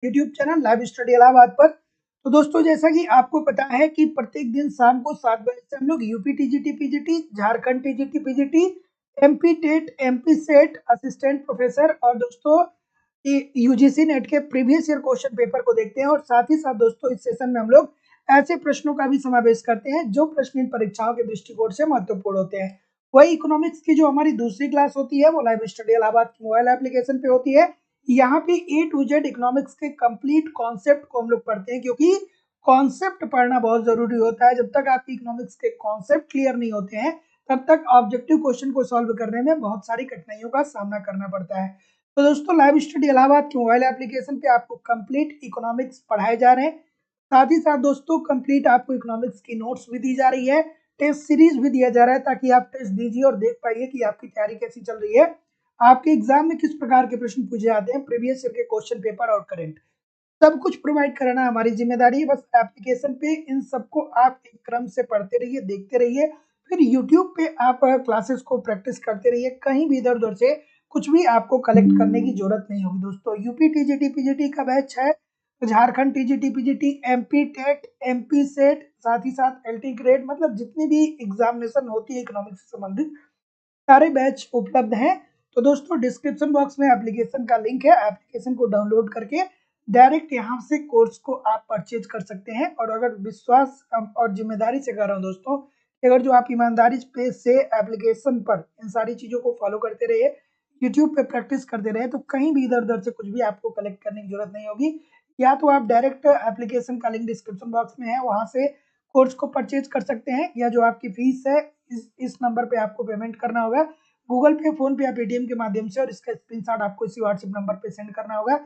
YouTube channel live study Allahabad पर। तो दोस्तों, जैसा कि आपको पता है कि प्रत्येक दिन शाम को 7 बजे से हम लोग UP TGT PGT, Jharkhand TGT PGT, MP TET, MP SET, assistant professor और दोस्तों यूजीसी नेट के प्रीवियस ईयर क्वेश्चन पेपर को देखते हैं। और साथ ही साथ दोस्तों, इस सेशन में हम लोग ऐसे प्रश्नों का भी समावेश करते हैं जो प्रश्न इन परीक्षाओं के दृष्टिकोण से महत्वपूर्ण होते हैं। वही इकोनॉमिक्स की जो हमारी दूसरी क्लास होती है वो लाइव स्टडी इलाहाबाद की मोबाइल एप्लीकेशन पे होती है। यहाँ पे ए टू जेड इकोनॉमिक्स के कंप्लीट कॉन्सेप्ट को हम लोग पढ़ते हैं, क्योंकि कॉन्सेप्ट पढ़ना बहुत जरूरी होता है। जब तक आपकी इकोनॉमिक्स के कॉन्सेप्ट क्लियर नहीं होते हैं तब तक ऑब्जेक्टिव क्वेश्चन को सॉल्व करने में बहुत सारी कठिनाइयों का सामना करना पड़ता है। तो दोस्तों, लाइव स्टडी इलाहाबाद की मोबाइल एप्लीकेशन पे आपको कंप्लीट इकोनॉमिक्स पढ़ाए जा रहे हैं। साथ ही साथ दोस्तों, कंप्लीट आपको इकोनॉमिक्स की नोट्स भी दी जा रही है, टेस्ट सीरीज भी दिया जा रहा है, ताकि आप टेस्ट दीजिए और देख पाइए कि आपकी तैयारी कैसी चल रही है, आपके एग्जाम में किस प्रकार के प्रश्न पूछे जाते हैं, प्रीवियस ईयर के क्वेश्चन पेपर और करंट सब कुछ प्रोवाइड कराना हमारी जिम्मेदारी है। बस एप्लीकेशन पे इन सबको आप एक क्रम से पढ़ते रहिए, देखते रहिए, फिर यूट्यूब पे आप क्लासेस को प्रैक्टिस करते रहिए। कहीं भी इधर उधर से कुछ भी आपको कलेक्ट करने की जरूरत नहीं होगी। दोस्तों, यूपी टीजीटी पीजीटी का बैच है, Jharkhand TGT PGT, MP TET, MP SET, साथ ही साथ एलटी ग्रेड, मतलब जितनी भी एग्जामिनेशन होती है इकोनॉमिक्स से संबंधित सारे बैच उपलब्ध हैं। तो दोस्तों, डिस्क्रिप्शन बॉक्स में एप्लीकेशन का लिंक है, एप्लीकेशन को डाउनलोड करके डायरेक्ट यहाँ से कोर्स को आप परचेज कर सकते हैं। और अगर विश्वास और जिम्मेदारी से कर रहा हूँ दोस्तों, अगर जो आप ईमानदारी पे से एप्लीकेशन पर इन सारी चीजों को फॉलो करते रहिए, यूट्यूब पे प्रैक्टिस करते रहे, तो कहीं भी इधर उधर से कुछ भी आपको कलेक्ट करने की जरूरत नहीं होगी। या तो आप डायरेक्ट एप्लीकेशन का लिंक डिस्क्रिप्शन बॉक्स में है, वहां से कोर्स को परचेज कर सकते हैं, या जो आपकी फीस है इस नंबर पे आपको पेमेंट करना होगा, गूगल पे, फोन पे या पेटीएम के माध्यम से, और इसका स्क्रीनशॉट आपको इसी व्हाट्सएप नंबर पे सेंड करना होगा।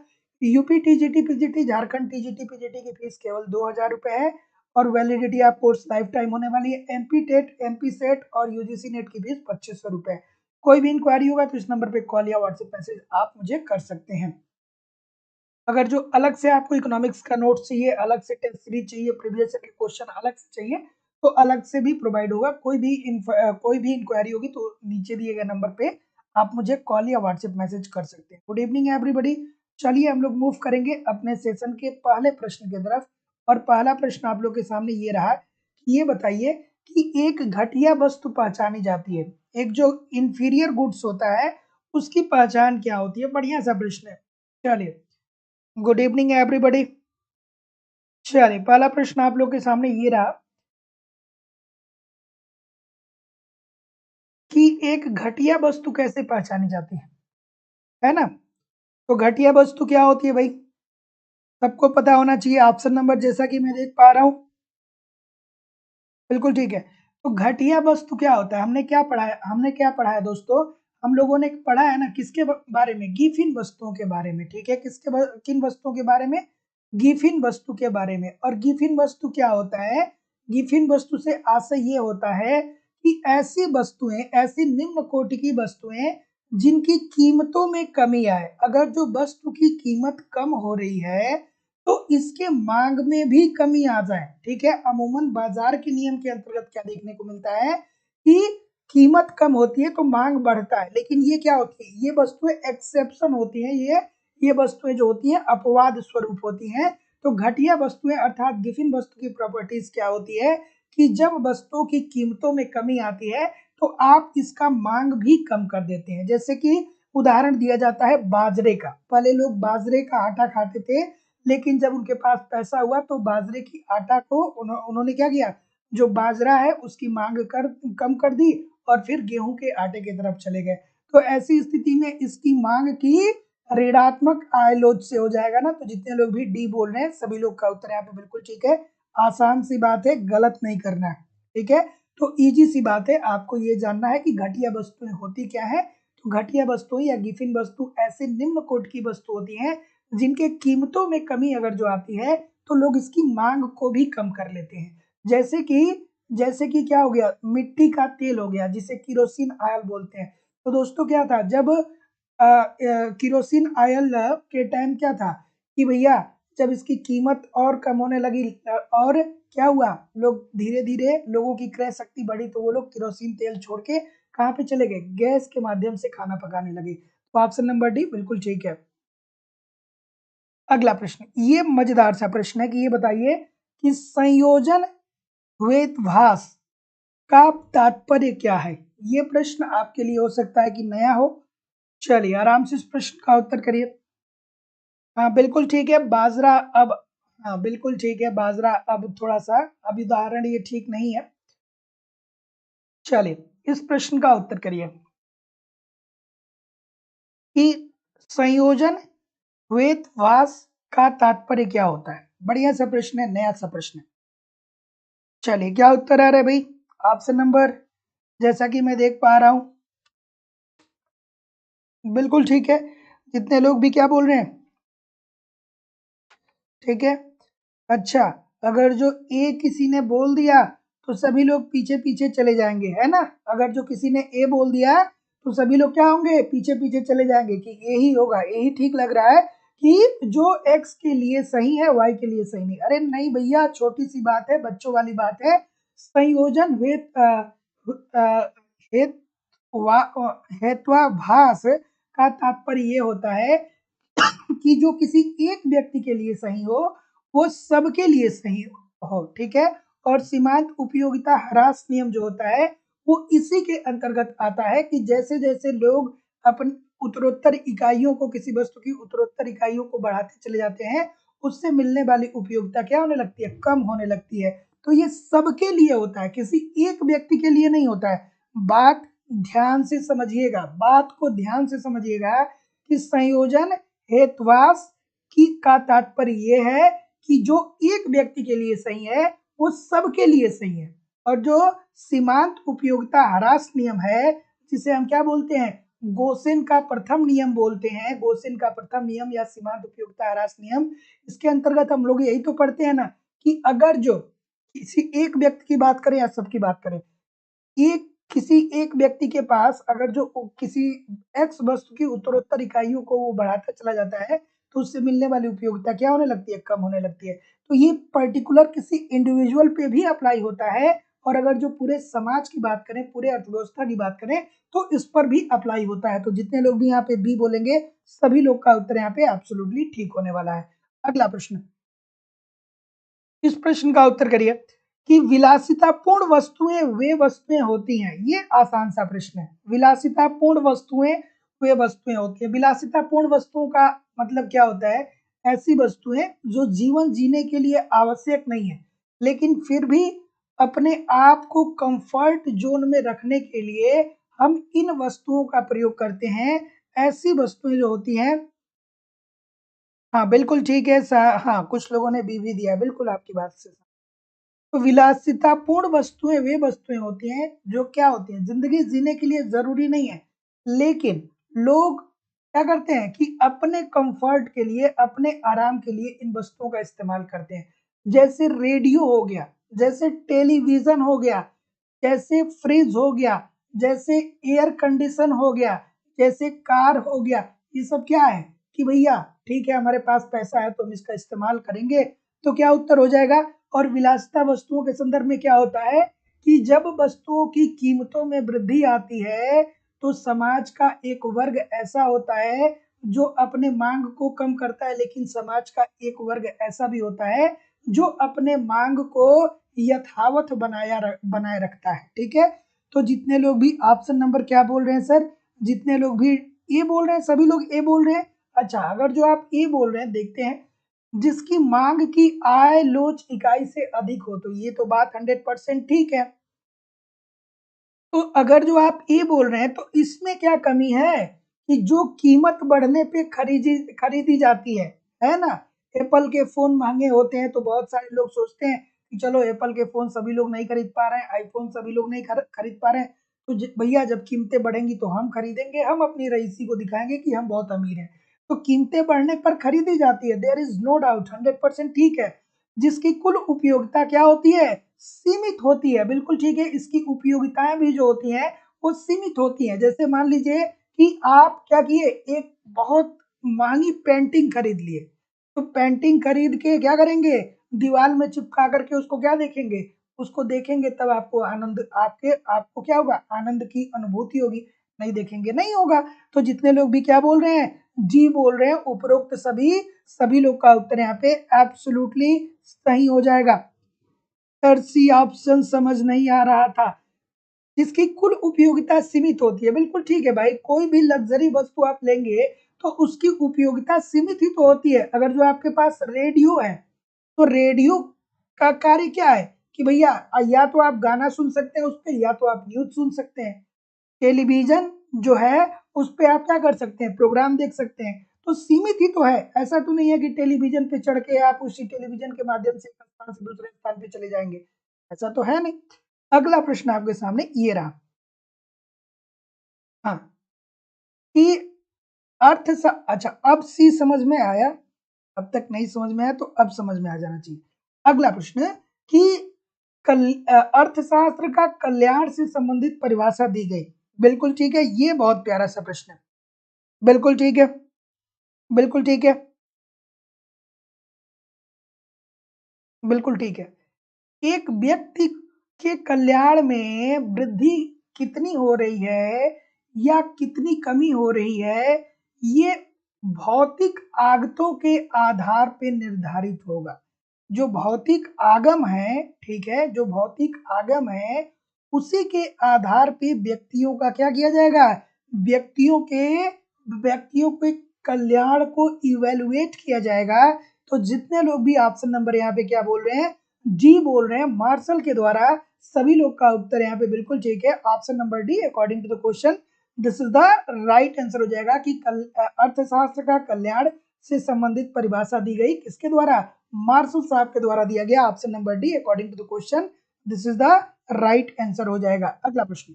UP TGT PGT, Jharkhand TGT PGT की फीस केवल 2000 रुपए है, और वैलिडिटी आप कोर्स लाइफ टाइम होने वाली है। एमपी टेट, एमपी सेट और यूजीसी नेट की फीस 2500 रुपए। कोई भी इंक्वायरी होगा तो इस नंबर पे कॉल या व्हाट्सएप मैसेज आप मुझे कर सकते हैं। अगर जो अलग से आपको इकोनॉमिक्स का नोट चाहिए, अलग से टेस्ट सीरीज चाहिए, प्रीवियस ईयर के क्वेश्चन अलग से चाहिए, तो अलग से भी प्रोवाइड होगा। कोई भी इंक्वायरी होगी तो नीचे दिए गए नंबर पे आप मुझे कॉल या व्हाट्सएप मैसेज कर सकते हैं। Good evening everybody. चलिए हम लोग मूव करेंगे अपने सेशन के पहले प्रश्न की तरफ। और पहला प्रश्न आप लोग के सामने ये रहा कि ये बताइए कि एक घटिया वस्तु पहचानी जाती है, एक जो इंफीरियर गुड्स होता है उसकी पहचान क्या होती है। बढ़िया सा प्रश्न है। चलिए, गुड इवनिंग एवरीबॉडी। चलिए, पहला प्रश्न आप लोग के सामने ये रहा कि एक घटिया वस्तु कैसे पहचानी जाती है ना। तो घटिया वस्तु क्या होती है भाई, सबको पता होना चाहिए। ऑप्शन नंबर जैसा कि मैं देख पा रहा हूँ, बिल्कुल ठीक है। तो घटिया वस्तु क्या होता है, हमने क्या पढ़ा है दोस्तों, हम लोगों ने पढ़ा है ना, किसके बारे में, गिफिन वस्तुओं के बारे में। ठीक है, किन वस्तुओं के बारे में, गिफिन वस्तु के बारे में। और गिफिन वस्तु क्या होता है, गिफिन वस्तु से आशय ये होता है कि ऐसी वस्तुएं, ऐसी निम्न कोटि की वस्तुएं जिनकी कीमतों में कमी आए। अगर जो वस्तु की कीमत कम हो रही है तो इसके मांग में भी कमी आ जाए। ठीक है, अमूमन बाजार के नियम के अंतर्गत क्या देखने को मिलता है कि कीमत कम होती है तो मांग बढ़ता है, लेकिन ये क्या होती है, ये वस्तुएं एक्सेप्शन होती हैं, ये वस्तुएं जो होती हैं अपवाद स्वरूप होती हैं। तो घटिया वस्तुएं अर्थात गिफिन वस्तु की प्रॉपर्टीज क्या होती है कि जब वस्तुओं की कीमतों में कमी आती है तो आप इसका मांग भी कम कर देते हैं। जैसे कि उदाहरण दिया जाता है बाजरे का, पहले लोग बाजरे का आटा खाते थे, लेकिन जब उनके पास पैसा हुआ तो बाजरे की आटा को उन्होंने क्या किया, जो बाजरा है उसकी मांग कम कर दी और फिर गेहूं के आटे की तरफ चले गए। तो ऐसी स्थिति में इसकी मांग की ऋणात्मक आयलोच से हो जाएगा ना। तो जितने लोग भी डी बोल रहे हैं सभी लोग का उत्तर यहाँ पे बिल्कुल ठीक है। आसान सी बात है, गलत नहीं करना है। ठीक है, तो इजी सी बात है, आपको ये जानना है कि घटिया वस्तुएं होती क्या है। तो घटिया वस्तुएं या गिफिन वस्तु ऐसे निम्न कोट की वस्तु होती हैं जिनके कीमतों में कमी अगर जो आती है तो लोग इसकी मांग को भी कम कर लेते हैं। जैसे कि क्या हो गया, मिट्टी का तेल हो गया जिसे किरोसिन ऑयल बोलते हैं। तो दोस्तों क्या था, जब किरोसिन ऑयल के टाइम क्या था कि भैया जब इसकी कीमत और कम होने लगी, और क्या हुआ, लोग धीरे धीरे लोगों की क्रय शक्ति बढ़ी तो वो लोग किरोसिन तेल छोड़ के कहाँ पे चले गए, गैस के माध्यम से खाना पकाने लगे। तो ऑप्शन नंबर डी बिल्कुल ठीक है। अगला प्रश्न, ये मजेदार सा प्रश्न है कि ये बताइए कि संयोजन द्वैतभास का तात्पर्य क्या है। ये प्रश्न आपके लिए हो सकता है कि नया हो। चलिए आराम से इस प्रश्न का उत्तर करिए। हाँ बिल्कुल ठीक है, बाजरा अब, हाँ बिल्कुल ठीक है, बाजरा अब थोड़ा सा, अब उदाहरण ये ठीक नहीं है। चलिए इस प्रश्न का उत्तर करिए कि संयोजन द्वैतवास का तात्पर्य क्या होता है। बढ़िया सा प्रश्न है, नया सा प्रश्न है। चलिए क्या उत्तर आ रहा है भाई, ऑप्शन नंबर, जैसा कि मैं देख पा रहा हूं, बिल्कुल ठीक है। जितने लोग भी क्या बोल रहे हैं, ठीक है। अच्छा, अगर जो ए किसी ने बोल दिया तो सभी लोग पीछे पीछे चले जाएंगे, है ना। अगर जो किसी ने ए बोल दिया तो सभी लोग क्या होंगे, पीछे पीछे चले जाएंगे कि ये ही होगा, यही ठीक लग रहा है कि जो एक्स के लिए सही है वाई के लिए सही नहीं। अरे नहीं भैया, छोटी सी बात है, बच्चों वाली बात है। संयोजन हेत हेत्वाभास का तात्पर्य ये होता है कि जो किसी एक व्यक्ति के लिए सही हो वो सबके लिए सही हो, ठीक है। और सीमांत उपयोगिता ह्रास नियम जो होता है वो इसी के अंतर्गत आता है कि जैसे जैसे लोग अपन उत्तरोत्तर इकाइयों को, किसी वस्तु की उत्तरोत्तर इकाइयों को बढ़ाते चले जाते हैं, उससे मिलने वाली उपयोगिता क्या होने लगती है, कम होने लगती है। तो ये सबके लिए होता है, किसी एक व्यक्ति के लिए नहीं होता है। बात ध्यान से समझिएगा, बात को ध्यान से समझिएगा कि संयोजन हेतुवास की का तात्पर्य ये है कि जो एक व्यक्ति के लिए सही है वो सबके लिए सही है। और जो सीमांत उपयोगिता ह्रास नियम है, जिसे हम क्या बोलते हैं, गोसेन का प्रथम नियम बोलते हैं, गोसेन का प्रथम नियम या सीमांत उपयोगिता ह्रास नियम, इसके अंतर्गत हम लोग यही तो पढ़ते हैं ना कि अगर जो किसी एक व्यक्ति की बात करें या सबकी बात करें, एक किसी एक व्यक्ति के पास अगर जो किसी एक्स वस्तु की उत्तरोत्तर इकाइयों को वो बढ़ाता चला जाता है तो उससे मिलने वाली उपयोगिता क्या होने लगती है, कम होने लगती है। तो ये पर्टिकुलर किसी इंडिविजुअल पे भी अप्लाई होता है, और अगर जो पूरे समाज की बात करें, पूरे अर्थव्यवस्था की बात करें तो इस पर भी अप्लाई होता है। तो जितने लोग भी यहाँ पे बी बोलेंगे सभी लोग का उत्तर यहाँ पे एब्सोल्युटली ठीक होने वाला है। अगला प्रश्न, इस प्रश्न का उत्तर करिए कि विलासितापूर्ण वस्तुएं वे वस्तुएं होती हैं। ये आसान सा प्रश्न है, विलासितापूर्ण वस्तुएं वे वस्तुएं होती हैं। विलासितापूर्ण वस्तुओं का मतलब क्या होता है, ऐसी वस्तुएं जो जीवन जीने के लिए आवश्यक नहीं है लेकिन फिर भी अपने आप को कंफर्ट जोन में रखने के लिए हम इन वस्तुओं का प्रयोग करते हैं। ऐसी वस्तुएं जो होती हैं, हाँ बिल्कुल ठीक है, हाँ कुछ लोगों ने बी भी दिया, बिल्कुल आपकी बात से। तो विलासितापूर्ण वस्तुएं वे वस्तुएं होती हैं जो क्या होती हैं, जिंदगी जीने के लिए जरूरी नहीं है लेकिन लोग क्या करते हैं कि अपने कंफर्ट के लिए, अपने आराम के लिए इन वस्तुओं का इस्तेमाल करते हैं। जैसे रेडियो हो गया, जैसे टेलीविजन हो गया, जैसे फ्रिज हो गया, जैसे एयर कंडीशन हो गया, जैसे कार हो गया। ये सब क्या है कि भैया ठीक है हमारे पास पैसा है तो हम इसका इस्तेमाल करेंगे। तो क्या उत्तर हो जाएगा। और विलासिता वस्तुओं के संदर्भ में क्या होता है कि जब वस्तुओं की कीमतों में वृद्धि आती है तो समाज का एक वर्ग ऐसा होता है जो अपने मांग को कम करता है, लेकिन समाज का एक वर्ग ऐसा भी होता है जो अपने मांग को यथावत बनाए रखता है, ठीक है। तो जितने लोग भी ऑप्शन नंबर क्या बोल रहे हैं सर, जितने लोग भी ए बोल रहे हैं सभी लोग ए बोल रहे हैं। अच्छा, अगर जो आप ए बोल रहे हैं, देखते हैं, जिसकी मांग की आय लोच इकाई से अधिक हो, तो ये तो बात 100% ठीक है। तो अगर जो आप ये बोल रहे हैं तो इसमें क्या कमी है कि जो कीमत बढ़ने पे खरीदी जाती है ना। एप्पल के फोन महंगे होते हैं तो बहुत सारे लोग सोचते हैं कि चलो एप्पल के फोन सभी लोग नहीं खरीद पा रहे हैं, आईफोन सभी लोग नहीं खरीद पा रहे हैं, तो भैया जब कीमतें बढ़ेंगी तो हम खरीदेंगे, हम अपनी रईसी को दिखाएंगे कि हम बहुत अमीर हैं। तो कीमतें बढ़ने पर खरीदी जाती है, देयर इज नो डाउट, 100% ठीक है। जिसकी कुल उपयोगिता क्या होती है, सीमित होती है, बिल्कुल ठीक है। इसकी उपयोगिताएं भी जो होती हैं वो सीमित होती हैं। जैसे मान लीजिए कि आप क्या किए, एक बहुत महंगी पेंटिंग खरीद लिए, तो पेंटिंग खरीद के क्या करेंगे, दीवार में चिपका करके उसको क्या देखेंगे, उसको देखेंगे तब आपको आनंद, आपको क्या होगा, आनंद की अनुभूति होगी। नहीं देखेंगे नहीं होगा। तो जितने लोग भी क्या बोल रहे हैं, जी बोल रहे हैं उपरोक्त सभी लोग का उत्तर यहाँ पे एब्सोल्युटली सही हो जाएगा। सर सी ऑप्शन समझ नहीं आ रहा था। जिसकी कुल उपयोगिता सीमित होती है, बिल्कुल ठीक है भाई, कोई भी लग्जरी वस्तु आप लेंगे तो उसकी उपयोगिता सीमित ही तो होती है। अगर जो आपके पास रेडियो है तो रेडियो का कार्य क्या है कि भैया या तो आप गाना सुन सकते हैं उस पर, या तो आप न्यूज सुन सकते हैं। टेलीविजन जो है उस पे आप क्या कर सकते हैं, प्रोग्राम देख सकते हैं। तो सीमित ही तो है, ऐसा तो नहीं है कि टेलीविजन पे चढ़ के आप उसी टेलीविजन के माध्यम से एक स्थान से दूसरे स्थान पे चले जाएंगे, ऐसा तो है नहीं। अगला प्रश्न आपके सामने ये रहा। हाँ, कि अच्छा, अब सी समझ में आया, अब तक नहीं समझ में आया तो अब समझ में आ जाना चाहिए। अगला प्रश्न कि अर्थशास्त्र का कल्याण से संबंधित परिभाषा दी गई। बिल्कुल ठीक है, ये बहुत प्यारा सा प्रश्न है। बिल्कुल ठीक है, बिल्कुल ठीक है, बिल्कुल ठीक है। एक व्यक्ति के कल्याण में वृद्धि कितनी हो रही है या कितनी कमी हो रही है, ये भौतिक आगतों के आधार पे निर्धारित होगा। जो भौतिक आगम है, ठीक है, जो भौतिक आगम है उसी के आधार पे व्यक्तियों का क्या किया जाएगा, व्यक्तियों के कल्याण को इवेलुएट किया जाएगा। तो जितने लोग भी ऑप्शन नंबर यहाँ पे क्या बोल रहे हैं, जी बोल रहे हैं, मार्शल के द्वारा, सभी लोग का उत्तर यहाँ पे बिल्कुल ठीक है। Option number D according to the question this is the right answer हो जाएगा कि अर्थशास्त्र का कल्याण से संबंधित परिभाषा दी गई किसके द्वारा, मार्शल साहब के द्वारा दिया गया। Option number D according to the question this is the right answer हो जाएगा। अगला प्रश्न,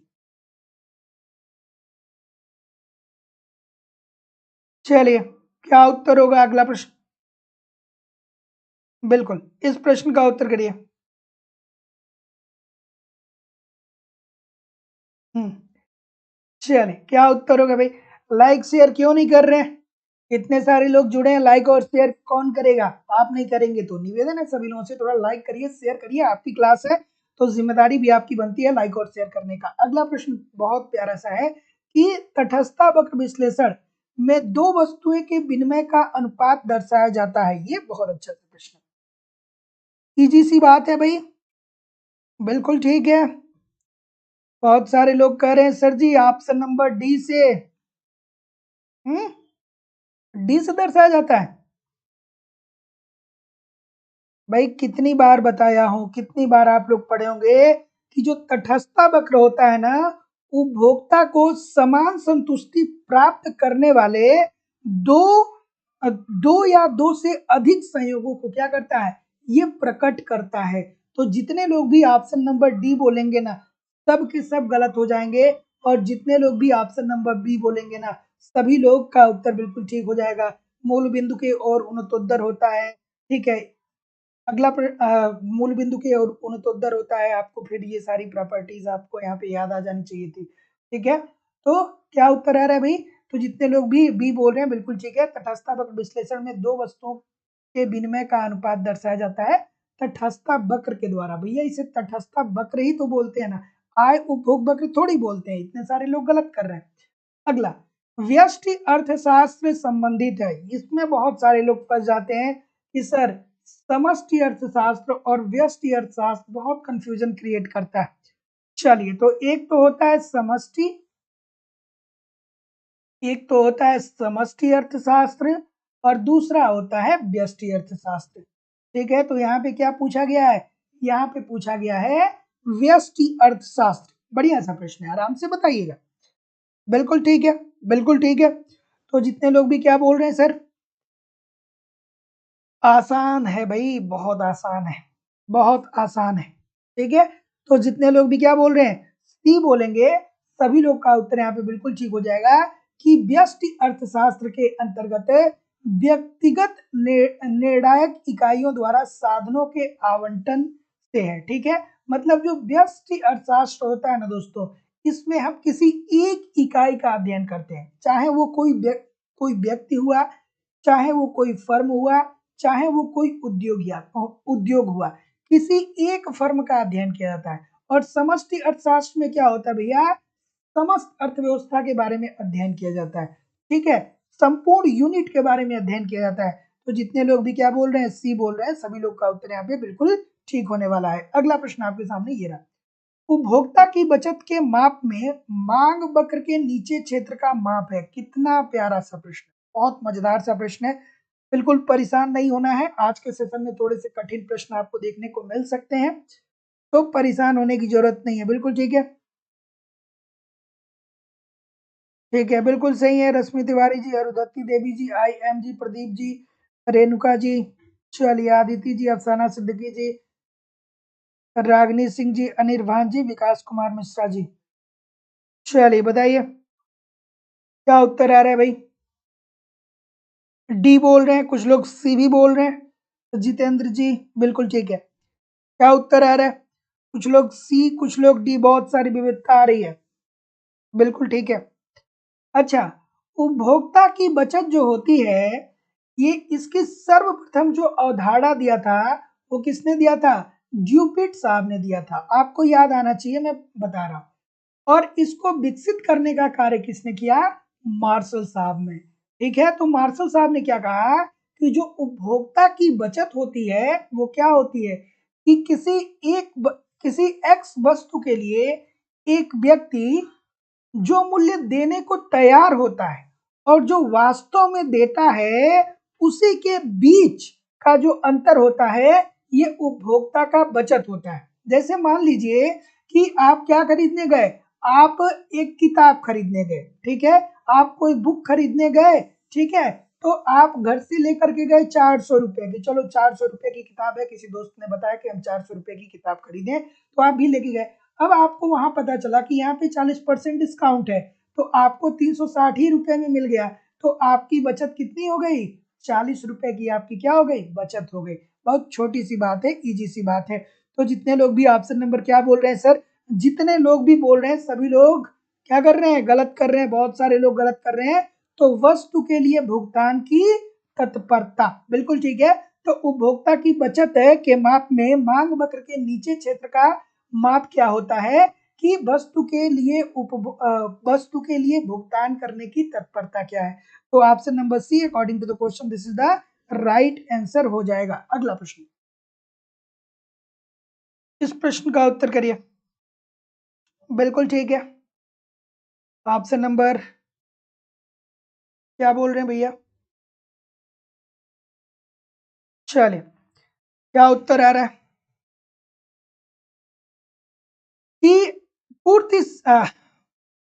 चलिए क्या उत्तर होगा अगला प्रश्न, बिल्कुल इस प्रश्न का उत्तर करिए। हम्म, चलिए क्या उत्तर होगा भाई, लाइक शेयर क्यों नहीं कर रहे हैं, इतने सारे लोग जुड़े हैं, लाइक और शेयर कौन करेगा, आप नहीं करेंगे तो निवेदन है सभी लोगों से थोड़ा लाइक करिए, शेयर करिए, आपकी क्लास है तो जिम्मेदारी भी आपकी बनती है लाइक और शेयर करने का। अगला प्रश्न बहुत प्यारा सा है कि तटस्थता वक्र विश्लेषण में दो वस्तुएं के विनिमय का अनुपात दर्शाया जाता है। ये बहुत अच्छा प्रश्न, इजी सी बात है भाई, बिल्कुल ठीक है। बहुत सारे लोग कह रहे हैं सर जी ऑप्शन नंबर डी से, डी से दर्शाया जाता है। भाई कितनी बार बताया हूं, कितनी बार आप लोग पढ़े होंगे कि जो तटस्थता वक्र होता है ना, उपभोक्ता को समान संतुष्टि प्राप्त करने वाले दो दो या दो से अधिक संयोगों को क्या करता है, ये प्रकट करता है। तो जितने लोग भी ऑप्शन नंबर डी बोलेंगे ना, सब के सब गलत हो जाएंगे, और जितने लोग भी ऑप्शन नंबर बी बोलेंगे ना, सभी लोग का उत्तर बिल्कुल ठीक हो जाएगा। मूल बिंदु के और उन्नतोत्तर होता है, ठीक है। अगला मूल बिंदु के और उन्नतोत्तर होता है, आपको फिर ये सारी प्रॉपर्टीज आपको यहाँ पे याद आ जानी चाहिए थी, ठीक है। तो क्या उत्तर आ रहा है भाई, तो जितने लोग भी बी बोल रहे हैं बिल्कुल ठीक है। तटस्थता वक्र विश्लेषण में दो वस्तुओं के विनिमय का अनुपात दर्शाया जाता है तटस्थता वक्र के द्वारा। भैया इसे तटस्थता वक्र ही तो बोलते हैं ना, आय उपभोग वक्र थोड़ी बोलते हैं, इतने सारे लोग गलत कर रहे हैं। अगला व्यष्टि अर्थशास्त्र संबंधित है, इसमें बहुत सारे लोग फंस जाते हैं कि सर समष्टि अर्थशास्त्र और व्यष्टि अर्थशास्त्र बहुत कंफ्यूजन क्रिएट करता है। चलिए तो एक तो होता है समष्टि, एक तो होता है समष्टि अर्थशास्त्र और दूसरा होता है व्यष्टि अर्थशास्त्र, ठीक है। तो यहाँ पे क्या पूछा गया है, यहाँ पे पूछा गया है व्यष्टि अर्थशास्त्र। बढ़िया सा प्रश्न है, आराम से बताइएगा। बिल्कुल ठीक है, बिल्कुल ठीक है। तो जितने लोग भी क्या बोल रहे हैं सर, आसान है भाई, बहुत आसान है, बहुत आसान है, ठीक है। तो जितने लोग भी क्या बोल रहे हैं, सी बोलेंगे, सभी लोग का उत्तर यहाँ पे बिल्कुल ठीक हो जाएगा कि व्यष्टि अर्थशास्त्र के अंतर्गत व्यक्तिगत निर्णायक इकाइयों द्वारा साधनों के आवंटन से है, ठीक है। मतलब जो व्यष्टि अर्थशास्त्र होता है ना दोस्तों, इसमें हम किसी एक इकाई का अध्ययन करते हैं, चाहे वो कोई व्यक्ति हुआ, चाहे वो कोई फर्म हुआ, चाहे वो कोई उद्योग हुआ, किसी एक फर्म का अध्ययन किया जाता है। और समष्टि अर्थशास्त्र में क्या होता है भैया, समस्त अर्थव्यवस्था के बारे में अध्ययन किया जाता है, ठीक है। संपूर्ण यूनिट के बारे में अध्ययन किया जाता है। तो जितने लोग भी क्या बोल रहे हैं, सी बोल रहे हैं, सभी लोग का उत्तर यहाँ पे बिल्कुल ठीक होने वाला है। अगला प्रश्न आपके सामने ये रहा, उपभोक्ता की बचत के माप में मांग वक्र के नीचे क्षेत्र का माप है। कितना प्यारा सा प्रश्न, बहुत मजेदार सा प्रश्न है। बिल्कुल परेशान नहीं होना है, आज के सेशन में थोड़े से कठिन प्रश्न आपको देखने को मिल सकते हैं, तो परेशान होने की जरूरत नहीं है। बिल्कुल ठीक है, ठीक है, बिल्कुल सही है। रश्मि तिवारी जी, अरुधति देवी जी, IM जी, प्रदीप जी, रेणुका जी, चलिए आदिति जी, अफसाना सिद्दीकी जी, रागनी सिंह जी, अनिर्भान जी, विकास कुमार मिश्रा जी। चलिए बताइए क्या उत्तर आ रहा है भाई। डी बोल रहे हैं, कुछ लोग सी भी बोल रहे हैं। तो जितेंद्र जी बिल्कुल ठीक है, क्या उत्तर आ रहा है, कुछ लोग सी, कुछ लोग डी, बहुत सारी विविधता आ रही है। बिल्कुल ठीक है। अच्छा, उपभोक्ता की बचत जो होती है, ये इसकी सर्वप्रथम जो अवधारणा दिया था, वो किसने दिया था, ड्यूपिट साहब ने दिया था। आपको याद आना चाहिए, मैं बता रहा हूं। और इसको विकसित करने का कार्य किसने किया, मार्शल साहब ने। ठीक है, तो मार्शल साहब ने क्या कहा कि जो उपभोक्ता की बचत होती है वो क्या होती है कि किसी एक्स वस्तु के लिए एक व्यक्ति जो मूल्य देने को तैयार होता है और जो वास्तव में देता है, उसी के बीच का जो अंतर होता है, ये उपभोक्ता का बचत होता है। जैसे मान लीजिए कि आप क्या खरीदने गए, आप एक किताब खरीदने गए, ठीक है, आप कोई बुक खरीदने गए, ठीक है, तो आप घर से लेकर के गए 400 रुपए की, चलो 400 रुपए की किताब है, किसी दोस्त ने बताया कि हम 400 रुपए की किताब खरीदें, तो आप भी लेके गए। अब आपको वहां पता चला कि यहाँ पे 40% डिस्काउंट है, तो आपको 360 ही रुपए में मिल गया, तो आपकी बचत कितनी हो गई, 40 रुपए की आपकी क्या हो गई, बचत हो गई। बहुत छोटी सी बात है, इजी सी बात है। तो जितने लोग भी ऑप्शन नंबर क्या बोल रहे हैं सर, जितने लोग भी बोल रहे हैं सभी लोग क्या कर रहे हैं, गलत कर रहे हैं, बहुत सारे लोग गलत कर रहे हैं। तो वस्तु के लिए भुगतान की तत्परता, बिल्कुल ठीक है। तो उपभोक्ता की बचत के माप में मांग वक्र के नीचे क्षेत्र का माप क्या होता है कि वस्तु के लिए भुगतान करने की तत्परता क्या है। तो option number C according to the question this is the right answer हो जाएगा। अगला प्रश्न, इस प्रश्न का उत्तर करिए। बिल्कुल ठीक है, ऑप्शन नंबर क्या बोल रहे हैं भैया, चलिए क्या उत्तर आ रहा है कि पूर्ति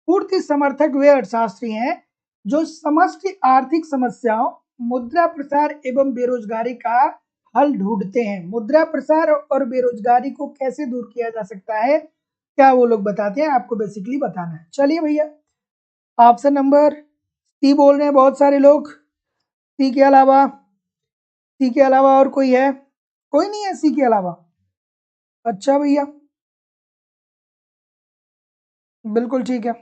पूर्ति समर्थक वे अर्थशास्त्री हैं जो समष्टि आर्थिक समस्याओं, मुद्रा प्रसार एवं बेरोजगारी का हल ढूंढते हैं। मुद्रा प्रसार और बेरोजगारी को कैसे दूर किया जा सकता है, क्या वो लोग बताते हैं, आपको बेसिकली बताना है। चलिए भैया, ऑप्शन नंबर सी बोल रहे हैं बहुत सारे लोग, सी के अलावा और कोई है, कोई नहीं है सी के अलावा। अच्छा भैया, बिल्कुल ठीक है,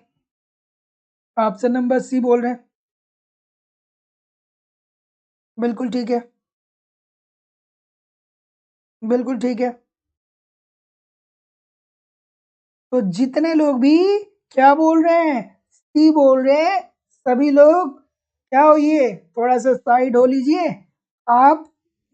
ऑप्शन नंबर सी बोल रहे हैं, बिल्कुल ठीक है, बिल्कुल ठीक है। तो जितने लोग भी क्या बोल रहे हैं, सी बोल रहे हैं, सभी लोग क्या होइए, थोड़ा सा साइड हो लीजिए। आप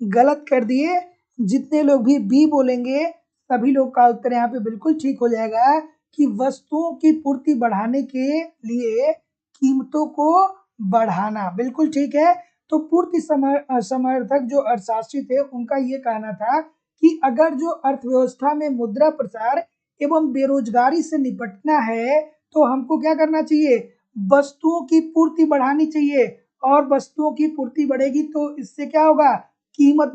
गलत कर दिए। जितने लोग भी बी बोलेंगे, सभी लोग का उत्तर यहाँ पे बिल्कुल ठीक हो जाएगा कि वस्तुओं की पूर्ति बढ़ाने के लिए कीमतों को बढ़ाना, बिल्कुल ठीक है। तो पूर्ति समर्थक जो अर्थशास्त्री थे, उनका ये कहना था कि अगर जो अर्थव्यवस्था में मुद्रा प्रसार एवं बेरोजगारी से निपटना है, तो हमको क्या करना चाहिए, वस्तुओं की पूर्ति बढ़ानी चाहिए। और वस्तुओं की पूर्ति बढ़ेगी तो इससे क्या होगा, कीमत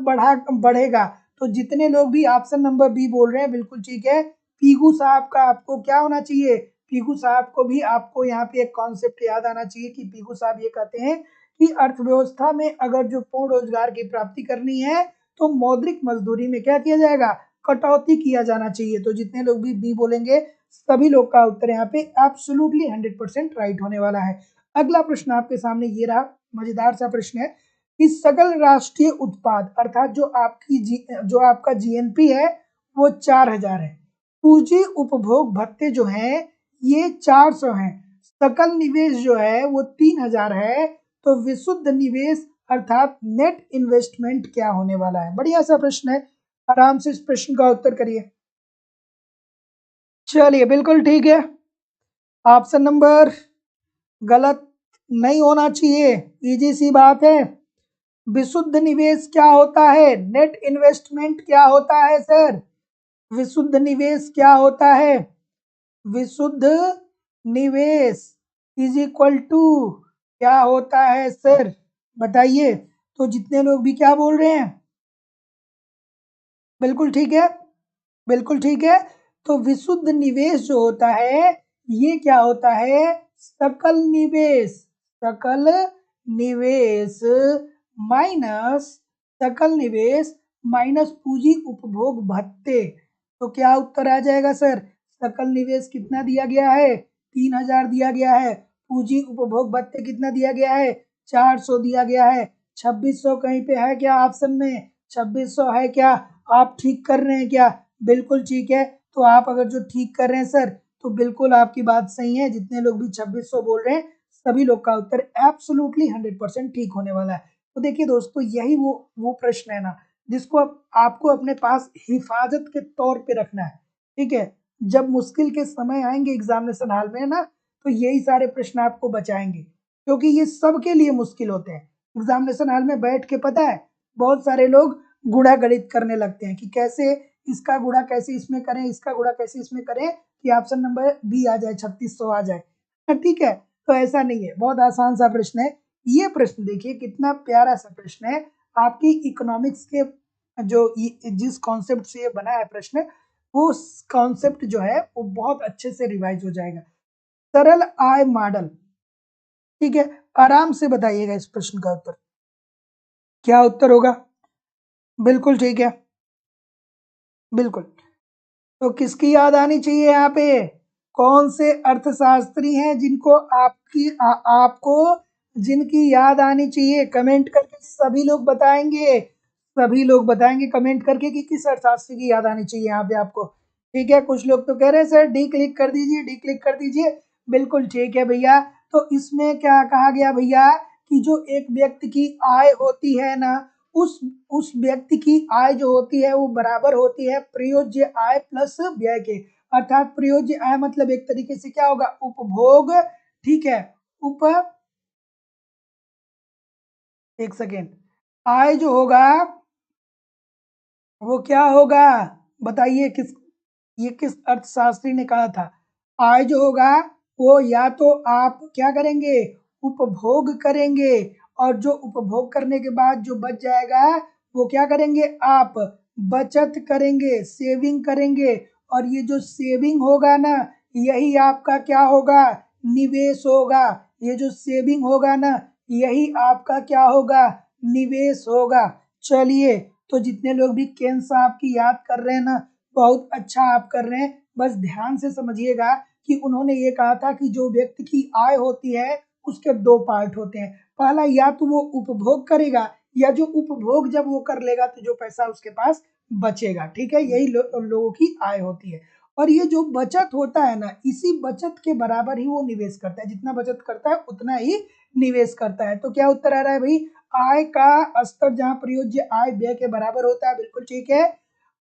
बढ़ेगा। तो जितने लोग भी ऑप्शन नंबर बी बोल रहे हैं, बिल्कुल ठीक है। पीगू साहब का आपको क्या होना चाहिए, पीगू साहब को भी आपको यहाँ पे एक कॉन्सेप्ट याद आना चाहिए कि पीगू साहब ये कहते हैं कि अर्थव्यवस्था में अगर जो पूर्ण रोजगार की प्राप्ति करनी है, तो मौद्रिक मजदूरी में क्या किया जाएगा, कटौती किया जाना चाहिए। तो जितने लोग भी बी बोलेंगे, सभी लोग का उत्तर यहाँ पे एब्सोल्युटली 100% राइट होने वाला है। अगला प्रश्न आपके सामने ये रहा, मजेदार सा प्रश्न है कि सकल राष्ट्रीय उत्पाद अर्थात जो आपका जीएनपी है वो 4000 है, पूंजी उपभोग भत्ते जो हैं ये 400 हैं, सकल निवेश जो है वो 3000 है। तो विशुद्ध निवेश अर्थात नेट इन्वेस्टमेंट क्या होने वाला है? बढ़िया सा प्रश्न है, आराम से इस प्रश्न का उत्तर करिए। चलिए बिल्कुल ठीक है, ऑप्शन नंबर गलत नहीं होना चाहिए, इजी सी बात है। विशुद्ध निवेश क्या होता है? नेट इन्वेस्टमेंट क्या होता है सर? विशुद्ध निवेश क्या होता है? विशुद्ध निवेश इज इक्वल टू क्या होता है सर? बताइए। तो जितने लोग भी क्या बोल रहे हैं, बिल्कुल ठीक है, बिल्कुल ठीक है। तो विशुद्ध निवेश जो होता है ये क्या होता है? सकल निवेश, सकल निवेश माइनस सकल निवेश माइनस पूंजी उपभोग भत्ते। तो क्या उत्तर आ जाएगा सर? सकल निवेश कितना दिया गया है? 3000 दिया गया है। पूंजी उपभोग भत्ते कितना दिया गया है? 400 दिया गया है। 2600 कहीं पे है क्या ऑप्शन में? 2600 है क्या? आप ठीक कर रहे हैं क्या? बिल्कुल ठीक है। तो आप अगर जो ठीक कर रहे हैं सर, तो बिल्कुल आपकी बात सही है। जितने लोग भी 2600 बोल रहे हैं सभी लोग का उत्तर एब्सोल्युटली 100% ठीक होने वाला है। तो देखिए दोस्तों, यही वो प्रश्न है ना जिसको आपको अपने पास हिफाजत के तौर पे रखना है। ठीक है, जब मुश्किल के समय आएंगे एग्जामिनेशन हॉल में ना, तो यही सारे प्रश्न आपको बचाएंगे, क्योंकि ये सबके लिए मुश्किल होते हैं। एग्जामिनेशन हॉल में बैठ के पता है बहुत सारे लोग गुणा गणित करने लगते हैं कि कैसे इसका गुणा कैसे इसमें करें, इसका गुणा कैसे इसमें करें कि ऑप्शन नंबर बी आ जाए, 3600 आ जाए। ठीक है, तो ऐसा नहीं है, बहुत आसान सा प्रश्न है। ये प्रश्न देखिए कितना प्यारा सा प्रश्न है। आपकी इकोनॉमिक्स के जो जिस कॉन्सेप्ट से ये बना है प्रश्न, वो कॉन्सेप्ट जो है वो बहुत अच्छे से रिवाइज हो जाएगा। सरल आय मॉडल, ठीक है, आराम से बताइएगा इस प्रश्न का उत्तर। क्या उत्तर होगा? बिल्कुल ठीक है, बिल्कुल। तो किसकी याद आनी चाहिए यहाँ पे? कौन से अर्थशास्त्री हैं जिनको आपको जिनकी याद आनी चाहिए? कमेंट करके सभी लोग बताएंगे, सभी लोग बताएंगे कमेंट करके कि किस अर्थशास्त्री की याद आनी चाहिए यहाँ पे आपको। ठीक है, कुछ लोग तो कह रहे हैं सर डी क्लिक कर दीजिए, डी क्लिक कर दीजिए। बिल्कुल ठीक है भैया। तो इसमें क्या कहा गया भैया कि जो एक व्यक्ति की आय होती है ना, उस व्यक्ति की आय जो होती है वो बराबर होती है प्रयोज्य आय प्लस व्यय के। अर्थात प्रयोज्य आय मतलब एक तरीके से क्या होगा? उपभोग। ठीक है, उप एक सेकेंड, आय जो होगा वो क्या होगा? बताइए ये किस अर्थशास्त्री ने कहा था? आय जो होगा वो या तो आप क्या करेंगे? उपभोग करेंगे, और जो उपभोग करने के बाद जो बच जाएगा वो क्या करेंगे? आप बचत करेंगे, सेविंग करेंगे। और ये जो सेविंग होगा ना, यही आपका क्या होगा? निवेश होगा। ये जो सेविंग होगा ना, यही आपका क्या होगा? निवेश होगा। चलिए, तो जितने लोग भी केन साहब की याद कर रहे हैं ना, बहुत अच्छा आप कर रहे हैं। बस ध्यान से समझिएगा कि उन्होंने ये कहा था कि जो व्यक्ति की आय होती है उसके दो पार्ट होते हैं। पहला, या तो वो उपभोग करेगा, या जो उपभोग जब वो कर लेगा तो जो पैसा उसके पास बचेगा। ठीक है, यही लोगों की आय होती है। और ये जो बचत होता है ना, इसी बचत के बराबर ही वो निवेश करता है। जितना बचत करता है उतना ही निवेश करता है। तो क्या उत्तर आ रहा है भाई? आय का स्तर जहाँ प्रयोज्य आय व्यय के बराबर होता है, बिल्कुल ठीक है।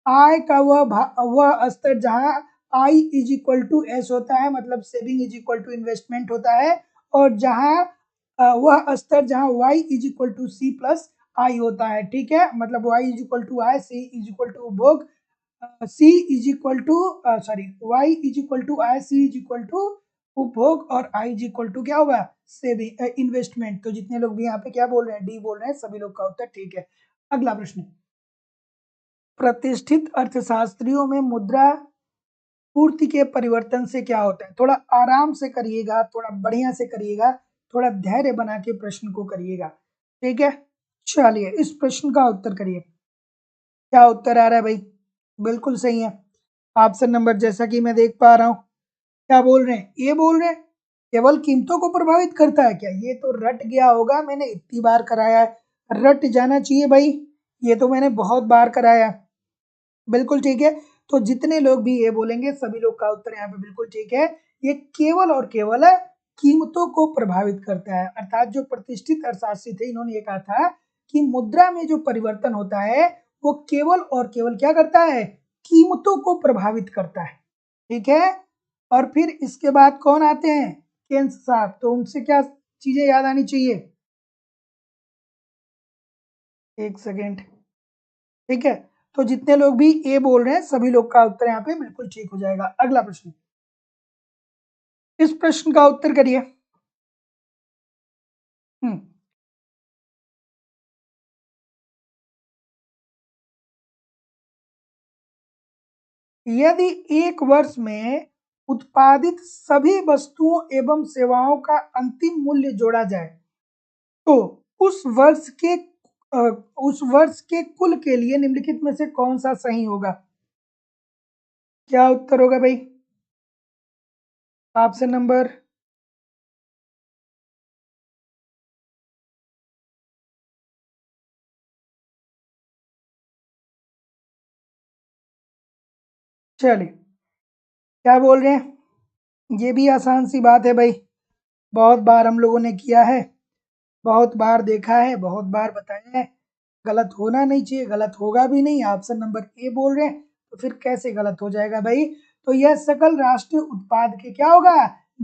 आय का वह स्तर जहाँ I is equal to S होता है, मतलब saving is equal to investment होता है। और जहाँ वह स्तर जहाँ y is equal to C plus I होता है। ठीक है, मतलब y is equal to I, C is equal to उपभोग, C is equal to sorry y is equal to I, C is equal to उपभोग, और i इज इक्वल टू क्या होगा? Saving, investment. तो जितने लोग भी यहाँ पे क्या बोल रहे हैं? डी बोल रहे हैं, सभी लोग का उत्तर ठीक है। अगला प्रश्न, प्रतिष्ठित अर्थशास्त्रियों में मुद्रा पूर्ति के परिवर्तन से क्या होता है? थोड़ा आराम से करिएगा, थोड़ा बढ़िया से करिएगा, थोड़ा धैर्य बना के प्रश्न को करिएगा। ठीक है, चलिए इस प्रश्न का उत्तर करिए। क्या उत्तर आ रहा है भाई? बिल्कुल सही है। ऑप्शन नंबर जैसा कि मैं देख पा रहा हूँ, क्या बोल रहे हैं? ये बोल रहे हैं केवल कीमतों को प्रभावित करता है क्या? ये तो रट गया होगा, मैंने इतनी बार कराया है, रट जाना चाहिए भाई। ये तो मैंने बहुत बार कराया है। बिल्कुल ठीक है। तो जितने लोग भी ये बोलेंगे सभी लोग का उत्तर यहाँ पे बिल्कुल ठीक है। ये केवल और केवल कीमतों को प्रभावित करता है। अर्थात जो प्रतिष्ठित अर्थशास्त्री थे इन्होंने ये कहा था कि मुद्रा में जो परिवर्तन होता है वो केवल और केवल क्या करता है, कीमतों को प्रभावित करता है। ठीक है, और फिर इसके बाद कौन आते हैं, केन्स साहब, तो उनसे क्या चीजें याद आनी चाहिए, एक सेकेंड। ठीक है, तो जितने लोग भी ए बोल रहे हैं सभी लोग का उत्तर यहाँ पे बिल्कुल ठीक हो जाएगा। अगला प्रश्न, इस प्रश्न का उत्तर करिए। हम्म, यदि एक वर्ष में उत्पादित सभी वस्तुओं एवं सेवाओं का अंतिम मूल्य जोड़ा जाए तो उस वर्ष के अ, उस वर्ष के कुल के लिए निम्नलिखित में से कौन सा सही होगा? क्या उत्तर होगा भाई? ऑप्शन नंबर, चलिए क्या बोल रहे हैं, ये भी आसान सी बात है भाई, बहुत बार हम लोगों ने किया है, बहुत बार देखा है, बहुत बार बताया है। गलत होना नहीं चाहिए, गलत होगा भी नहीं। ऑप्शन नंबर ए बोल रहे हैं तो फिर कैसे गलत हो जाएगा भाई? तो यह सकल राष्ट्रीय उत्पाद के क्या होगा,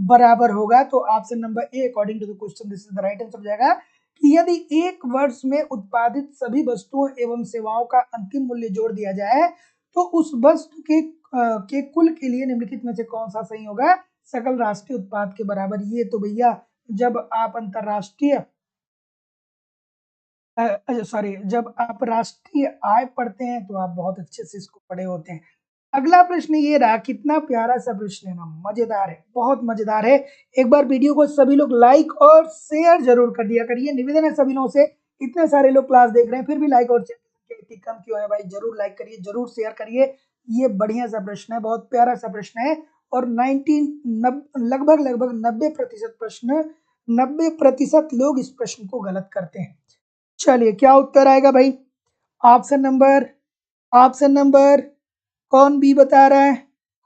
बराबर होगा। तो option number A according to the question this is the right answer हो जाएगा कि यदि एक वर्ष में उत्पादित सभी वस्तुओं एवं सेवाओं का अंतिम मूल्य जोड़ दिया जाए तो उस वस्तु के कुल के लिए निम्नलिखित में से कौन सा सही होगा, सकल राष्ट्रीय उत्पाद के बराबर। ये तो भैया जब आप अंतरराष्ट्रीय अच्छा सॉरी, जब आप राष्ट्रीय आय पढ़ते हैं तो आप बहुत अच्छे से इसको पढ़े होते हैं। अगला प्रश्न ये रहा, कितना प्यारा सा प्रश्न है ना, मजेदार है, बहुत मजेदार है। एक बार वीडियो को सभी लोग लाइक और शेयर जरूर कर दिया करिए, निवेदन है सभी लोगों से। इतने सारे लोग क्लास देख रहे हैं फिर भी लाइक और शेयर इतनी कम क्यों है भाई? जरूर लाइक करिए, जरूर शेयर करिए। ये बढ़िया सा प्रश्न है, बहुत प्यारा सा प्रश्न है। और लगभग लगभग 90% प्रश्न, 90% लोग इस प्रश्न को गलत करते हैं। चलिए क्या उत्तर आएगा भाई? ऑप्शन नंबर, ऑप्शन नंबर, कौन बी बता रहा है,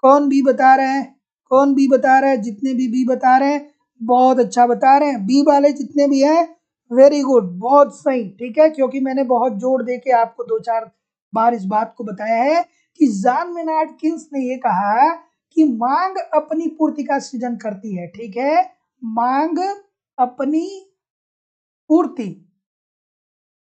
कौन बी बता रहा है, कौन बी बता रहा है? जितने भी बी बता रहे हैं बहुत अच्छा बता रहे हैं, बी वाले जितने भी हैं वेरी गुड, बहुत सही। ठीक है, क्योंकि मैंने बहुत जोर दे के आपको 2-4 बार इस बात को बताया है कि जॉन मेनार्ड किन्स ने ये कहा कि मांग अपनी पूर्ति का सृजन करती है। ठीक है, मांग अपनी पूर्ति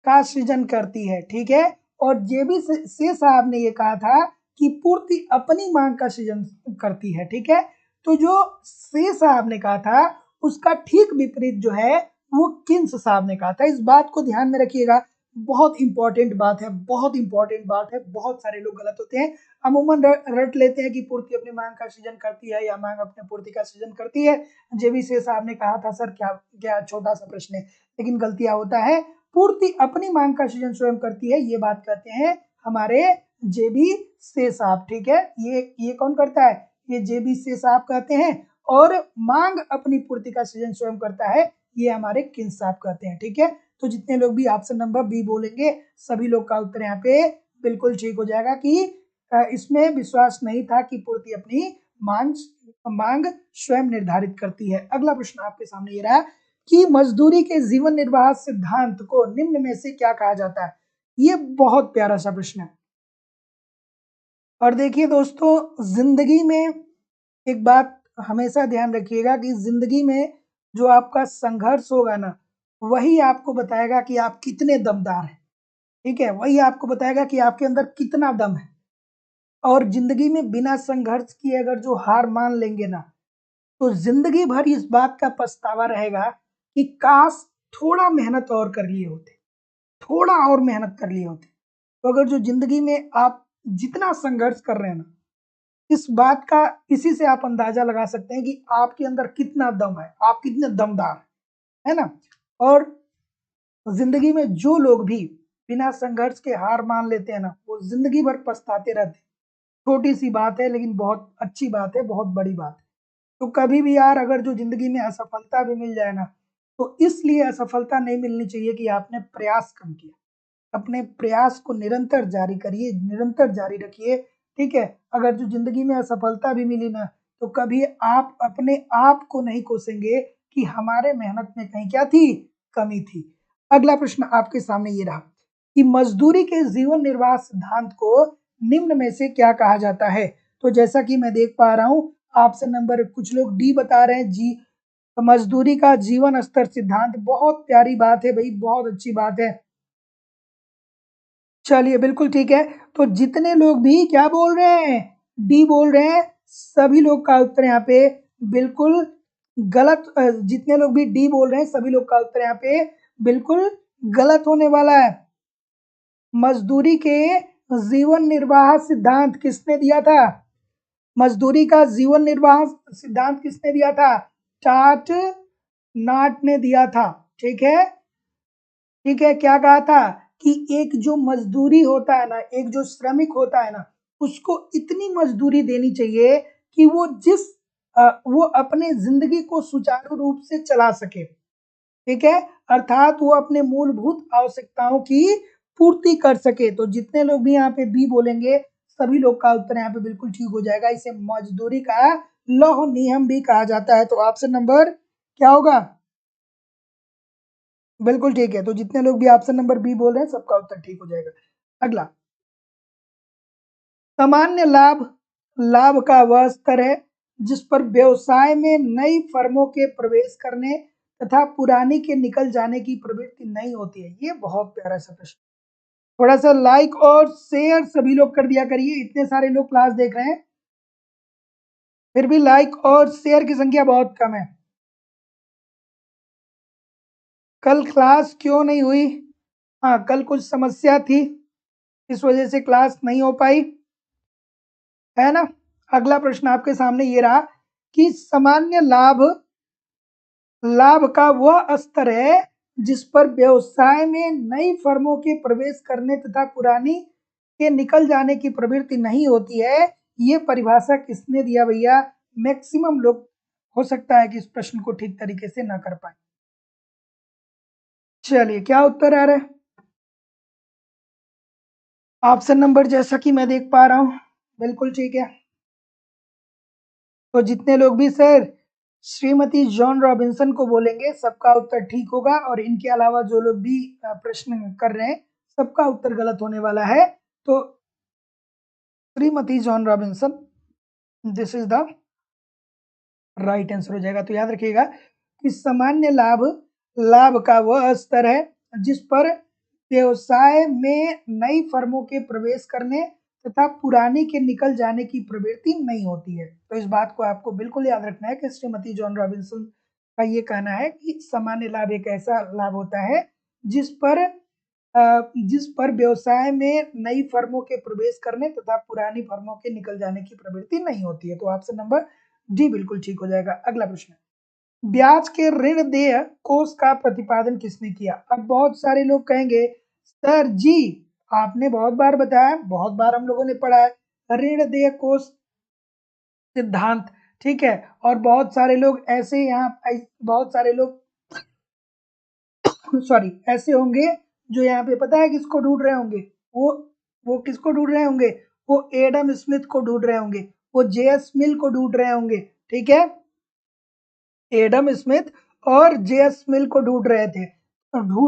का सृजन करती है। ठीक है, और जेबी से साहब ने ये कहा था कि पूर्ति अपनी मांग का सृजन करती है। ठीक है, तो जो से साहब ने कहा था उसका ठीक विपरीत जो है वो किन्स साहब ने कहा था। इस बात को ध्यान में रखिएगा, बहुत इंपॉर्टेंट बात है, बहुत इंपॉर्टेंट बात है। बहुत सारे लोग गलत होते हैं, अमूमन रट लेते हैं कि पूर्ति अपनी मांग का सृजन करती है या मांग अपने पूर्ति का सृजन करती है। जेबी से साहब ने कहा था सर क्या क्या छोटा सा प्रश्न है, लेकिन गलतियां होता है। पूर्ति अपनी मांग का सृजन स्वयं करती है, ये बात कहते हैं हमारे जेबी से साहब। ठीक है, ये कौन करता है, ये जेबी से साहब कहते हैं। और मांग अपनी पूर्ति का सृजन स्वयं करता है, ये हमारे किन्स साहब कहते हैं। ठीक है, तो जितने लोग भी ऑप्शन नंबर बी बोलेंगे सभी लोग का उत्तर यहाँ पे बिल्कुल ठीक हो जाएगा कि इसमें विश्वास नहीं था कि पूर्ति अपनी मांग मांग स्वयं निर्धारित करती है। अगला प्रश्न आपके सामने ये रहा कि मजदूरी के जीवन निर्वाह सिद्धांत को निम्न में से क्या कहा जाता है? ये बहुत प्यारा सा प्रश्न है। और देखिए दोस्तों, जिंदगी में एक बात हमेशा ध्यान रखिएगा कि जिंदगी में जो आपका संघर्ष होगा ना वही आपको बताएगा कि आप कितने दमदार हैं। ठीक है, वही आपको बताएगा कि आपके अंदर कितना दम है। और जिंदगी में बिना संघर्ष किए अगर जो हार मान लेंगे ना तो जिंदगी भर इस बात का पछतावा रहेगा कि काश थोड़ा मेहनत और कर लिए होते, थोड़ा और मेहनत कर लिए होते। तो अगर जो जिंदगी में आप जितना संघर्ष कर रहे हैं ना, इस बात का, इसी से आप अंदाजा लगा सकते हैं कि आपके अंदर कितना दम है, आप कितने दमदार है ना। और जिंदगी में जो लोग भी बिना संघर्ष के हार मान लेते हैं ना वो जिंदगी भर पछताते रहते हैं। छोटी सी बात है लेकिन बहुत अच्छी बात है, बहुत बड़ी बात है। तो कभी भी यार अगर जो जिंदगी में असफलता भी मिल जाए ना तो इसलिए असफलता नहीं मिलनी चाहिए कि आपने प्रयास कम किया। अपने प्रयास को निरंतर जारी करिए, निरंतर जारी रखिए। ठीक है, अगर जो जिंदगी में असफलता भी मिली ना तो कभी आप अपने आप को नहीं कोसेंगे कि हमारे मेहनत में कहीं क्या थी, कमी थी। अगला प्रश्न आपके सामने ये रहा कि मजदूरी के जीवन निर्वाह सिद्धांत को निम्न में से क्या कहा जाता है। तो जैसा कि मैं देख पा रहा हूं, ऑप्शन नंबर कुछ लोग डी बता रहे हैं, जी मजदूरी का जीवन स्तर सिद्धांत। बहुत प्यारी बात है भाई, बहुत अच्छी बात है। चलिए बिल्कुल ठीक है। तो जितने लोग भी क्या बोल रहे हैं, डी बोल रहे हैं, सभी लोग का उत्तर यहाँ पे बिल्कुल गलत। जितने लोग भी डी बोल रहे हैं सभी लोग का उत्तर यहाँ पे बिल्कुल गलत होने वाला है। मजदूरी के जीवन निर्वाह सिद्धांत किसने दिया था? मजदूरी का जीवन निर्वाह सिद्धांत किसने दिया था? टाट नाट ने दिया था। ठीक है, ठीक है। क्या कहा था कि एक जो मजदूरी होता है ना, एक जो श्रमिक होता है ना, उसको इतनी मजदूरी देनी चाहिए कि वो वो अपने जिंदगी को सुचारू रूप से चला सके। ठीक है, अर्थात वो अपने मूलभूत आवश्यकताओं की पूर्ति कर सके। तो जितने लोग भी यहाँ पे बी बोलेंगे सभी लोग का उत्तर यहाँ पे बिल्कुल ठीक हो जाएगा। इसे मजदूरी का लौह नियम भी कहा जाता है। तो ऑप्शन नंबर क्या होगा? बिल्कुल ठीक है। तो जितने लोग भी ऑप्शन नंबर बी बोल रहे हैं सबका उत्तर ठीक हो जाएगा। अगला, सामान्य लाभ लाभ का वह स्तर है जिस पर व्यवसाय में नई फर्मों के प्रवेश करने तथा पुरानी के निकल जाने की प्रवृत्ति नहीं होती है। ये बहुत प्यारा सा प्रश्न। थोड़ा सा लाइक और शेयर सभी लोग कर दिया करिए, इतने सारे लोग क्लास देख रहे हैं फिर भी लाइक और शेयर की संख्या बहुत कम है। कल क्लास क्यों नहीं हुई? हाँ, कल कुछ समस्या थी, इस वजह से क्लास नहीं हो पाई, है ना। अगला प्रश्न आपके सामने ये रहा कि सामान्य लाभ लाभ का वह स्तर है जिस पर व्यवसाय में नई फर्मों के प्रवेश करने तथा पुरानी के निकल जाने की प्रवृत्ति नहीं होती है। ये परिभाषा किसने दिया भैया? मैक्सिमम लोग हो सकता है कि इस प्रश्न को ठीक तरीके से ना कर पाए। चलिए, क्या उत्तर आ रहा है? ऑप्शन नंबर जैसा कि मैं देख पा रहा हूं बिल्कुल ठीक है। तो जितने लोग भी सर श्रीमती जॉन रॉबिन्सन को बोलेंगे सबका उत्तर ठीक होगा, और इनके अलावा जो लोग भी प्रश्न कर रहे हैं सबका उत्तर गलत होने वाला है। तो Shrimati John Robinson, this is the right answer हो जाएगा। तो याद रखिएगा कि सामान्य लाभ लाभ का वह स्तर है जिस पर व्यवसाय में नई फर्मों के प्रवेश करने तथा पुरानी के निकल जाने की प्रवृत्ति नहीं होती है। तो इस बात को आपको बिल्कुल याद रखना है कि श्रीमती जॉन रॉबिन्सन का ये कहना है कि सामान्य लाभ एक ऐसा लाभ होता है जिस पर व्यवसाय में नई फर्मों के प्रवेश करने तथा पुरानी फर्मों के निकल जाने की प्रवृत्ति नहीं होती है। तो ऑप्शन नंबर डी बिल्कुल ठीक हो जाएगा। अगला प्रश्न, ब्याज के ऋण देय कोष का प्रतिपादन किसने किया? अब बहुत सारे लोग कहेंगे सर जी आपने बहुत बार बताया, बहुत बार हम लोगों ने पढ़ा है ऋण देय कोष सिद्धांत। ठीक है, और बहुत सारे लोग ऐसे यहाँ बहुत सारे लोग सॉरी ऐसे होंगे जो यहाँ पे पता है किसको ढूंढ रहे होंगे, वो किसको ढूंढ रहे होंगे? वो एडम स्मिथ को ढूंढ रहे होंगे, वो जेएस मिल को ढूंढ रहे होंगे। ठीक है, एडम स्मिथ और जेएस मिल को ढूंढ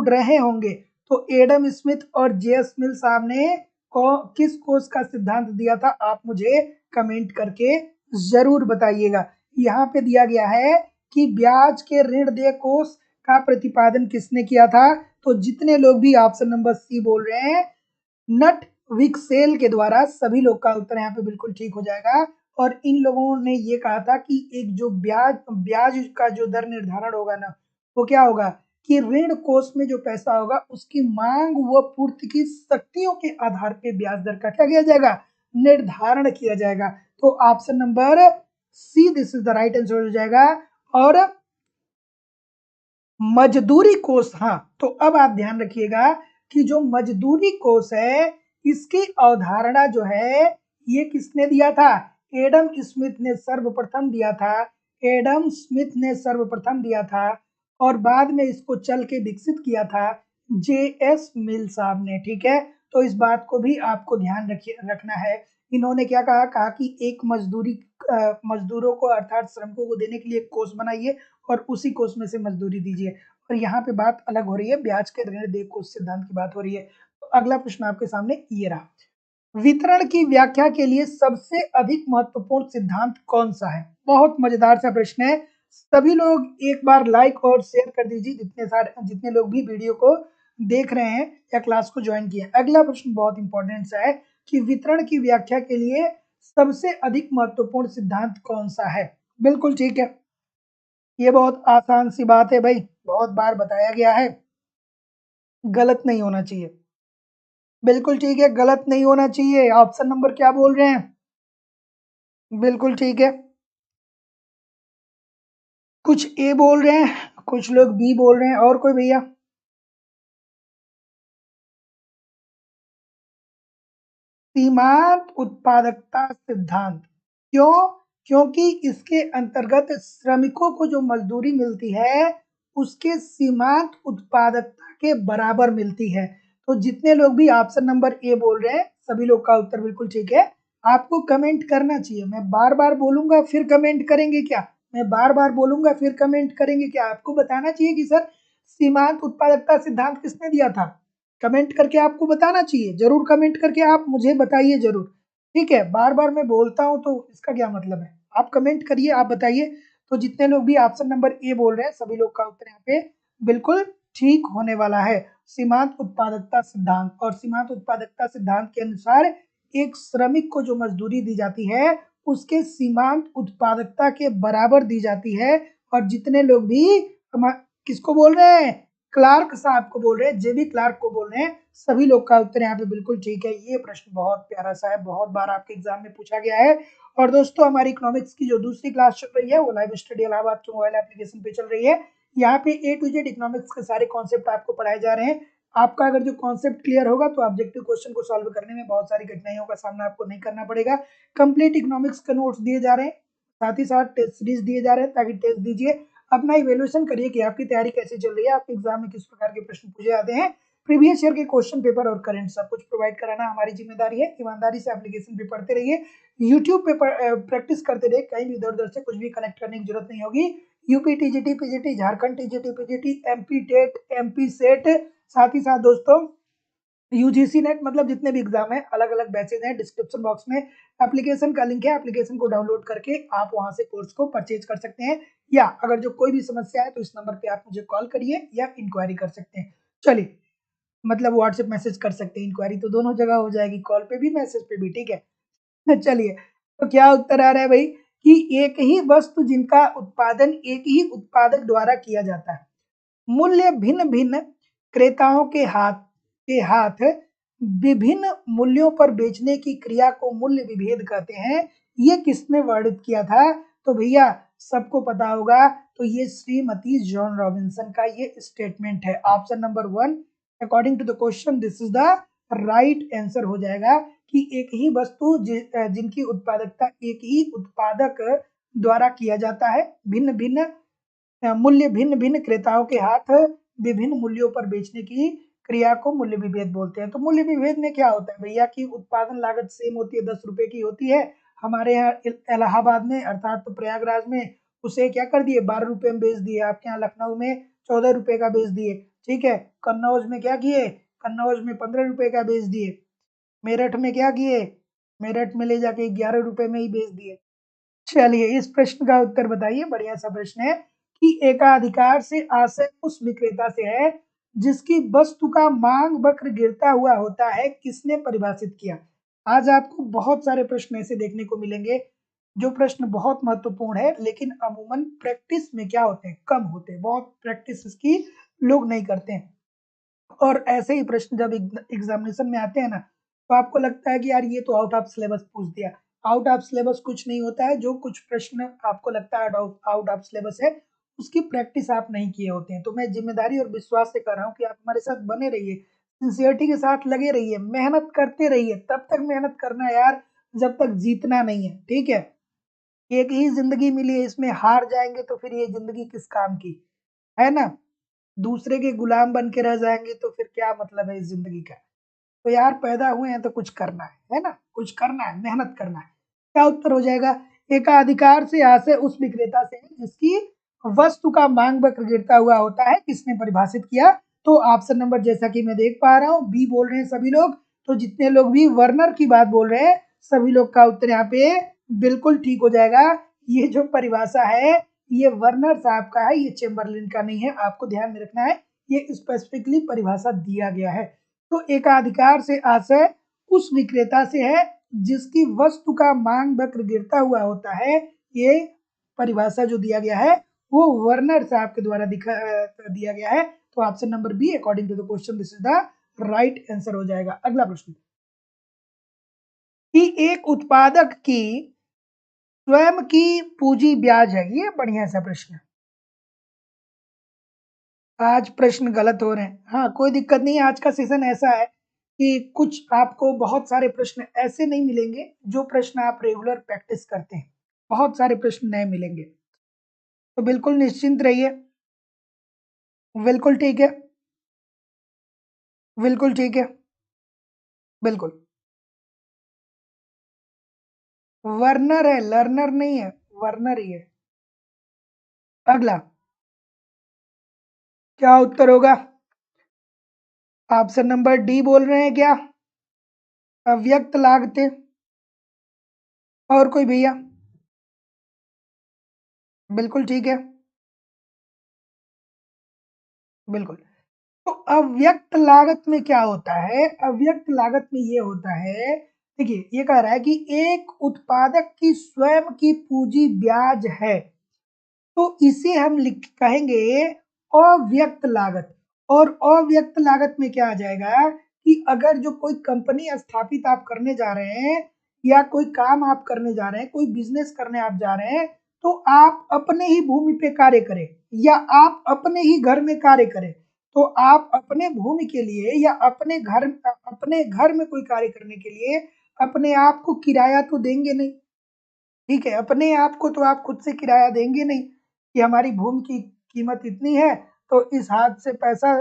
रहे होंगे। तो एडम स्मिथ और जेएस मिल साहब ने किस कोष का सिद्धांत दिया था? आप मुझे कमेंट करके जरूर बताइएगा। यहाँ पे दिया गया है कि ब्याज के ऋण देय कोष का प्रतिपादन किसने किया था? तो जितने लोग भी ऑप्शन नंबर सी बोल रहे हैं नट विक्सेल के द्वारा, सभी लोग का उत्तर यहाँ पे बिल्कुल ठीक हो जाएगा। और इन लोगों ने ये कहा था कि एक जो ब्याज ब्याज का जो दर निर्धारण होगा ना, वो क्या होगा कि ऋण कोष में जो पैसा होगा उसकी मांग व पूर्ति की शक्तियों के आधार पे ब्याज दर का क्या किया जाएगा? निर्धारण किया जाएगा। तो option number C this is the right answer हो जाएगा। और मजदूरी कोष, हाँ तो अब आप ध्यान रखिएगा कि जो मजदूरी कोष है इसकी अवधारणा जो है ये किसने दिया था? एडम स्मिथ ने सर्वप्रथम दिया था। एडम स्मिथ ने सर्वप्रथम दिया था और बाद में इसको चल के विकसित किया था जेएस मिल साहब ने। ठीक है, तो इस बात को भी आपको ध्यान रखना है। इन्होंने क्या कहा, कहा कि एक मजदूरों को अर्थात श्रमिकों को देने के लिए एक कोष बनाइए और उसी कोष में से मजदूरी दीजिए। और यहाँ पे बात अलग हो रही है, ब्याज के ऋण देय कोष सिद्धांत की बात हो रही है। तो अगला प्रश्न आपके सामने ये रहा, वितरण की व्याख्या के लिए सबसे अधिक महत्वपूर्ण सिद्धांत कौन सा है? बहुत मजेदार सा प्रश्न है। सभी लोग एक बार लाइक और शेयर कर दीजिए, जितने लोग भी वीडियो को देख रहे हैं या क्लास को ज्वाइन किए। अगला प्रश्न बहुत इंपॉर्टेंट सा है कि वितरण की व्याख्या के लिए सबसे अधिक महत्वपूर्ण सिद्धांत कौन सा है? बिल्कुल ठीक है, ये बहुत आसान सी बात है भाई, बहुत बार बताया गया है, गलत नहीं होना चाहिए। बिल्कुल ठीक है, गलत नहीं होना चाहिए। ऑप्शन नंबर क्या बोल रहे हैं? बिल्कुल ठीक है, कुछ ए बोल रहे हैं, कुछ लोग बी बोल रहे हैं, और कोई भैया? सीमांत उत्पादकता सिद्धांत। क्यों? क्योंकि इसके अंतर्गत श्रमिकों को जो मजदूरी मिलती है उसके सीमांत उत्पादकता के बराबर मिलती है। तो जितने लोग भी ऑप्शन नंबर ए बोल रहे हैं सभी लोग का उत्तर बिल्कुल ठीक है। आपको कमेंट करना चाहिए, मैं बार बार बोलूंगा फिर कमेंट करेंगे क्या? मैं बार बार बोलूंगा फिर कमेंट करेंगे क्या? आपको बताना चाहिए कि सर सीमांत उत्पादकता सिद्धांत किसने दिया था। कमेंट करके आपको बताना चाहिए, जरूर कमेंट करके आप मुझे बताइए जरूर। ठीक है, बार बार मैं बोलता हूँ तो इसका क्या मतलब है? आप कमेंट करिए, आप बताइए। तो जितने लोग भी ऑप्शन नंबर ए बोल रहे हैं सभी लोग का उत्तर यहाँ पे बिल्कुल ठीक होने वाला है, सीमांत उत्पादकता सिद्धांत। और सीमांत उत्पादकता सिद्धांत के अनुसार एक श्रमिक को जो मजदूरी दी जाती है उसके सीमांत उत्पादकता के बराबर दी जाती है। और जितने लोग भी किसको बोल रहे हैं? क्लार्क साहब को बोल रहे हैं, जेबी क्लार्क को बोल रहे हैं, सभी लोग का उत्तर यहाँ पे बिल्कुल ठीक है। ये प्रश्न बहुत प्यारा सा है, बहुत बार आपके एग्जाम में पूछा गया है। और दोस्तों हमारी इकोनॉमिक्स की जो दूसरी क्लास चल रही है वो लाइव स्टडी इलाहाबाद के मोबाइल एप्लीकेशन पे चल रही है। यहाँ पे ए टू जेड इकोनॉमिक्स के सारे कॉन्सेप्ट आपको पढ़ाए जा रहे हैं। आपका अगर जो कॉन्सेप्ट क्लियर होगा तो ऑब्जेक्टिव क्वेश्चन को सॉल्व करने में बहुत सारी कठिनाइयों का सामना आपको नहीं करना पड़ेगा। कंप्लीट इकोनॉमिक्स के नोट्स दिए जा रहे हैं, साथ ही साथ टेस्ट सीरीज दिए जा रहे हैं, ताकि टेस्ट दीजिए, अपना इवेल्युएशन करिए कि आपकी तैयारी कैसी चल रही है, आपके एग्जाम में किस प्रकार के प्रश्न पूछे जाते हैं। प्रीवियस ईयर के क्वेश्चन पेपर और करंट सब कुछ प्रोवाइड कराना हमारी जिम्मेदारी है। ईमानदारी से एप्लीकेशन भी पढ़ते रहिए, यूट्यूब पे प्रैक्टिस करते रहिए, कहीं भी इधर उधर से कुछ भी कलेक्ट करने की जरूरत नहीं होगी। UP TGT PGT, Jharkhand TGT PGT, MP TET, MP SET, साथ ही साथ दोस्तों यूजीसी नेट, मतलब जितने भी एग्जाम है, अलग अलग बैचेज हैं। डिस्क्रिप्शन बॉक्स में एप्लीकेशन का लिंक है, एप्लीकेशन को डाउनलोड करके आप वहां से कोर्स को परचेज कर सकते हैं। या अगर जो कोई भी समस्या है तो इस नंबर पे आप मुझे कॉल करिए या इंक्वायरी कर सकते हैं। चलिए, मतलब व्हाट्सएप मैसेज कर सकते हैं, इंक्वायरी तो दोनों जगह हो जाएगी, कॉल पे भी मैसेज पे भी, ठीक है। चलिए, तो क्या उत्तर आ रहा है भाई कि एक ही वस्तु जिनका उत्पादन एक ही उत्पादक द्वारा किया जाता है, मूल्य भिन्न भिन्न क्रेताओं के हाथ विभिन्न मूल्यों पर बेचने की क्रिया को मूल्य विभेद कहते हैं। ये किसने वर्णित किया था? तो भैया सबको पता होगा, तो ये श्रीमती जॉन रॉबिन्सन का ये स्टेटमेंट है। Option number 1 according to the question this is the right answer हो जाएगा कि एक ही वस्तु जिनकी उत्पादकता एक ही उत्पादक द्वारा किया जाता है, भिन्न भिन्न मूल्य भिन्न भिन्न क्रेताओं के हाथ विभिन्न मूल्यों पर बेचने की क्रिया को मूल्य विभेद बोलते हैं। तो मूल्य विभेद में क्या होता है भैया कि उत्पादन लागत सेम होती है, 10 रुपए की होती है। हमारे यहाँ इलाहाबाद में अर्थात तो प्रयागराज में उसे क्या कर दिए, 12 रुपए में बेच दिए। आपके यहाँ लखनऊ में 14 रुपए का बेच दिए, ठीक है। कन्नौज में क्या किए, कन्नौज में 15 रुपए का बेच दिए। मेरठ में क्या किए, मेरठ में ले जाके 11 रुपए में ही बेच दिए। चलिए, इस प्रश्न का उत्तर बताइए, बढ़िया सा प्रश्न है कि एकाधिकार से आशय उस विक्रेता से है जिसकी वस्तु का मांग वक्र गिरता हुआ होता है, किसने परिभाषित किया? आज आपको बहुत सारे प्रश्न ऐसे देखने को मिलेंगे जो प्रश्न बहुत महत्वपूर्ण है, लेकिन अमूमन प्रैक्टिस में क्या होते हैं, कम होते हैं, बहुत प्रैक्टिस इसकी लोग नहीं करते हैं। और ऐसे ही प्रश्न जब एग्जामिनेशन में आते हैं ना, तो आपको लगता है कि यार ये तो आउट ऑफ सिलेबस पूछ दिया। आउट ऑफ सिलेबस कुछ नहीं होता है, जो कुछ प्रश्न आपको लगता है आउट ऑफ सिलेबस है उसकी प्रैक्टिस आप नहीं किए होते हैं। तो मैं जिम्मेदारी और विश्वास से कर रहा हूँ कि आप हमारे साथ बने रहिए, सिंसियरिटी के साथ लगे रहिए, मेहनत करते रहिए, तब तक मेहनत करना यार जब तक जीतना नहीं है, ठीक है। एक ही जिंदगी मिली है, इसमें हार जाएंगे तो फिर ये जिंदगी किस काम की, है ना। दूसरे के गुलाम बन के रह जाएंगे तो फिर क्या मतलब है इस जिंदगी का। तो यार पैदा हुए हैं तो कुछ करना है ना, कुछ करना है, मेहनत करना है। क्या उत्तर हो जाएगा? एकाधिकार से यहाँ से उस विक्रेता से जिसकी वस्तु का मांग वक्र गिरता हुआ होता है, किसने परिभाषित किया? तो ऑप्शन नंबर जैसा कि मैं देख पा रहा हूँ बी बोल रहे हैं सभी लोग। तो जितने लोग भी वर्नर की बात बोल रहे हैं सभी लोग का उत्तर यहाँ पे बिल्कुल ठीक हो जाएगा। ये जो परिभाषा है ये वर्नर साहब का है, ये चेम्बरलिन का नहीं है, आपको ध्यान में रखना है। ये स्पेसिफिकली परिभाषा दिया गया है। तो एकाधिकार से आशय उस विक्रेता से है जिसकी वस्तु का मांग वक्र गिरता हुआ होता है। ये परिभाषा जो दिया गया है वो वर्नर साहब के द्वारा दिया गया है। तो option number B according to the question this is the right answer हो जाएगा। अगला प्रश्न कि एक उत्पादक की स्वयं की पूंजी ब्याज है, ये बढ़िया सा प्रश्न है। आज प्रश्न गलत हो रहे हैं, हाँ कोई दिक्कत नहीं, आज का सेशन ऐसा है कि कुछ आपको बहुत सारे प्रश्न ऐसे नहीं मिलेंगे जो प्रश्न आप रेगुलर प्रैक्टिस करते हैं, बहुत सारे प्रश्न नए मिलेंगे। तो बिल्कुल निश्चिंत रहिए। बिल्कुल ठीक है, बिल्कुल ठीक है, बिल्कुल। वर्नर है, लर्नर नहीं है, वर्नर ही है। अगला क्या उत्तर होगा? ऑप्शन नंबर डी बोल रहे हैं क्या? अव्यक्त लागतें। और कोई भैया? बिल्कुल ठीक है, बिल्कुल। तो अव्यक्त लागत में क्या होता है? अव्यक्त लागत में ये होता है, देखिए ये कह रहा है कि एक उत्पादक की स्वयं की पूंजी ब्याज है, तो इसे हम लिख कहेंगे अव्यक्त लागत। और अव्यक्त लागत में क्या आ जाएगा कि अगर जो कोई कंपनी स्थापित आप करने जा रहे हैं या कोई काम आप करने जा रहे हैं, कोई बिजनेस करने आप जा रहे हैं, तो आप अपने ही भूमि पे कार्य करें या आप अपने ही घर में कार्य करें, तो आप अपने भूमि के लिए या अपने घर में कोई कार्य करने के लिए अपने आप को किराया तो देंगे नहीं, ठीक है? अपने आप को तो आप खुद से किराया देंगे नहीं कि हमारी भूमि की कीमत इतनी है तो इस हाथ से पैसा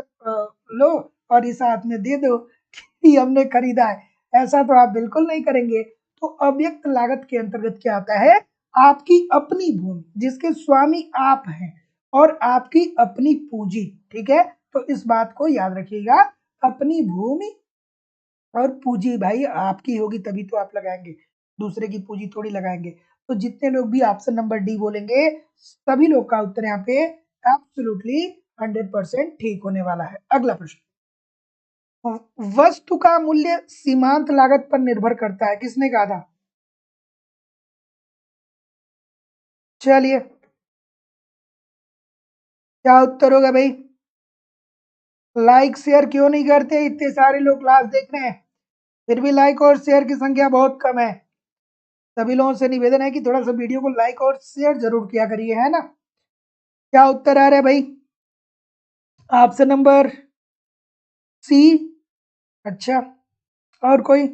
लो और इस हाथ में दे दो कि हमने खरीदा है, ऐसा तो आप बिल्कुल नहीं करेंगे। तो अव्यक्त लागत के अंतर्गत क्या आता है? आपकी अपनी भूमि जिसके स्वामी आप हैं और आपकी अपनी पूंजी, ठीक है? तो इस बात को याद रखिएगा, अपनी भूमि और पूंजी भाई आपकी होगी तभी तो आप लगाएंगे, दूसरे की पूंजी थोड़ी लगाएंगे। तो जितने लोग भी ऑप्शन नंबर डी बोलेंगे सभी लोग का उत्तर यहाँ पे एब्सोल्युटली 100% ठीक होने वाला है। अगला प्रश्न, वस्तु का मूल्य सीमांत लागत पर निर्भर करता है, किसने कहा था? चलिए क्या उत्तर होगा भाई? लाइक शेयर क्यों नहीं करते? इतने सारे लोग क्लास देख रहे हैं फिर भी लाइक और शेयर की संख्या बहुत कम है। सभी लोगों से निवेदन है कि थोड़ा सा वीडियो को लाइक और शेयर जरूर किया करिए, है ना? क्या उत्तर आ रहा है भाई? Option number C. अच्छा, और कोई?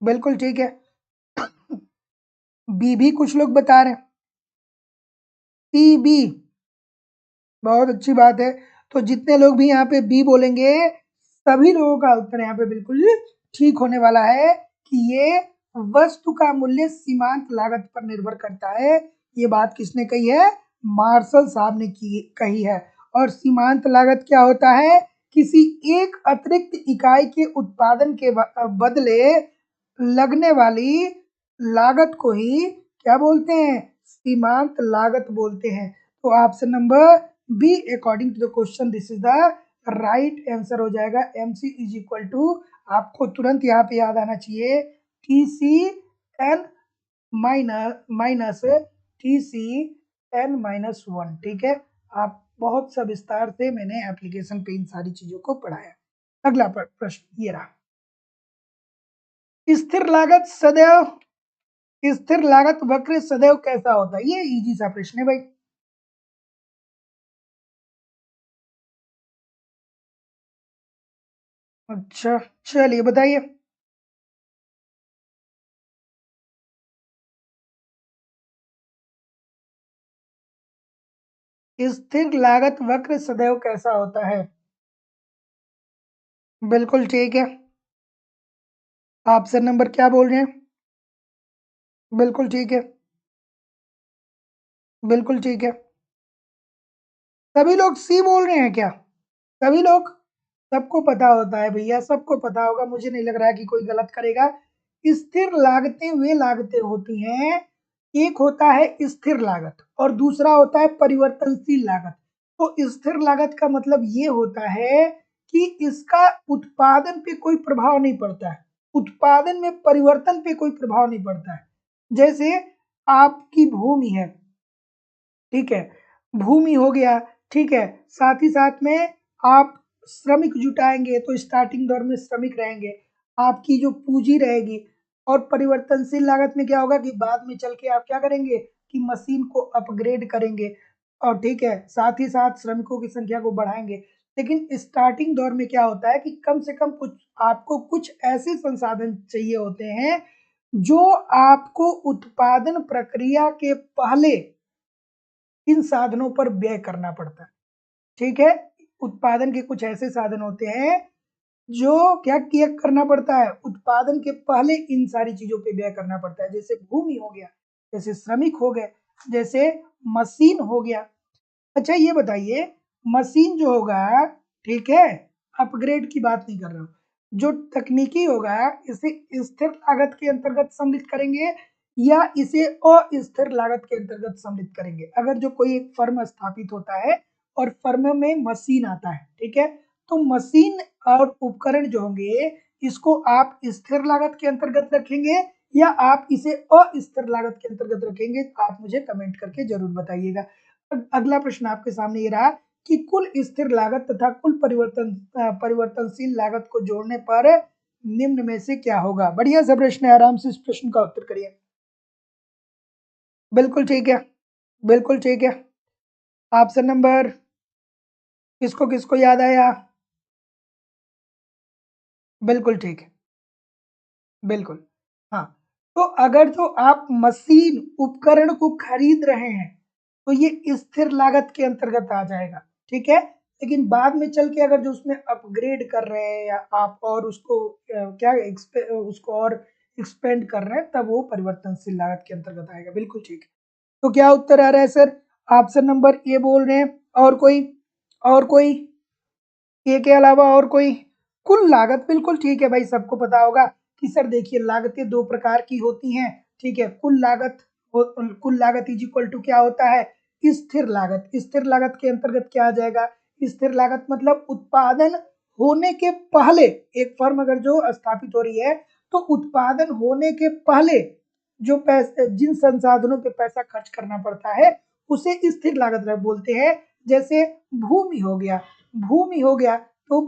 बिल्कुल ठीक है, बी भी कुछ लोग बता रहे हैं। सी बी, बहुत अच्छी बात है। तो जितने लोग भी यहाँ पे बी बोलेंगे सभी लोगों का उत्तर यहाँ पे बिल्कुल ठीक होने वाला है कि ये वस्तु का मूल्य सीमांत लागत पर निर्भर करता है। ये बात किसने कही है? मार्शल साहब ने कही है। और सीमांत लागत क्या होता है? किसी एक अतिरिक्त इकाई के उत्पादन के बदले लगने वाली लागत को ही क्या बोलते हैं? सीमांत लागत बोलते हैं। तो option number B according to the question this is the right answer हो जाएगा। एमसी इज इक्वल टू, आपको तुरंत यहाँ पे याद आना चाहिए, T C N minus T C N minus one, ठीक है? आप बहुत सब विस्तार से मैंने एप्लीकेशन पे इन सारी चीजों को पढ़ाया। अगला प्रश्न ये रहा, स्थिर लागत सदैव, स्थिर लागत वक्र सदैव कैसा होता है? ये इजी सा प्रश्न है भाई। अच्छा चलिए बताइए। स्थिर लागत वक्र सदैव कैसा होता है? बिल्कुल ठीक है, ऑप्शन नंबर क्या बोल रहे हैं? बिल्कुल ठीक है, बिल्कुल ठीक है। सभी लोग सी बोल रहे हैं क्या? सभी लोग? सबको पता होता है भैया, सबको पता होगा, मुझे नहीं लग रहा है कि कोई गलत करेगा। स्थिर लागतें वे लागतें होती हैं, एक होता है स्थिर लागत और दूसरा होता है परिवर्तनशील लागत। तो स्थिर लागत का मतलब ये होता है कि इसका उत्पादन पे कोई प्रभाव नहीं पड़ता है, उत्पादन में परिवर्तन पे कोई प्रभाव नहीं पड़ता है। जैसे आपकी भूमि है, ठीक है, भूमि हो गया, ठीक है, साथ ही साथ में आप श्रमिक जुटाएंगे तो स्टार्टिंग दौर में श्रमिक रहेंगे, आपकी जो पूंजी रहेगी। और परिवर्तनशील लागत में क्या होगा कि बाद में चल के आप क्या करेंगे कि मशीन को अपग्रेड करेंगे और ठीक है, साथ ही साथ श्रमिकों की संख्या को बढ़ाएंगे। लेकिन स्टार्टिंग दौर में क्या होता है कि कम से कम कुछ आपको कुछ ऐसे संसाधन चाहिए होते हैं जो आपको उत्पादन प्रक्रिया के पहले इन साधनों पर व्यय करना पड़ता है, ठीक है। उत्पादन के कुछ ऐसे साधन होते हैं जो क्या किया करना पड़ता है, उत्पादन के पहले इन सारी चीजों पे व्यय करना पड़ता है। जैसे भूमि हो गया, जैसे श्रमिक हो गए, जैसे मशीन हो गया। अच्छा ये बताइए, मशीन जो होगा, ठीक है, अपग्रेड की बात नहीं कर रहा हूँ, जो तकनीकी होगा इसे स्थिर लागत के अंतर्गत सम्मिलित करेंगे या इसे अस्थिर लागत के अंतर्गत सम्मिलित करेंगे? अगर जो कोई एक फर्म स्थापित होता है और फर्म में मशीन आता है, ठीक है, तो मशीन और उपकरण जो होंगे इसको आप स्थिर लागत के अंतर्गत रखेंगे या आप इसे अस्थिर लागत के अंतर्गत रखेंगे? आप मुझे कमेंट करके जरूर बताइएगा। अगला प्रश्न आपके सामने ये रहा कि कुल स्थिर लागत तथा कुल परिवर्तनशील लागत को जोड़ने पर निम्न में से क्या होगा? बढ़िया सा प्रश्न है, आराम से इस प्रश्न का उत्तर करिए। बिल्कुल ठीक है, बिल्कुल ठीक है। ऑप्शन नंबर किसको किसको याद आया? बिल्कुल ठीक है, बिल्कुल। हाँ, तो अगर जो आप मशीन उपकरण को खरीद रहे हैं तो ये स्थिर लागत के अंतर्गत आ जाएगा, ठीक है। लेकिन बाद में चल के अगर जो उसमें अपग्रेड कर रहे हैं या आप और उसको उसको और एक्सपेंड कर रहे हैं तब वो परिवर्तनशील लागत के अंतर्गत आएगा। बिल्कुल ठीक है। तो क्या उत्तर आ रहा है सर? ऑप्शन नंबर ए बोल रहे हैं। और कोई? और कोई? ए के अलावा और कोई? कुल लागत, बिल्कुल ठीक है भाई, सबको पता होगा कि सर देखिए लागतें दो प्रकार की होती हैं, ठीक है। कुल लागत इज इक्वल टू क्या होता है? स्थिर लागत। स्थिर लागत के अंतर्गत क्या आ जाएगा? स्थिर लागत मतलब उत्पादन होने के पहले, एक फर्म अगर जो स्थापित हो रही है तो उत्पादन होने के पहले जो पैसे जिन संसाधनों पे पैसा खर्च करना पड़ता है उसे स्थिर लागत बोलते हैं। जैसे भूमि हो गया, भूमि हो गया तो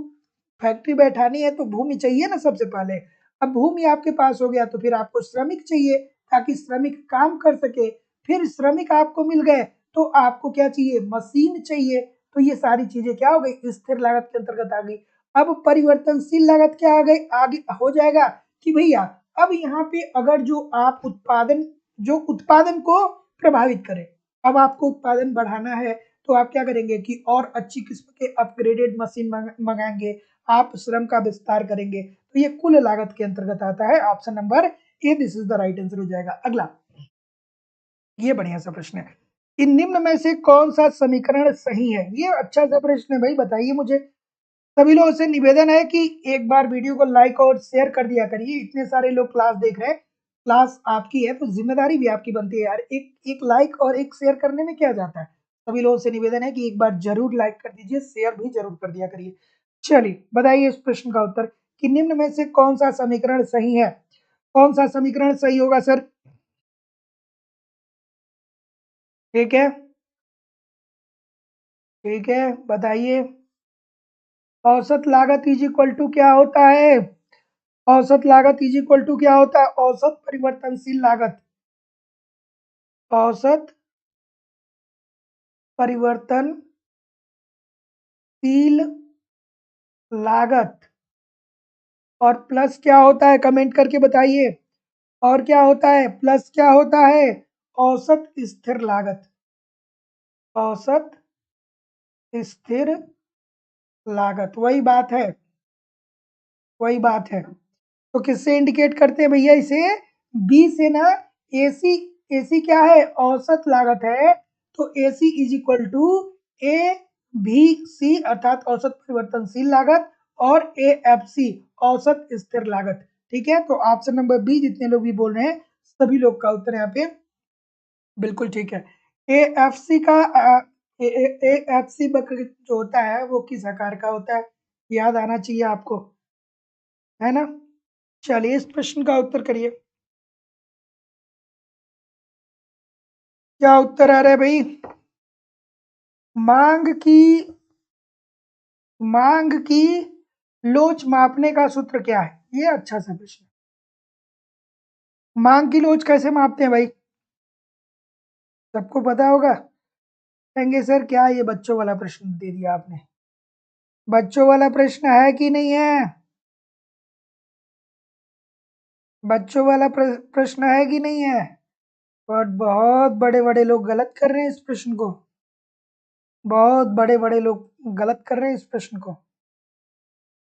फैक्ट्री बैठानी है तो भूमि चाहिए ना सबसे पहले। अब भूमि आपके पास हो गया तो फिर आपको श्रमिक चाहिए ताकि श्रमिक काम कर सके। फिर श्रमिक आपको मिल गए तो आपको क्या चाहिए? मशीन चाहिए। तो ये सारी चीजें क्या हो गई? स्थिर लागत के अंतर्गत आ गई। अब परिवर्तनशील लागत क्या आ गई? आगे हो जाएगा कि भैया अब यहाँ पे अगर जो आप उत्पादन को प्रभावित करे, अब आपको उत्पादन बढ़ाना है तो आप क्या करेंगे कि और अच्छी किस्म के अपग्रेडेड मशीन मंगाएंगे, आप श्रम का विस्तार करेंगे। तो ये कुल लागत के अंतर्गत आता है। Option number A this is the right answer हो जाएगा। अगला, ये बढ़िया सा प्रश्न है, इन निम्न में से कौन सा समीकरण सही है? ये अच्छा सा प्रश्न है भाई, बताइए मुझे। सभी लोगों से निवेदन है कि एक बार वीडियो को लाइक और शेयर कर दिया करिए, इतने सारे लोग क्लास देख रहे हैं, क्लास आपकी है तो जिम्मेदारी भी आपकी बनती है यार। एक एक लाइक और एक शेयर करने में क्या जाता है? सभी लोगों से निवेदन है कि एक बार जरूर लाइक कर दीजिए, शेयर भी जरूर कर दिया करिए। चलिए बताइए इस प्रश्न का उत्तर कि निम्न में से कौन सा समीकरण सही है? कौन सा समीकरण सही होगा सर? ठीक है, ठीक है, बताइए। औसत लागत इज इक्वल टू क्या होता है? औसत लागत इज इक्वल टू क्या होता है? औसत परिवर्तनशील लागत। औसत परिवर्तनशील लागत और प्लस क्या होता है? कमेंट करके बताइए। और क्या होता है? प्लस क्या होता है? औसत स्थिर लागत। औसत स्थिर लागत, वही बात है, वही बात है। तो किससे इंडिकेट करते हैं भैया इसे? बी से ना। एसी, एसी क्या है? औसत लागत है। तो एसी इज इक्वल टू ए भी सी अर्थात औसत परिवर्तनशील लागत और ए एफ सी औसत स्थिर लागत। ठीक है, तो ऑप्शन नंबर बी जितने लोग भी बोल रहे हैं सभी लोग का उत्तर यहाँ पे बिल्कुल ठीक है। ए एफ सी का ए एफ सी वक्र जो होता है वो किस आकार का होता है? याद आना चाहिए आपको, है ना? चलिए इस प्रश्न का उत्तर करिए। क्या उत्तर आ रहा है भाई? मांग की मांग की लोच मापने का सूत्र क्या है? ये अच्छा सा प्रश्न। मांग की लोच कैसे मापते हैं भाई? सबको पता होगा। कहेंगे सर क्या ये बच्चों वाला प्रश्न दे दिया आपने? बच्चों वाला प्रश्न है कि नहीं है? बच्चों वाला प्रश्न है कि नहीं है? और बहुत बड़े बड़े लोग गलत कर रहे हैं इस प्रश्न को। बहुत बड़े बड़े लोग गलत कर रहे हैं इस प्रश्न को।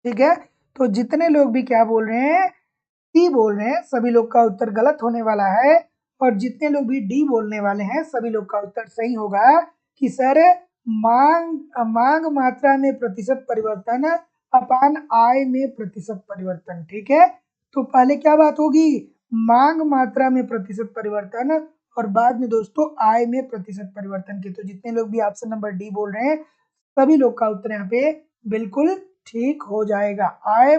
ठीक है, तो जितने लोग भी क्या बोल रहे हैं, सी बोल रहे हैं, सभी लोग का उत्तर गलत होने वाला है। और जितने लोग भी डी बोलने वाले हैं सभी लोग का उत्तर सही होगा कि सर मांग मांग मात्रा में प्रतिशत परिवर्तन अपान आय में प्रतिशत परिवर्तन। ठीक है, तो पहले क्या बात होगी? मांग मात्रा में प्रतिशत परिवर्तन और बाद में दोस्तों आय में प्रतिशत परिवर्तन की। तो जितने लोग भी ऑप्शन नंबर डी बोल रहे हैं सभी लोग का उत्तर यहाँ पे बिल्कुल ठीक हो जाएगा। आय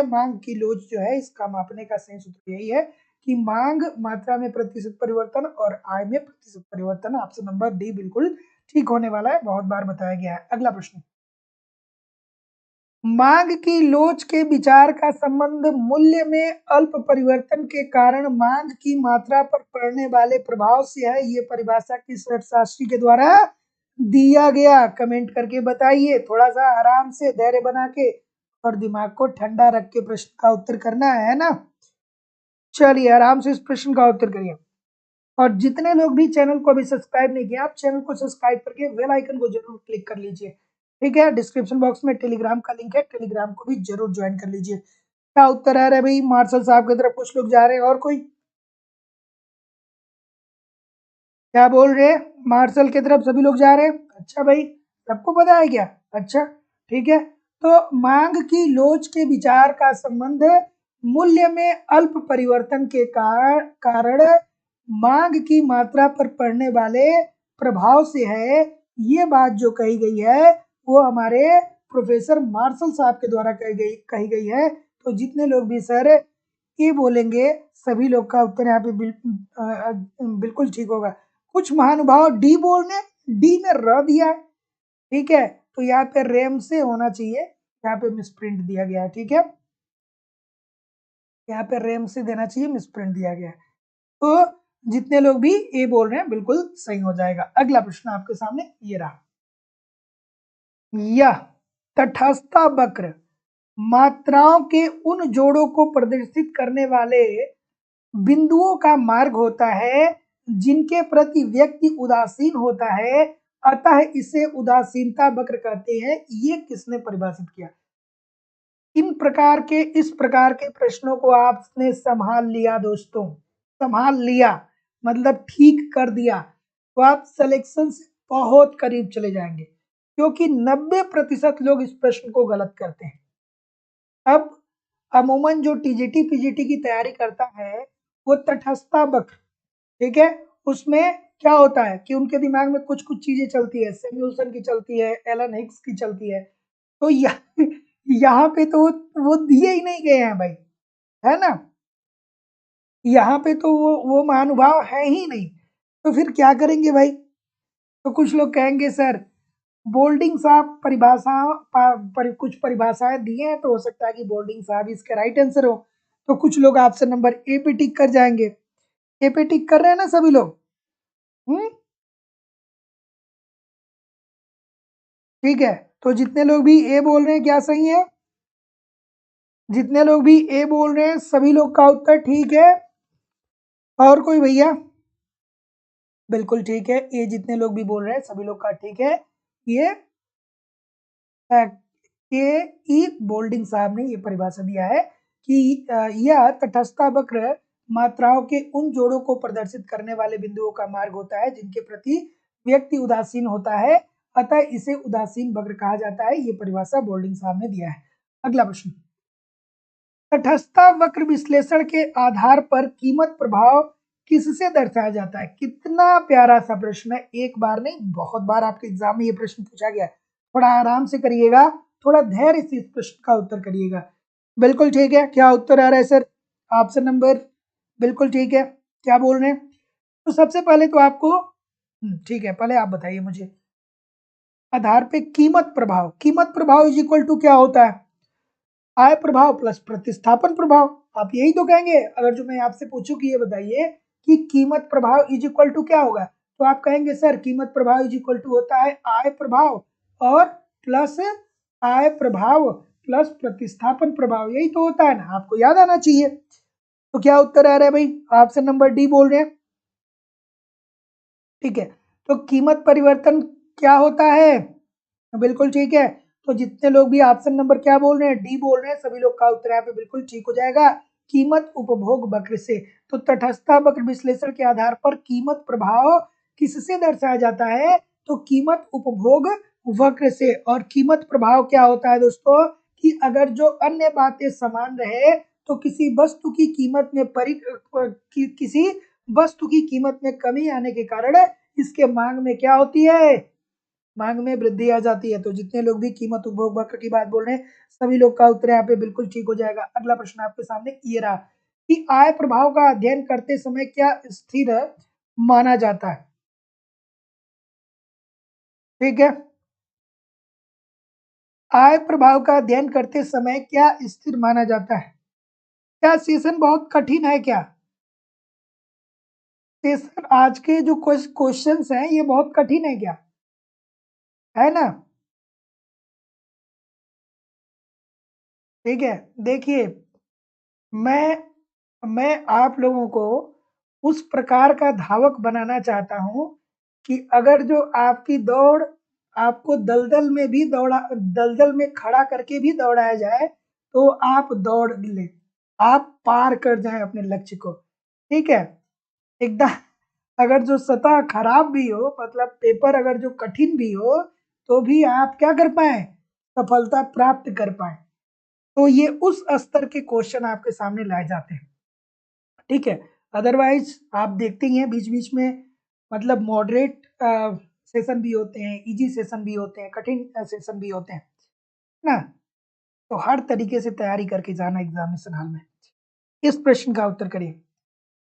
मांग की लोच जो है इसका मापने का सही सूत्र यही है कि मांग मात्रा में प्रतिशत परिवर्तन और आय में प्रतिशत परिवर्तन। ऑप्शन नंबर डी बिल्कुल ठीक होने वाला है, बहुत बार बताया गया है। अगला प्रश्न, मांग की लोच के विचार का संबंध मूल्य में अल्प परिवर्तन के कारण मांग की मात्रा पर पड़ने वाले प्रभाव से है। ये परिभाषा किस अर्थशास्त्री के द्वारा दिया गया? कमेंट करके बताइए। थोड़ा सा आराम से धैर्य बना के और दिमाग को ठंडा रख के प्रश्न का उत्तर करना है ना? चलिए आराम से इस प्रश्न का उत्तर करिए। और जितने लोग भी चैनल को अभी सब्सक्राइब नहीं किया, आप चैनल को सब्सक्राइब करके बेल आइकन को जरूर क्लिक कर लीजिए। ठीक है, डिस्क्रिप्शन बॉक्स में टेलीग्राम का लिंक है, टेलीग्राम को भी जरूर ज्वाइन कर लीजिए। क्या उत्तर आ रहा है भाई? मार्शल साहब की तरफ कुछ लोग जा रहे हैं, और कोई क्या बोल रहे हैं? मार्शल की तरफ सभी लोग जा रहे हैं। अच्छा भाई, सबको पता है क्या? अच्छा ठीक है, तो मांग की लोच के विचार का संबंध मूल्य में अल्प परिवर्तन के कारण मांग की मात्रा पर पड़ने वाले प्रभाव से है। ये बात जो कही गई है वो हमारे प्रोफेसर मार्शल साहब के द्वारा कही गई है। तो जितने लोग भी सर ये बोलेंगे सभी लोग का उत्तर यहाँ पे बिल्कुल ठीक होगा। कुछ महानुभाव डी बोल रहे, डी में र दिया है। ठीक है, तो यहाँ पे रेम से होना चाहिए, यहाँ पे मिसप्रिंट दिया गया है। ठीक है, यहाँ पे रेम से देना चाहिए, मिसप्रिंट दिया गया है। तो जितने लोग भी ए बोल रहे हैं बिल्कुल सही हो जाएगा। अगला प्रश्न आपके सामने ये रहा, यह तटस्थता वक्र मात्राओं के उन जोड़ों को प्रदर्शित करने वाले बिंदुओं का मार्ग होता है जिनके प्रति व्यक्ति उदासीन होता है, अतः इसे उदासीनता वक्र कहते हैं। ये किसने परिभाषित किया? इस प्रकार के प्रश्नों को आपने संभाल लिया दोस्तों, संभाल लिया मतलब ठीक कर दिया, तो आप सिलेक्शन से बहुत करीब चले जाएंगे, क्योंकि 90% लोग इस प्रश्न को गलत करते हैं। अब अमूमन जो टीजीटी पीजीटी की तैयारी करता है वो तटस्थता वक्र, ठीक है, उसमें क्या होता है कि उनके दिमाग में कुछ कुछ चीजें चलती है, सैमुअल्सन की चलती है, एलन हिक्स की चलती है। तो यहाँ पे तो वो दिए ही नहीं गए हैं भाई, है ना? यहाँ पे तो वो महानुभाव है ही नहीं, तो फिर क्या करेंगे भाई? तो कुछ लोग कहेंगे सर बोल्डिंग साहब कुछ परिभाषाएं दिए हैं, तो हो सकता है कि बोल्डिंग साहब इसका राइट आंसर हो। तो कुछ लोग ऑप्शन नंबर ए पे टिक कर जाएंगे। ए पे टिक कर रहे हैं ना सभी लोग? ठीक है, तो जितने लोग भी ए बोल रहे हैं क्या सही है? जितने लोग भी ए बोल रहे हैं सभी लोग का उत्तर ठीक है। और कोई भैया? बिल्कुल ठीक है, ये जितने लोग भी बोल रहे हैं सभी लोग का ठीक है। ये के ई बोल्डिंग साहब ने ये परिभाषा दिया है कि यह तटस्थता वक्र मात्राओं के उन जोड़ों को प्रदर्शित करने वाले बिंदुओं का मार्ग होता है जिनके प्रति व्यक्ति उदासीन होता है, अतः इसे उदासीन वक्र कहा जाता है। ये परिभाषा बोल्डिंग साहब ने दिया है। अगला प्रश्न, तटस्थता वक्र विश्लेषण के आधार पर कीमत प्रभाव किससे दर्शाया जाता है? कितना प्यारा सा प्रश्न है, एक बार नहीं बहुत बार आपके एग्जाम में ये प्रश्न पूछा गया है। थोड़ा आराम से करिएगा, थोड़ा धैर्य से इस प्रश्न का उत्तर करिएगा। बिल्कुल ठीक है, क्या उत्तर आ रहा है सर? ऑप्शन नंबर बिल्कुल ठीक है, क्या बोल रहे हैं? तो सबसे पहले तो आपको ठीक है, पहले आप बताइए मुझे आधार पे कीमत प्रभाव इज इक्वल टू क्या होता है? आय प्रभाव प्लस प्रतिस्थापन प्रभाव। आप यही तो कहेंगे। अगर जो मैं आपसे पूछूं कि ये बताइए कि कीमत प्रभाव इज इक्वल टू क्या होगा, तो आप कहेंगे सर कीमत प्रभाव इज इक्वल टू होता है आय प्रभाव और प्लस आय प्रभाव प्लस प्रतिस्थापन प्रभाव, यही तो होता है ना, आपको याद आना चाहिए। तो क्या उत्तर आ रहा है भाई? ऑप्शन नंबर डी बोल रहे हैं। ठीक है, तो कीमत परिवर्तन क्या होता है? बिल्कुल ठीक है। तो जितने लोग भी ऑप्शन नंबर क्या बोल रहे हैं, डी बोल रहे हैं, सभी लोग का उत्तर यहाँ पे बिल्कुल ठीक हो जाएगा, कीमत उपभोग वक्र से। तो तटस्थता वक्र विश्लेषण के आधार पर कीमत प्रभाव किससे दर्शाया जाता है? तो कीमत उपभोग वक्र से। और कीमत प्रभाव क्या होता है दोस्तों, कि अगर जो अन्य बातें समान रहे तो किसी वस्तु की कीमत में किसी वस्तु की कीमत में कमी आने के कारण इसके मांग में क्या होती है? मांग में वृद्धि आ जाती है। तो जितने लोग भी कीमत उपभोग वक्र की बात बोल रहे हैं, सभी लोग का उत्तर यहाँ पे बिल्कुल ठीक हो जाएगा। अगला प्रश्न आपके सामने ये रहा कि आय प्रभाव का अध्ययन करते समय क्या स्थिर माना जाता है? ठीक है, आय प्रभाव का अध्ययन करते समय क्या स्थिर माना जाता है? क्या सेशन बहुत कठिन है क्या? सेशन आज के जो क्वेश्चंस हैं ये बहुत कठिन है क्या? है ना? ठीक है, देखिए मैं आप लोगों को उस प्रकार का धावक बनाना चाहता हूं कि अगर जो आपकी दौड़ आपको दलदल में भी दलदल में खड़ा करके भी दौड़ाया जाए तो आप दौड़ ले, आप पार कर जाएं अपने लक्ष्य को। ठीक है, एकदम अगर जो सतह खराब भी हो, मतलब पेपर अगर जो कठिन भी हो, तो भी आप क्या कर पाए? सफलता प्राप्त कर पाए। तो ये उस स्तर के क्वेश्चन आपके सामने लाए जाते हैं। ठीक है, अदरवाइज आप देखते ही हैं बीच बीच में, मतलब मॉडरेट सेशन भी होते हैं, इजी सेशन भी होते हैं, कठिन सेशन भी होते हैं ना। तो हर तरीके से तैयारी करके जाना एग्जामिनेशन हॉल में। इस प्रश्न का उत्तर करिए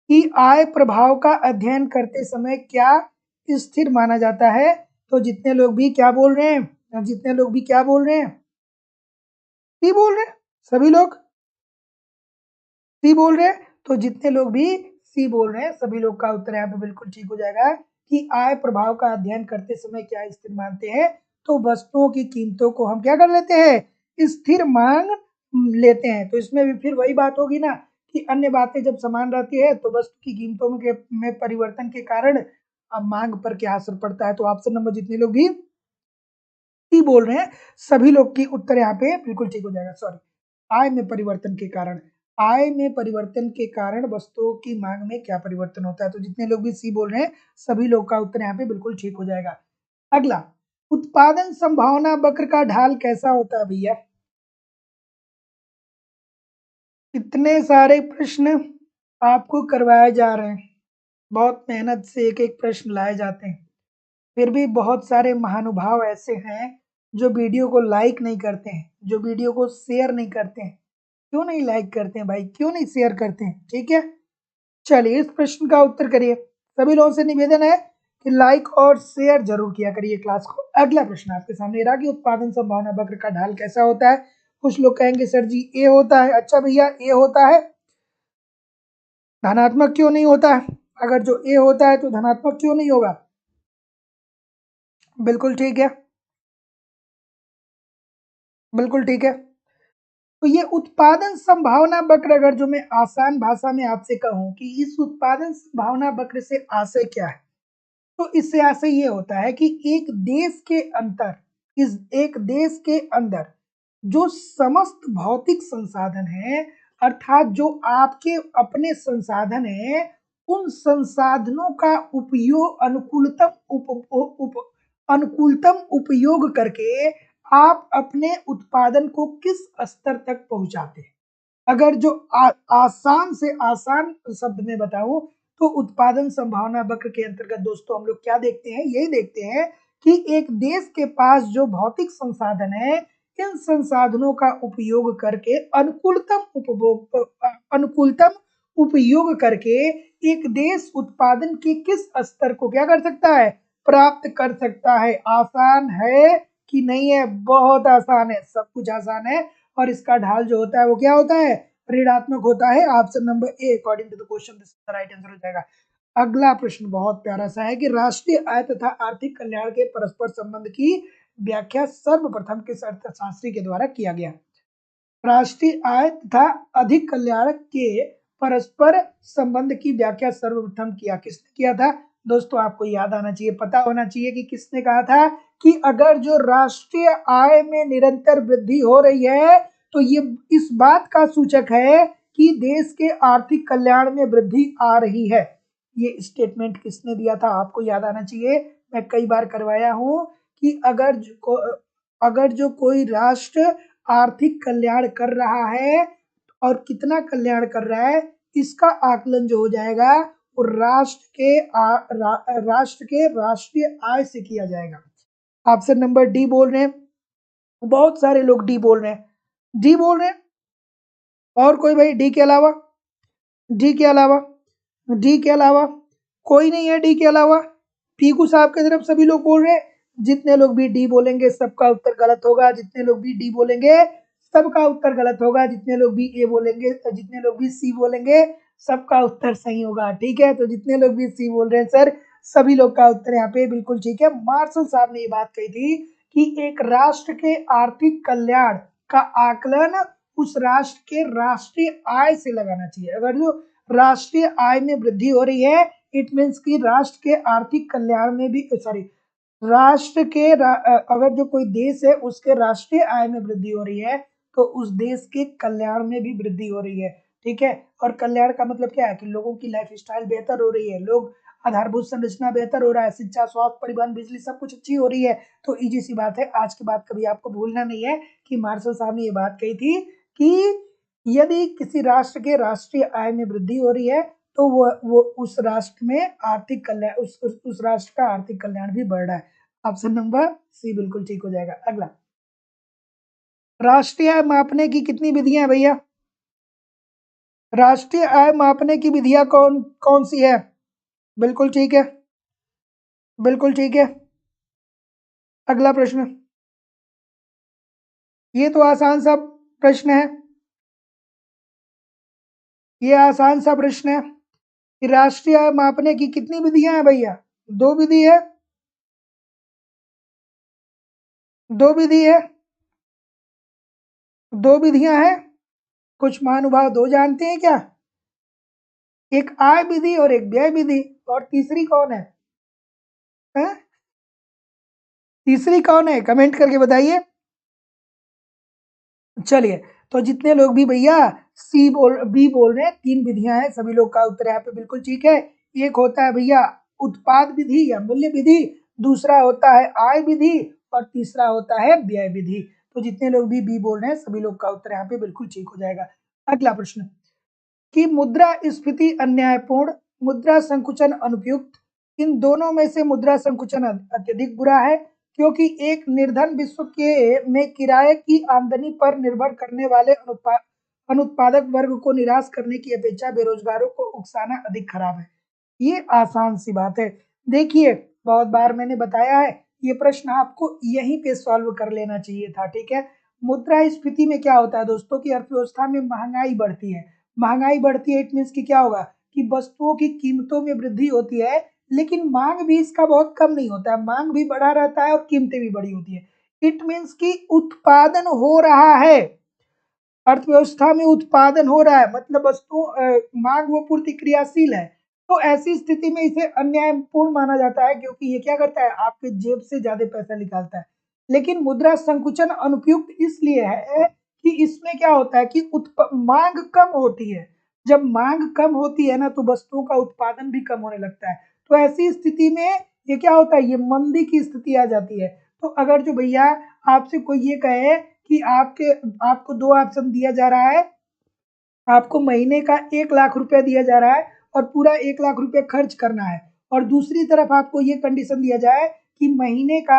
कि आय प्रभाव का अध्ययन करते समय क्या स्थिर माना जाता है? तो जितने लोग भी क्या बोल रहे हैं, जितने लोग भी क्या बोल रहे हैं, सी बोल रहे हैं, सभी लोग सी बोल रहे हैं। तो जितने लोग भी सी बोल रहे हैं, सभी लोग का उत्तर यहाँ पे बिल्कुल ठीक हो जाएगा कि आय प्रभाव का अध्ययन करते समय क्या स्थिर मानते हैं? तो वस्तुओं की कीमतों को हम क्या कर लेते हैं? स्थिर मान लेते हैं। तो इसमें भी फिर वही बात होगी ना कि अन्य बातें जब समान रहती है तो वस्तु की कीमतों में परिवर्तन के कारण मांग पर क्या असर पड़ता है? तो ऑप्शन नंबर जितने लोग भी सी बोल रहे हैं, सभी लोग की उत्तर यहाँ पे बिल्कुल ठीक हो जाएगा। सॉरी, आय में परिवर्तन के कारण, आय में परिवर्तन के कारण वस्तुओं की मांग में क्या परिवर्तन होता है? तो जितने लोग भी सी बोल रहे हैं, सभी लोग का उत्तर यहाँ पे बिल्कुल ठीक हो जाएगा। अगला, उत्पादन संभावना वक्र का ढाल कैसा होता है भैया? इतने सारे प्रश्न आपको करवाए जा रहे हैं, बहुत मेहनत से एक एक प्रश्न लाए जाते हैं, फिर भी बहुत सारे महानुभाव ऐसे हैं जो वीडियो को लाइक नहीं करते हैं, जो वीडियो को शेयर नहीं करते हैं। क्यों नहीं लाइक करते हैं भाई, क्यों नहीं शेयर करते हैं? ठीक है, चलिए इस प्रश्न का उत्तर करिए। सभी लोगों से निवेदन है कि लाइक और शेयर जरूर किया करिए क्लास को। अगला प्रश्न आपके सामने रहा कि उत्पादन संभावना वक्र का ढाल कैसा होता है? कुछ लोग कहेंगे सर जी ए होता है। अच्छा भैया, ए होता है, धनात्मक क्यों नहीं होता है? अगर जो ए होता है तो धनात्मक क्यों नहीं होगा? बिल्कुल ठीक है, बिल्कुल ठीक है। तो ये उत्पादन संभावना वक्र, अगर जो मैं आसान भाषा में आपसे कहूं कि इस उत्पादन संभावना वक्र से आशय क्या है, तो इससे आशय ये होता है कि एक देश के अंदर जो समस्त भौतिक संसाधन है, अर्थात जो आपके अपने संसाधन है, उन संसाधनों का उपयोग अनुकूलतम उपयोग करके आप अपने उत्पादन को किस स्तर तक पहुंचाते हैं। अगर जो आसान से आसान शब्द में बताऊं तो उत्पादन संभावना वक्र के अंतर्गत दोस्तों हम लोग क्या देखते हैं, यही देखते हैं कि एक देश के पास जो भौतिक संसाधन है, इन संसाधनों का उपयोग करके अनुकूलतम उपयोग करके एक देश उत्पादन के किस स्तर को क्या कर सकता है, प्राप्त कर सकता है। आसान है कि नहीं है? बहुत आसान है, सब कुछ आसान है। और इसका ढाल जो होता है वो क्या होता है, ऋणात्मक होता है। Option number A according to the question this is the right answer हो जाएगा। अगला प्रश्न बहुत प्यारा सा है कि राष्ट्रीय आय तथा आर्थिक कल्याण के परस्पर संबंध की व्याख्या सर्वप्रथम किस अर्थशास्त्री के द्वारा किया गया। राष्ट्रीय आय तथा अधिक कल्याण के परस्पर संबंध की व्याख्या सर्वप्रथम किसने किया था। दोस्तों आपको याद आना चाहिए, पता होना चाहिए कि किसने कहा था कि अगर जो राष्ट्रीय आय में निरंतर वृद्धि हो रही है तो ये इस बात का सूचक है कि देश के आर्थिक कल्याण में वृद्धि आ रही है। ये स्टेटमेंट किसने दिया था आपको याद आना चाहिए। मैं कई बार करवाया हूं कि अगर जो कोई राष्ट्र आर्थिक कल्याण कर रहा है और कितना कल्याण कर रहा है, इसका आकलन जो हो जाएगा वो राष्ट्र के राष्ट्रीय आय से किया जाएगा। ऑप्शन नंबर डी बोल रहे हैं, बहुत सारे लोग डी बोल रहे हैं, डी बोल रहे हैं। और कोई भाई डी के अलावा, डी के अलावा, डी के अलावा कोई नहीं है। डी के अलावा पीकू साहब की तरफ सभी लोग बोल रहे हैं। जितने लोग भी डी बोलेंगे सबका उत्तर गलत होगा, जितने लोग भी डी बोलेंगे सबका उत्तर गलत होगा, जितने लोग भी ए बोलेंगे, जितने लोग भी सी बोलेंगे सबका उत्तर सही होगा। ठीक है, तो जितने लोग भी सी बोल रहे हैं सर, सभी लोग का उत्तर यहाँ पे बिल्कुल ठीक है। मार्शल साहब ने ये बात कही थी कि एक राष्ट्र के आर्थिक कल्याण का आकलन उस राष्ट्र के राष्ट्रीय आय से लगाना चाहिए। अगर जो राष्ट्रीय आय में वृद्धि हो रही है, इट मीन्स कि राष्ट्र के आर्थिक कल्याण में भी राष्ट्र के अगर जो कोई देश है उसके राष्ट्रीय आय में वृद्धि हो रही है तो उस देश के कल्याण में भी वृद्धि हो रही है। ठीक है, और कल्याण का मतलब क्या है कि लोगों की लाइफ स्टाइल बेहतर हो रही है, लोग आधारभूत संरचना बेहतर हो रहा है, शिक्षा, स्वास्थ्य, परिवहन, बिजली सब कुछ अच्छी हो रही है। तो इजी सी बात है, आज की बात कभी आपको भूलना नहीं है कि मार्शल साहब ने ये बात कही थी कि यदि किसी राष्ट्र के राष्ट्रीय आय में वृद्धि हो रही है तो वो उस राष्ट्र में आर्थिक कल्याण उस राष्ट्र का आर्थिक कल्याण भी बढ़ रहा है। ऑप्शन नंबर सी बिल्कुल ठीक हो जाएगा। अगला, राष्ट्रीय आय मापने की कितनी विधियां हैं भैया? राष्ट्रीय आय मापने की विधियां कौन कौन सी है? बिल्कुल ठीक है, बिल्कुल ठीक है। अगला प्रश्न, ये तो आसान सा प्रश्न है, ये आसान सा प्रश्न है कि राष्ट्रीय आय मापने की कितनी विधियां हैं भैया? दो विधि है, दो विधि है, दो विधियां हैं। कुछ महानुभाव दो जानते हैं क्या? एक आय विधि और एक व्यय विधि, और तीसरी कौन है? हैं? तीसरी कौन है? कमेंट करके बताइए। चलिए, तो जितने लोग भी भैया बी बोल रहे हैं, तीन विधियां हैं, सभी लोग का उत्तर यहाँ पे बिल्कुल ठीक है। एक होता है भैया उत्पाद विधि या मूल्य विधि, दूसरा होता है आय विधि और तीसरा होता है व्यय विधि। तो जितने लोग भी बी बोल रहे हैं सभी लोग का उत्तर यहाँ पे बिल्कुल ठीक हो जाएगा। अगला प्रश्न कि मुद्रास्फीति अन्यायपूर्ण, मुद्रा संकुचन अनुपयुक्त, इन दोनों में से मुद्रा संकुचन अत्यधिक बुरा है क्योंकि एक निर्धन विश्व के में किराए की आमदनी पर निर्भर करने वाले अनुत्पादक वर्ग को निराश करने की अपेक्षा बेरोजगारों को उकसाना अधिक खराब है। ये आसान सी बात है। देखिए, बहुत बार मैंने बताया है, ये प्रश्न आपको यहीं पे सॉल्व कर लेना चाहिए था। ठीक है, मुद्रास्फीति में क्या होता है दोस्तों की अर्थव्यवस्था में महंगाई बढ़ती है, महंगाई बढ़ती है इट मीन्स कि क्या होगा कि वस्तुओं की कीमतों में वृद्धि होती है, लेकिन मांग भी इसका बहुत कम नहीं होता है, मांग भी बढ़ा रहता है और कीमतें भी बढ़ी होती है। इट मीन्स कि उत्पादन हो रहा है, अर्थव्यवस्था में उत्पादन हो रहा है, मतलब वस्तु मांग व पूर्ति क्रियाशील है। तो ऐसी स्थिति में इसे अन्यायपूर्ण माना जाता है क्योंकि ये क्या करता है, आपके जेब से ज्यादा पैसा निकालता है। लेकिन मुद्रा संकुचन अनुपयुक्त इसलिए है कि इसमें क्या होता है कि मांग कम होती है। जब मांग कम होती है ना तो वस्तुओं का उत्पादन भी कम होने लगता है। तो ऐसी स्थिति में ये क्या होता है, ये मंदी की स्थिति आ जाती है। तो अगर जो भैया आपसे कोई ये कहे कि आपको दो ऑप्शन दिया जा रहा है, आपको महीने का 1 लाख रुपया दिया जा रहा है और पूरा 1 लाख रुपया खर्च करना है, और दूसरी तरफ आपको ये कंडीशन दिया जाए कि महीने को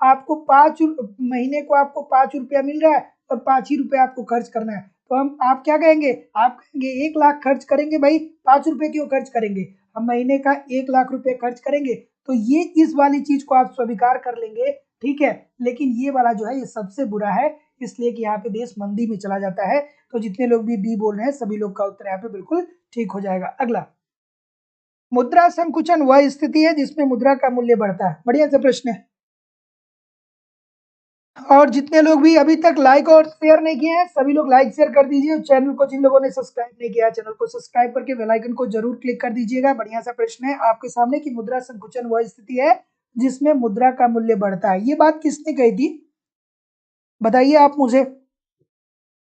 आपको 5 रुपया मिल रहा है और 5 ही रुपया आपको खर्च करना है। तो आप क्या कहेंगे, आप कहेंगे 1 लाख खर्च करेंगे भाई, 5 रुपये क्यों खर्च करेंगे, हम महीने का 1 लाख रुपये खर्च करेंगे। तो ये इस वाली चीज को आप स्वीकार कर लेंगे, ठीक है। लेकिन ये वाला जो है ये सबसे बुरा है, इसलिए कि यहाँ पे देश मंदी में चला जाता है। तो जितने लोग भी बी बोल रहे हैं सभी लोग का उत्तर यहाँ पे बिल्कुल ठीक हो जाएगा। अगला, मुद्रा संकुचन वह स्थिति है जिसमें मुद्रा का मूल्य बढ़ता है। बढ़िया सा प्रश्न है। और जितने लोग भी अभी तक लाइक और शेयर नहीं किए हैं सभी लोग लाइक शेयर कर दीजिए। चैनल को जिन लोगों ने सब्सक्राइब नहीं किया चैनल को सब्सक्राइब करके बेल आइकन को जरूर क्लिक कर दीजिएगा। बढ़िया सा प्रश्न है आपके सामने कि मुद्रा संकुचन वह स्थिति है जिसमें मुद्रा का मूल्य बढ़ता है। ये बात किसने कही थी, बताइए आप मुझे।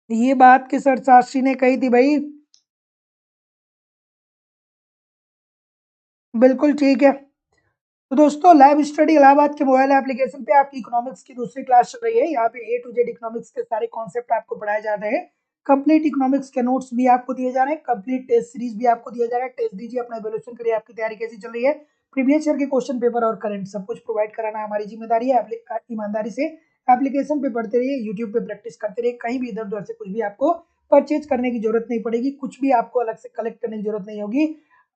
ये बात किस अर्थशास्त्री ने कही थी भाई, बिल्कुल ठीक है। तो दोस्तों लाइव स्टडी इलाहाबाद के मोबाइल एप्लीकेशन पे आपकी इकोनॉमिक्स की दूसरी क्लास चल रही है। यहाँ पे A to Z इकोनॉमिक्स के सारे कॉन्सेप्ट आपको पढ़ाए जा रहे हैं। कंप्लीट इकोनॉमिक्स के नोट्स भी आपको दिए जा रहे हैं, कंप्लीट टेस्ट सीरीज भी आपको दिया जा रहा है। टेस्ट दीजिए, अपना इवैल्यूएशन करिए, आपकी तैयारी कैसी चल रही है। प्रीवियस ईयर के क्वेश्चन पेपर और करंट सब कुछ प्रोवाइड कराना हमारी जिम्मेदारी है। ईमानदारी से एप्लीकेशन पे पढ़ते रहिए, यूट्यूब पे प्रैक्टिस करते रहिए। कहीं भी इधर उधर से कुछ भी आपको परचेज करने की जरूरत नहीं पड़ेगी, कुछ भी आपको अलग से कलेक्ट करने की जरूरत नहीं होगी।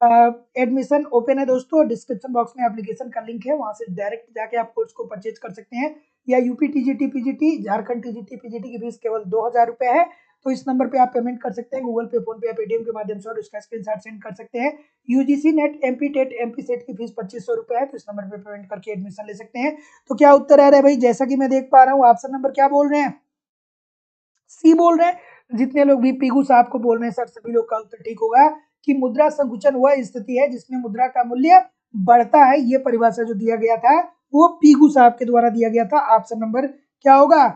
एडमिशन ओपन है दोस्तों, डिस्क्रिप्शन बॉक्स में एप्लीकेशन का लिंक है, वहां से डायरेक्ट जाके आप कोर्स को परचेज कर सकते हैं। या UP TGT PGT Jharkhand TGT PGT की फीस केवल 2,000 रुपए है। तो इस नंबर पे आप पेमेंट कर सकते हैं, गूगल पे, फोन पे या पेटीएम के माध्यम से, और उसका स्क्रीनशॉट सेंड कर सकते हैं। UGC NET MP TET MP SET की फीस 2500 रुपए है, तो इस नंबर पे पेमेंट करके एडमिशन ले सकते हैं। तो क्या उत्तर आ रहा है भाई, जैसा कि मैं देख पा रहा हूँ ऑप्शन नंबर क्या बोल रहे हैं, सी बोल रहे हैं। जितने लोग भी पीगू साहब को बोल रहे हैं सर सभी लोग का उत्तर ठीक होगा कि मुद्रा संकुचन वह स्थिति है जिसमें मुद्रा का मूल्य बढ़ता है। ये परिभाषा जो दिया गया था वो पीगू साहब के द्वारा दिया गया था। ऑप्शन नंबर क्या होगा,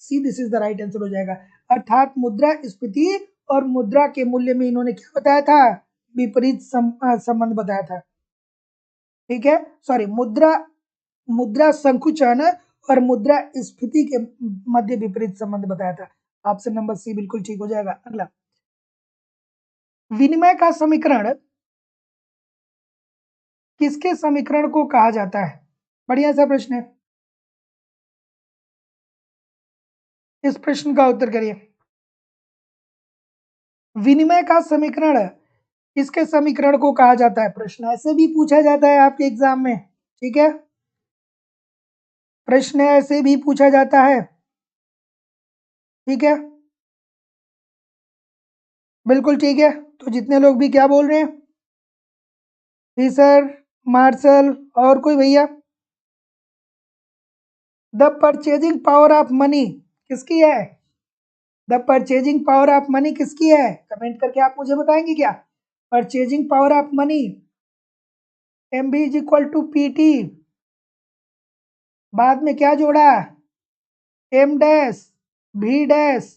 C, this is the right answer हो जाएगा। अर्थात मुद्रा स्फीति और मुद्रा के मूल्य में इन्होंने क्या बताया था, विपरीत संबंध बताया था, ठीक है। सॉरी, मुद्रा संकुचन और मुद्रा स्फीति के मध्य विपरीत संबंध बताया था। ऑप्शन नंबर सी बिल्कुल ठीक हो जाएगा। अगला, विनिमय का समीकरण किसके समीकरण को कहा जाता है। बढ़िया सा प्रश्न है, इस प्रश्न का उत्तर करिए। विनिमय का समीकरण किसके समीकरण को कहा जाता है, प्रश्न ऐसे भी पूछा जाता है आपके एग्जाम में, ठीक है। प्रश्न ऐसे भी पूछा जाता है, ठीक है, बिल्कुल ठीक है। तो जितने लोग भी क्या बोल रहे हैं, फिशर, मार्शल और कोई भैया, the purchasing power of money किसकी है, the purchasing power of money किसकी है, कमेंट करके आप मुझे बताएंगे क्या। Purchasing power of money M B is equal to P T, बाद में क्या जोड़ा, एम डैश भी डैश,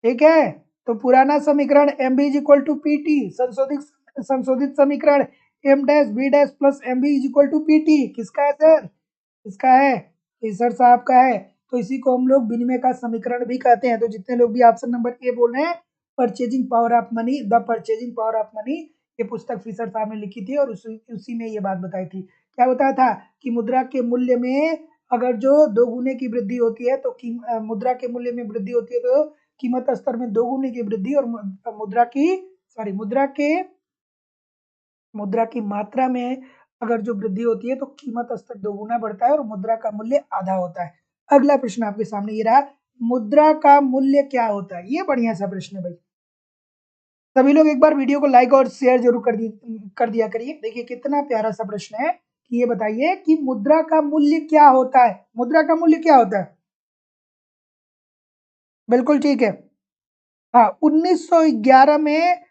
ठीक है। तो पुराना समीकरण M B is equal to P T, संशोधित संशोधित समीकरण M dash B dash plus M B is equal to P T किसका है सर, किसका है, सर साहब का है। तो इसी को हम लोग विनिमय का समीकरण भी कहते हैं। तो जितने लोग भी ऑप्शन नंबर ए बोल रहे हैं, purchasing power of money, the purchasing power of money, ये पुस्तक फिशर साहब ने लिखी थी और उसी में ये बात बताई थी। क्या बताया था कि मुद्रा के मूल्य में अगर जो 2 गुने की वृद्धि होती है तो मुद्रा के मूल्य में वृद्धि होती है तो कीमत स्तर में 2 गुने की वृद्धि, और मुद्रा की मात्रा में अगर जो वृद्धि होती है तो कीमत स्तर 2 गुना बढ़ता है और मुद्रा का मूल्य आधा होता है। अगला प्रश्न आपके सामने ये रहा, मुद्रा का मूल्य क्या होता है। ये बढ़िया सा प्रश्न है भाई, सभी लोग एक बार वीडियो को लाइक और शेयर जरूर कर दिया करिए। देखिए कितना प्यारा सा प्रश्न है कि ये बताइए कि मुद्रा का मूल्य क्या होता है, मुद्रा का मूल्य क्या होता है, बिल्कुल ठीक है। हाँ, 1911 में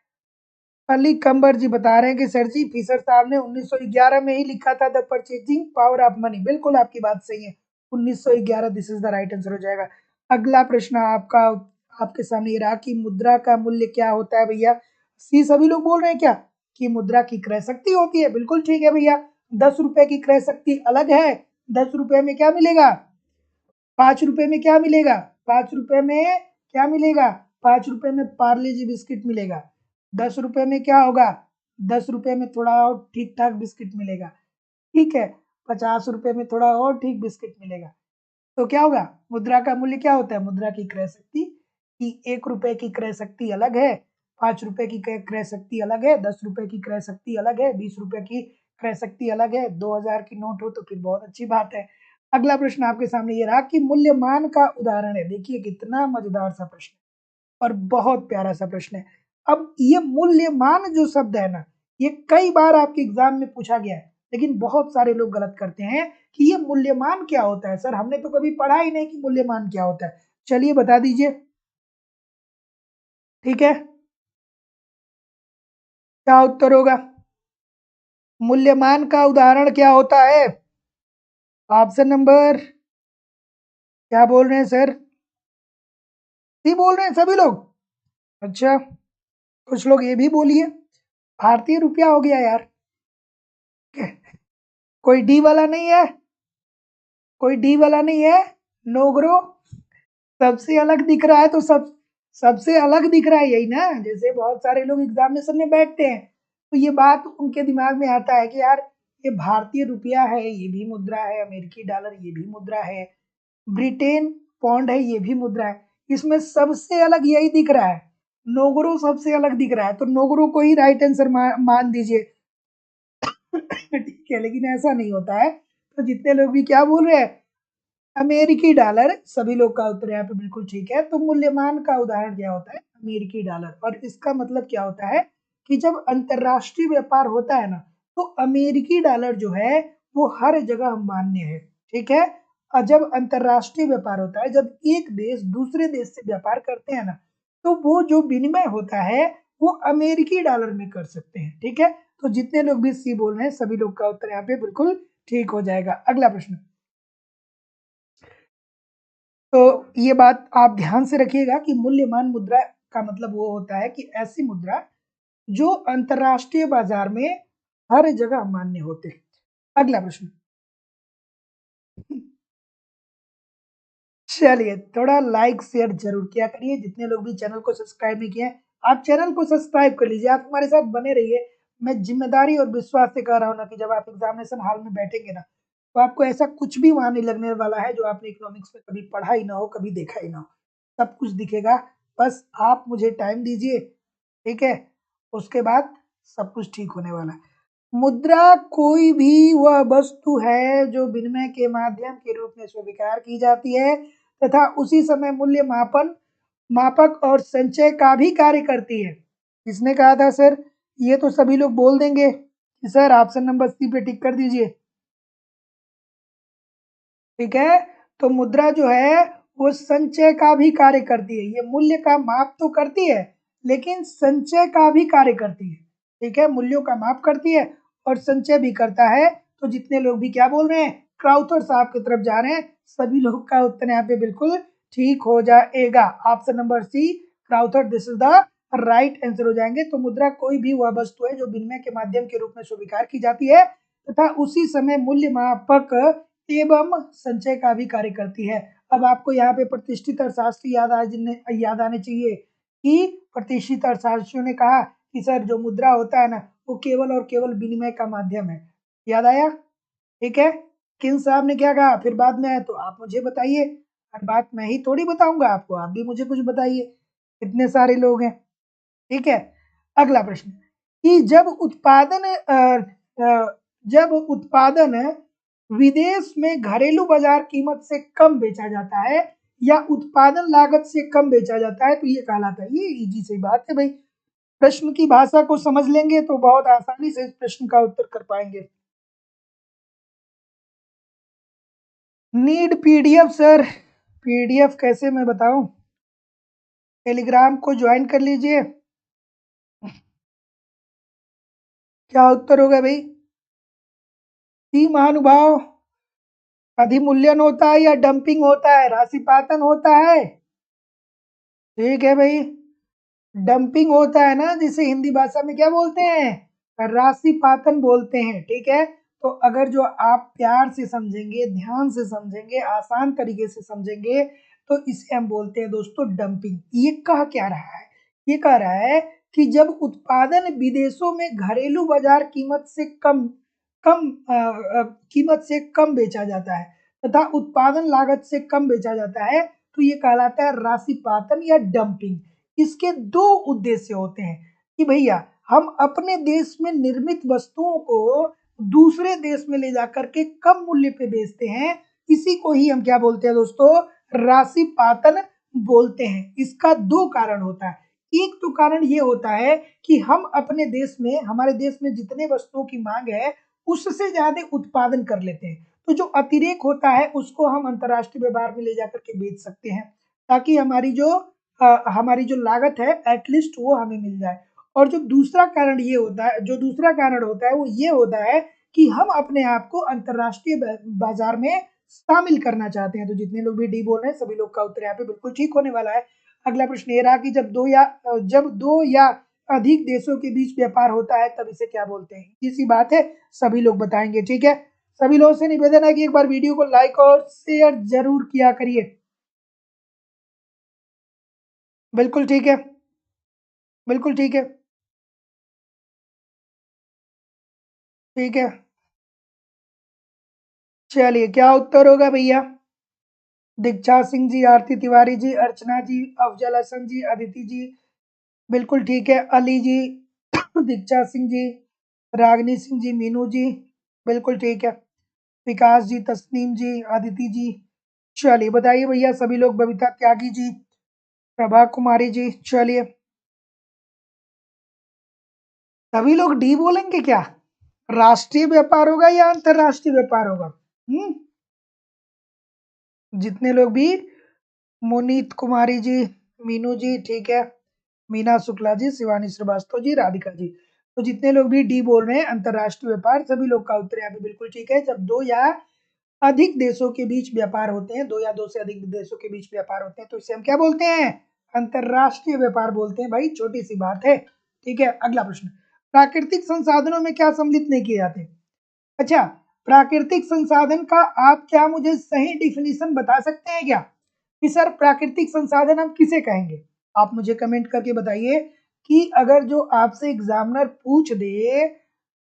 अली कंबर जी बता रहे हैं कि सर जी फिशर साहब ने 1911 में ही लिखा था the purchasing power of money, बिल्कुल आपकी बात सही है, 1911 this is the right answer हो जाएगा। अगला प्रश्न आपका आपके सामने ये रहा कि मुद्रा का मूल्य क्या होता है भैया। सी सभी लोग बोल रहे हैं क्या कि मुद्रा की क्रय शक्ति होती है। बिल्कुल ठीक है भैया। 10 रुपए की क्रय शक्ति अलग है। 10 रुपए में क्या मिलेगा? 5 रुपए में क्या मिलेगा? 5 रुपए में क्या मिलेगा? 5 रुपए में पार्ले जी बिस्किट मिलेगा। 10 रुपए में क्या होगा? 10 रुपए में थोड़ा और ठीक ठाक बिस्किट मिलेगा। ठीक है। 50 रुपए में थोड़ा और ठीक बिस्किट मिलेगा। तो क्या होगा? मुद्रा का मूल्य क्या होता है? मुद्रा की क्रय शक्ति की 1 रुपए की क्रय शक्ति अलग है, 5 रुपए की क्रय शक्ति अलग है, 10 रुपए की क्रय शक्ति अलग है, 20 रुपए की क्रय शक्ति अलग है। 2000 की नोट हो तो फिर बहुत अच्छी बात है। अगला प्रश्न आपके सामने ये रहा कि मूल्यमान का उदाहरण है। देखिए कितना मजेदार सा प्रश्न और बहुत प्यारा सा प्रश्न है। अब ये मूल्यमान जो शब्द है ना, ये कई बार आपके एग्जाम में पूछा गया है, लेकिन बहुत सारे लोग गलत करते हैं कि ये मूल्यमान क्या होता है। सर हमने तो कभी पढ़ा ही नहीं कि मूल्यमान क्या होता है। चलिए बता दीजिए। ठीक है, क्या उत्तर होगा? मूल्यमान का उदाहरण क्या होता है? ऑप्शन नंबर क्या बोल रहे हैं सर? सी बोल रहे हैं सभी लोग। अच्छा, कुछ लोग ये भी बोलिए भारतीय रुपया हो गया यार। कोई डी वाला नहीं है? कोई डी वाला नहीं है? नोग्रो सबसे अलग दिख रहा है तो सबसे अलग दिख रहा है यही ना। जैसे बहुत सारे लोग एग्जामिनेशन में बैठते हैं तो ये बात उनके दिमाग में आता है कि यार ये भारतीय रुपया है, ये भी मुद्रा है, अमेरिकी डॉलर ये भी मुद्रा है, ब्रिटेन पौंड है ये भी मुद्रा है, इसमें सबसे अलग यही दिख रहा है। नोगरो सबसे अलग दिख रहा है तो नोगरो को ही राइट आंसर मान दीजिए। ठीक है, लेकिन ऐसा नहीं होता है। तो जितने लोग भी क्या बोल रहे हैं अमेरिकी डॉलर, सभी लोग का उत्तर यहाँ पे बिल्कुल ठीक है। तो मूल्यमान का उदाहरण क्या होता है? अमेरिकी डॉलर। और इसका मतलब क्या होता है कि जब अंतरराष्ट्रीय व्यापार होता है ना तो अमेरिकी डॉलर जो है वो हर जगह मान्य है। ठीक है। और जब अंतरराष्ट्रीय व्यापार होता है, जब एक देश दूसरे देश से व्यापार करते हैं ना तो वो जो विनिमय होता है वो अमेरिकी डॉलर में कर सकते हैं। ठीक है। तो जितने लोग भी सी बोल रहे हैं सभी लोग का उत्तर यहाँ पे बिल्कुल ठीक हो जाएगा। अगला प्रश्न। तो ये बात आप ध्यान से रखिएगा कि मूल्यमान मुद्रा का मतलब वो होता है कि ऐसी मुद्रा जो अंतरराष्ट्रीय बाजार में हर जगह मान्य होते हैं। अगला प्रश्न। चलिए थोड़ा लाइक शेयर जरूर किया करिए। जितने लोग भी चैनल को सब्सक्राइब नहीं किए हैं आप चैनल को सब्सक्राइब कर लीजिए। आप हमारे साथ बने रहिए। मैं जिम्मेदारी और विश्वास से कह रहा हूँ ना कि जब आप एग्जामिनेशन हॉल में बैठेंगे ना तो आपको ऐसा कुछ भी वहां नहीं लगने वाला है जो आपने इकोनॉमिक्स में कभी पढ़ा ही ना हो, कभी देखा ही ना हो। सब कुछ दिखेगा। बस आप मुझे टाइम दीजिए। ठीक है। उसके बाद सब कुछ ठीक होने वाला है। मुद्रा कोई भी वह वस्तु है जो विनिमय के माध्यम के रूप में स्वीकार की जाती है तथा उसी समय मूल्य मापन, मापक और संचय का भी कार्य करती है। किसने कहा था सर? ये तो सभी लोग बोल देंगे कि सर ऑप्शन नंबर सी पे टिक कर दीजिए। ठीक है। तो मुद्रा जो है वो संचय का भी कार्य करती है। ये मूल्य का माप तो करती है लेकिन संचय का भी कार्य करती है। ठीक है। मूल्यों का माप करती है और संचय भी करता है। तो जितने लोग भी क्या बोल रहे हैं क्राउथर साहब की तरफ जा रहे हैं सभी लोग का उत्तर यहाँ पे बिल्कुल ठीक हो जाएगा। Option number C Crowther this is the right answer हो जाएंगे। तो मुद्रा कोई भी वह वस्तु है जो विनिमय के माध्यम के रूप में स्वीकार की जाती है तथा उसी समय मूल्य मापक एवं संचय का भी कार्य करती है। अब आपको यहाँ पे प्रतिष्ठित अर्थशास्त्री याद आने चाहिए कि प्रतिष्ठित अर्थशास्त्रियों ने कहा कि सर जो मुद्रा होता है ना वो केवल और केवल विनिमय का माध्यम है। याद आया? ठीक है। किन साहब ने क्या कहा फिर बाद में आए तो आप मुझे बताइए। हर बात मैं ही थोड़ी बताऊंगा आपको, आप भी मुझे कुछ बताइए। इतने सारे लोग हैं। ठीक है। अगला प्रश्न कि जब उत्पादन विदेश में घरेलू बाजार कीमत से कम बेचा जाता है या उत्पादन लागत से कम बेचा जाता है तो ये कहलाता है। ये इजी सी बात है भाई। प्रश्न की भाषा को समझ लेंगे तो बहुत आसानी से इस प्रश्न का उत्तर कर पाएंगे। Need PDF sir. पीडीएफ कैसे मैं बताऊं? टेलीग्राम को ज्वाइन कर लीजिए। क्या उत्तर होगा भाई? जी महानुभाव। अधिमूल्यन होता है या डंपिंग होता है, राशिपातन होता है? ठीक है भाई। डंपिंग होता है ना, जिसे हिंदी भाषा में क्या बोलते हैं, राशि पातन बोलते हैं। ठीक है, तो अगर जो आप प्यार से समझेंगे, ध्यान से समझेंगे, आसान तरीके से समझेंगे, तो इसे हम बोलते हैं दोस्तों डंपिंग। ये कह क्या रहा है, ये कह रहा है कि जब उत्पादन विदेशों में घरेलू बाजार कीमत से कम कम कीमत से कम बेचा जाता है तथा उत्पादन लागत से कम बेचा जाता है, तो ये कहलाता है राशि पातन या डंपिंग। इसके दो उद्देश्य होते हैं कि भैया हम अपने देश में निर्मित वस्तुओं को दूसरे देश में ले जाकर के कम मूल्य पे बेचते हैं, इसी को ही हम क्या बोलते हैं दोस्तों, राशि पातन बोलते हैं। इसका दो कारण होता है। एक तो कारण ये होता है कि हम अपने देश में, हमारे देश में जितने वस्तुओं की मांग है उससे ज्यादा उत्पादन कर लेते हैं, तो जो अतिरेक होता है उसको हम अंतर्राष्ट्रीय व्यापार में ले जाकर के बेच सकते हैं, ताकि हमारी जो लागत है एटलीस्ट वो हमें मिल जाए। और जो दूसरा कारण ये होता है, जो दूसरा कारण होता है वो ये होता है कि हम अपने आप को अंतर्राष्ट्रीय बाजार में शामिल करना चाहते हैं। तो जितने लोग भी डी बोल रहे हैं सभी लोग का उत्तर यहाँ पे बिल्कुल ठीक होने वाला है। अगला प्रश्न ये रहा कि जब दो या अधिक देशों के बीच व्यापार होता है तब इसे क्या बोलते हैं। इसी बात है, सभी लोग बताएंगे। ठीक है, सभी लोगों से निवेदन है कि एक बार वीडियो को लाइक और शेयर जरूर किया करिए। बिल्कुल ठीक है, बिल्कुल ठीक है, ठीक है। चलिए, क्या उत्तर होगा भैया। दीक्षा सिंह जी, आरती तिवारी जी, अर्चना जी, अफजल हसन जी, अदिति जी। बिल्कुल ठीक है, अली जी, दीक्षा सिंह जी, रागनी सिंह जी, मीनू जी। बिल्कुल ठीक है, विकास जी, तस्नीम जी, अदिति जी। चलिए बताइए भैया सभी लोग, बबीता त्यागी जी, प्रभा कुमारी जी। चलिए, सभी लोग डी बोलेंगे क्या, राष्ट्रीय व्यापार होगा या अंतरराष्ट्रीय व्यापार होगा। जितने लोग भी, मुनीत कुमारी जी, मीनू जी, ठीक है, मीना शुक्ला जी, शिवानी श्रीवास्तव जी, राधिका जी। तो जितने लोग भी डी बोल रहे हैं अंतरराष्ट्रीय व्यापार, सभी लोग का उत्तर यहाँ पे बिल्कुल ठीक है। जब दो या अधिक देशों के बीच व्यापार होते हैं, दो या दो से अधिक देशों के बीच व्यापार होते हैं, तो इसे हम क्या बोलते हैं, अंतरराष्ट्रीय व्यापार बोलते हैं। भाई छोटी सी बात है। ठीक है, अगला प्रश्न, प्राकृतिक संसाधनों में क्या सम्मिलित नहीं किए जाते। अच्छा, प्राकृतिक संसाधन का आप क्या मुझे सही डिफिनीशन बता सकते हैं क्या, कि सर प्राकृतिक संसाधन हम किसे कहेंगे। आप मुझे कमेंट करके बताइए कि अगर जो आपसे एग्जामिनर पूछ दे,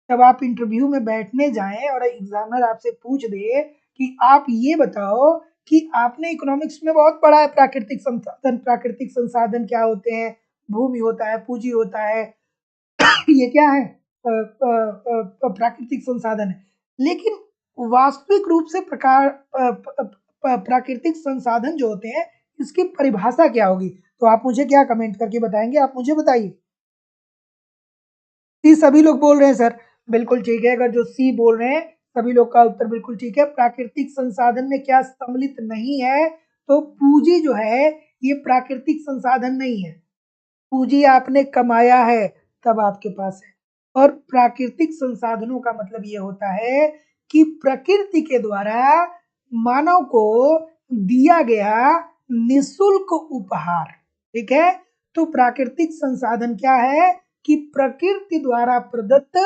जब आप इंटरव्यू में बैठने जाएं और एग्जामिनर आपसे पूछ दे कि आप ये बताओ कि आपने इकोनॉमिक्स में बहुत पढ़ा है प्राकृतिक संसाधन, प्राकृतिक संसाधन क्या होते हैं, भूमि होता है, पूंजी होता है, ये क्या है, प्राकृतिक संसाधन है। लेकिन वास्तविक रूप से प्राकृतिक संसाधन जो होते हैं इसकी परिभाषा क्या होगी, तो आप मुझे क्या कमेंट करके बताएंगे, आप मुझे बताइए। सी सभी लोग बोल रहे हैं सर, बिल्कुल ठीक है। अगर जो सी बोल रहे हैं सभी लोग का उत्तर बिल्कुल ठीक है। प्राकृतिक संसाधन में क्या सम्मिलित नहीं है, तो पूंजी जो है ये प्राकृतिक संसाधन नहीं है। पूंजी आपने कमाया है तब आपके पास है। और प्राकृतिक संसाधनों का मतलब ये होता है कि प्रकृति के द्वारा मानव को दिया गया निशुल्क उपहार। ठीक है, तो प्राकृतिक संसाधन क्या है कि प्रकृति द्वारा प्रदत्त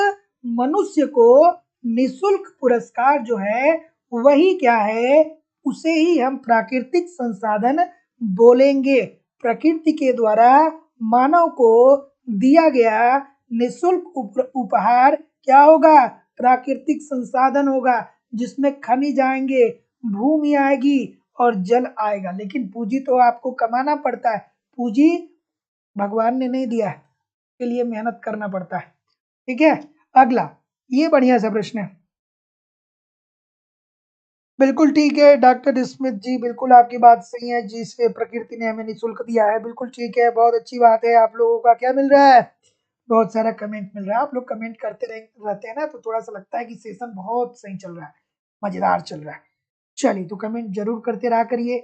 मनुष्य को निशुल्क पुरस्कार जो है वही क्या है, उसे ही हम प्राकृतिक संसाधन बोलेंगे। प्रकृति के द्वारा मानव को दिया गया निशुल्क उपहार क्या होगा, प्राकृतिक संसाधन होगा, जिसमें खनिज आएंगे, भूमि आएगी और जल आएगा। लेकिन पूंजी तो आपको कमाना पड़ता है, पूंजी भगवान ने नहीं दिया है, के लिए मेहनत करना पड़ता है। ठीक है, अगला, ये बढ़िया सा प्रश्न है। बिल्कुल ठीक है डॉक्टर स्मिथ जी, बिल्कुल आपकी बात सही है, जिसे प्रकृति ने हमें निःशुल्क दिया है। बिल्कुल ठीक है, बहुत अच्छी बात है। आप लोगों का क्या मिल रहा है, बहुत सारा कमेंट मिल रहा है। आप लोग कमेंट करते रहते हैं ना, तो थोड़ा सा लगता है कि सेशन बहुत सही चल रहा है, मजेदार चल रहा है। चलिए, तो कमेंट जरूर करते रहा करिए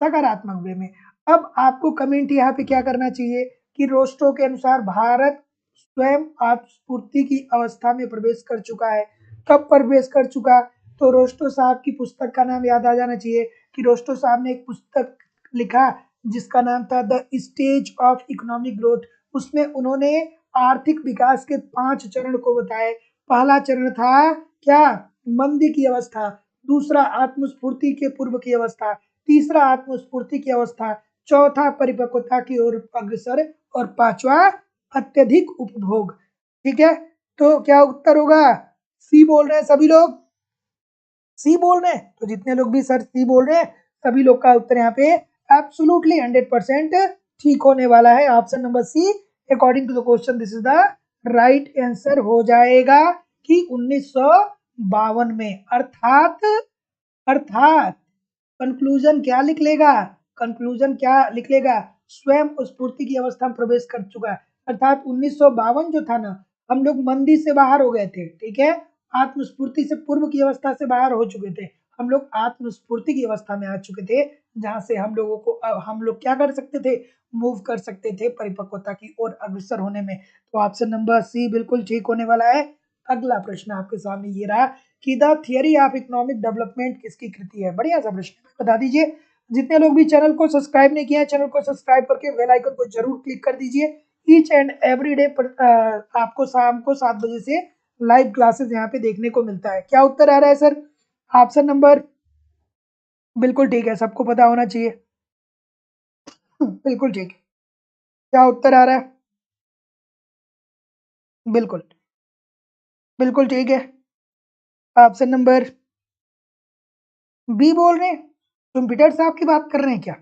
सकारात्मक वे में। अब आपको कमेंट यहाँ पे क्या करना चाहिए कि रोस्टो के अनुसार भारत स्वयं आत्मपूर्ति की अवस्था में प्रवेश कर चुका है। कब प्रवेश कर चुका, तो रोस्टो साहब की पुस्तक का नाम याद आ जाना चाहिए कि रोस्टो साहब ने एक पुस्तक लिखा जिसका नाम था the stage of economic growth. उसमें उन्होंने आर्थिक विकास के 5 चरण को बताए। पहला चरण था क्या? मंदी की अवस्था। दूसरा आत्मस्फूर्ति के पूर्व की अवस्था। तीसरा आत्मस्फूर्ति की अवस्था। चौथा परिपक्वता की ओर अग्रसर। और पांचवा अत्यधिक उपभोग। ठीक है, तो क्या उत्तर होगा? सी बोल रहे हैं सभी लोग, सी बोल रहे हैं। तो जितने लोग भी सर सी बोल रहे हैं सभी लोग का उत्तर यहाँ पे एब्सोल्युटली 100% ठीक होने वाला है। Option number C according to the question this is the right answer हो जाएगा कि 1952 में। अर्थात कंक्लूजन क्या लिख लेगा? कंक्लूजन क्या लिख लेगा? स्वयं स्फूर्ति की अवस्था में प्रवेश कर चुका है। अर्थात 1952 जो था ना, हम लोग मंदी से बाहर हो गए थे। ठीक है, आत्मस्फूर्ति से पूर्व की अवस्था से बाहर हो चुके थे। हम लोग आत्मस्फूर्ति की अवस्था में आ चुके थे, जहां से हम लोगों को हम लोग क्या कर सकते थे? मूव कर सकते थे परिपक्वता की ओर अग्रसर होने में। तो ऑप्शन नंबर सी बिल्कुल ठीक होने वाला है। अगला प्रश्न आपके सामने ये रहा कि the theory of economic development किसकी कृति है? बढ़िया सा प्रश्न, बता दीजिए। जितने लोग भी चैनल को सब्सक्राइब नहीं किया है, चैनल को सब्सक्राइब करके बेल आइकन को जरूर क्लिक कर दीजिए। ईच एंड एवरी डे आपको शाम को 7 बजे से लाइव क्लासेस यहाँ पे देखने को मिलता है। क्या उत्तर आ रहा है सर? ऑप्शन नंबर बिल्कुल ठीक है, सबको पता होना चाहिए। बिल्कुल ठीक है। क्या उत्तर आ रहा है? बिल्कुल बिल्कुल ठीक है। ऑप्शन नंबर बी बोल रहे हैं। तुम पीटर साहब की बात कर रहे हैं क्या?